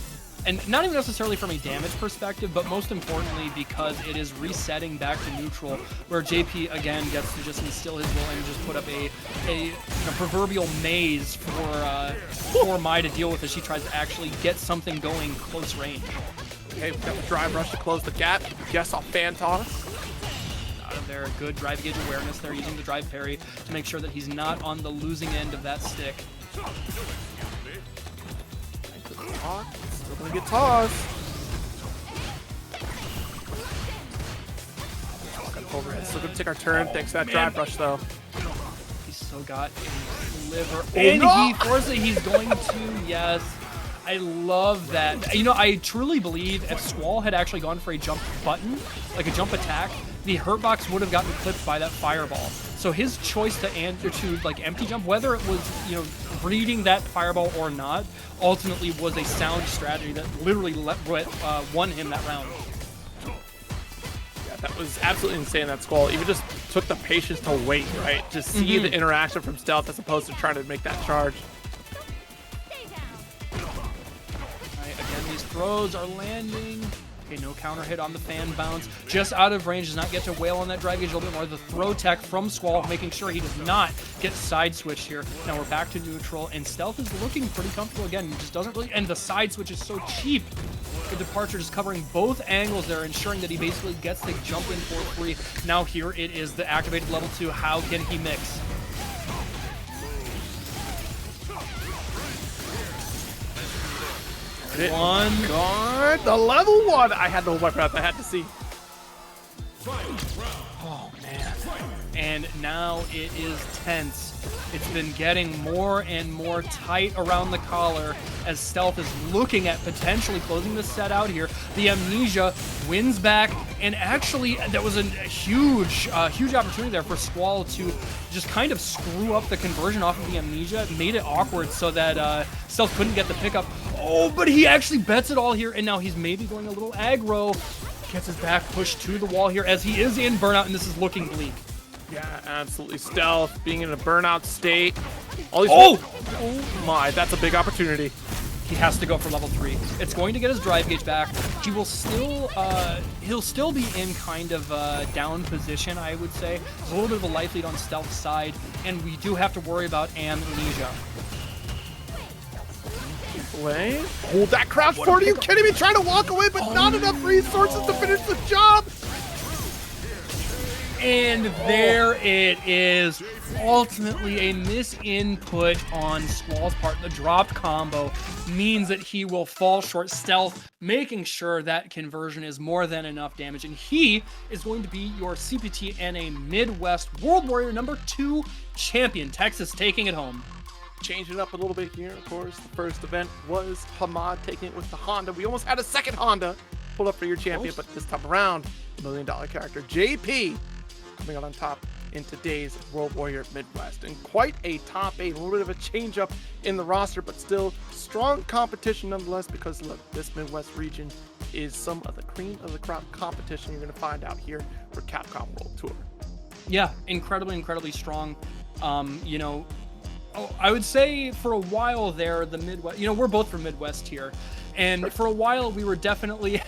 And not even necessarily from a damage perspective, but most importantly because it is resetting back to neutral, where JP again gets to just instill his will and just put up a proverbial maze for Mai to deal with as she tries to actually get something going close range. Okay, we've got the drive rush to close the gap. Guess off fan toss. Out of there, good drive gauge awareness there, using the drive parry to make sure that he's not on the losing end of that stick. Still gonna get tossed. Still gonna take our turn. Thanks to that drive rush though. He's still got a liver. Oh, And no! he forces it. He's going to, yes. I love that. You know, I truly believe if Squall had actually gone for a jump button, like a jump attack, the hurt box would have gotten clipped by that fireball. So his choice to empty jump, whether it was, you know, reading that fireball or not, ultimately was a sound strategy that literally won him that round. Yeah, that was absolutely insane, that Squall. Even just took the patience to wait, right? To see the interaction from Stealth as opposed to trying to make that charge. Again, these throws are landing. Okay, no counter hit on the fan bounce. Just out of range, does not get to wail on that drag gauge a little bit more. The throw tech from Squall, making sure he does not get side switched here. Now we're back to neutral, and Stealth is looking pretty comfortable again. He just doesn't really, and the side switch is so cheap. The departure just covering both angles there, ensuring that he basically gets the jump in for free. Now here it is, the activated level 2. How can he mix? One. God, the level 1. I had to hold my breath. I had to see. Oh, man. And now it is tense. It's been getting more and more tight around the collar as Stealth is looking at potentially closing this set out here. The Amnesia wins back, and actually that was a huge opportunity there for Squall to just kind of screw up the conversion off of the Amnesia. It made it awkward so that Stealth couldn't get the pickup. Oh, but he actually bets it all here, and now he's maybe going a little aggro. Gets his back pushed to the wall here as he is in burnout, and this is looking bleak. Yeah, absolutely. Stealth being in a burnout state. All these oh my, that's a big opportunity. He has to go for level 3. It's going to get his drive gauge back. He will still, he'll still be in kind of down position, I would say. There's a little bit of a life lead on Stealth's side, and we do have to worry about Amnesia. Wait, hold that crouch forward. Are you kidding me? Trying to walk away, but not enough resources to finish the job. And there it is. Ultimately, a misinput on Squall's part. The dropped combo means that he will fall short. Stealth making sure that conversion is more than enough damage. And he is going to be your CPT NA Midwest World Warrior #2 champion. Texas taking it home. Changing it up a little bit here, of course. The first event was Hamad taking it with the Honda. We almost had a second Honda pull up for your champion, but this time around, $1 million character JP coming out on top in today's World Warrior Midwest. And quite a top 8, a little bit of a change up in the roster, but still strong competition nonetheless, because look, this Midwest region is some of the cream of the crop competition you're going to find out here for Capcom World Tour. Yeah, incredibly strong. You know, I would say for a while there, the Midwest, you know, we're both from Midwest here, and for a while we were definitely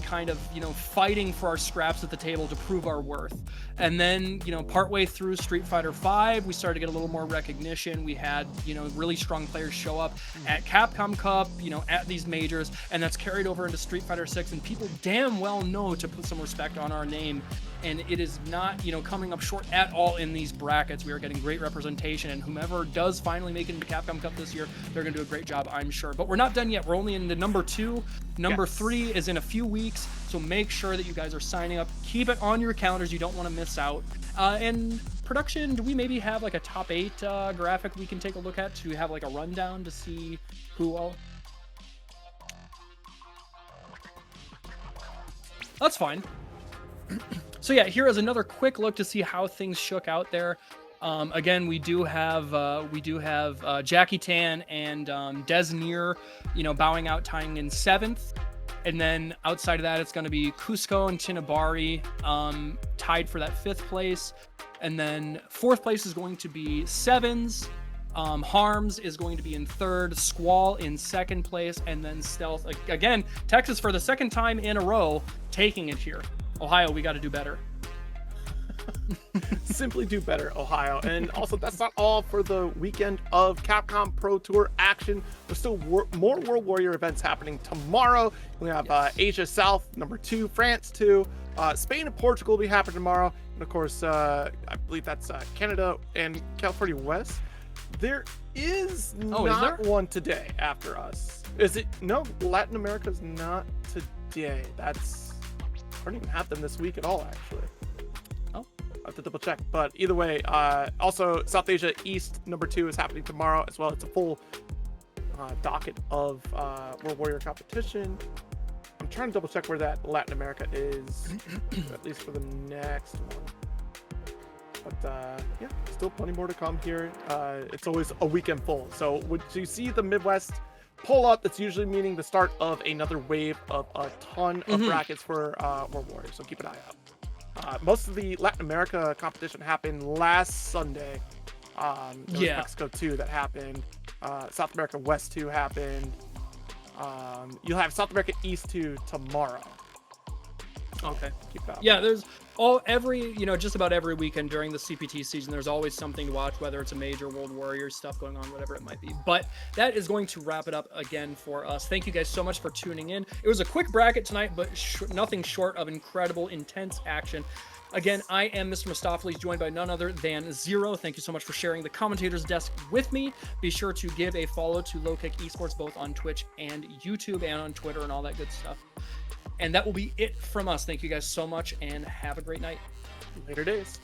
kind of, you know, fighting for our scraps at the table to prove our worth. And then, you know, partway through Street Fighter V, we started to get a little more recognition. We had, you know, really strong players show up at Capcom Cup, you know, at these majors, and that's carried over into Street Fighter VI, and people damn well know to put some respect on our name. And it is not, you know, coming up short at all in these brackets. We are getting great representation, and whomever does finally make it into Capcom Cup this year, they're going to do a great job, I'm sure. But we're not done yet. We're only in the #2. Number 3 is in a few weeks, so make sure that you guys are signing up. Keep it on your calendars. You don't want to miss out. And production, do we maybe have like a top 8 graphic we can take a look at to have like a rundown to see who all? That's fine. So yeah, here is another quick look to see how things shook out there. Again, we do have Jackie Tan and DEZNERE, you know, bowing out, tying in 7th. And then outside of that, it's going to be COOSCO and TINIBARI tied for that 5th place. And then 4th place is going to be Sevens, Harms is going to be in third, Squall in second place, and then Stealth. Again, Texas for the second time in a row taking it here. Ohio, we got to do better. Simply do better, Ohio. And also, that's not all for the weekend of Capcom Pro Tour action. There's still more World Warrior events happening tomorrow. We have Asia South, number 2, France 2, Spain and Portugal will be happening tomorrow. And of course, I believe that's Canada and California West. There is not one today after us. Is it? No, Latin America's not today. I don't even have them this week at all, actually. Oh, I have to double check. But either way, also South Asia East number 2 is happening tomorrow as well. It's a full docket of World Warrior competition. I'm trying to double check where that Latin America is, at least for the next one. But yeah, still plenty more to come here. It's always a weekend full. So would you see the Midwest pull up? That's usually meaning the start of another wave of a ton of brackets for World Warrior. So keep an eye out. Most of the Latin America competition happened last Sunday. There was Mexico 2 that happened. South America West 2 happened. You'll have South America East 2 tomorrow. Okay. Keep that. Yeah, there's just about every weekend during the CPT season, there's always something to watch, whether it's a major World Warrior stuff going on, whatever it might be. But that is going to wrap it up again for us. Thank you guys so much for tuning in. It was a quick bracket tonight, but nothing short of incredible, intense action. Again, I am Mr. Mistopheles, joined by none other than Zero. Thank you so much for sharing the commentator's desk with me. Be sure to give a follow to Low Kick Esports, both on Twitch and YouTube and on Twitter and all that good stuff. And that will be it from us. Thank you guys so much and have a great night. Later days.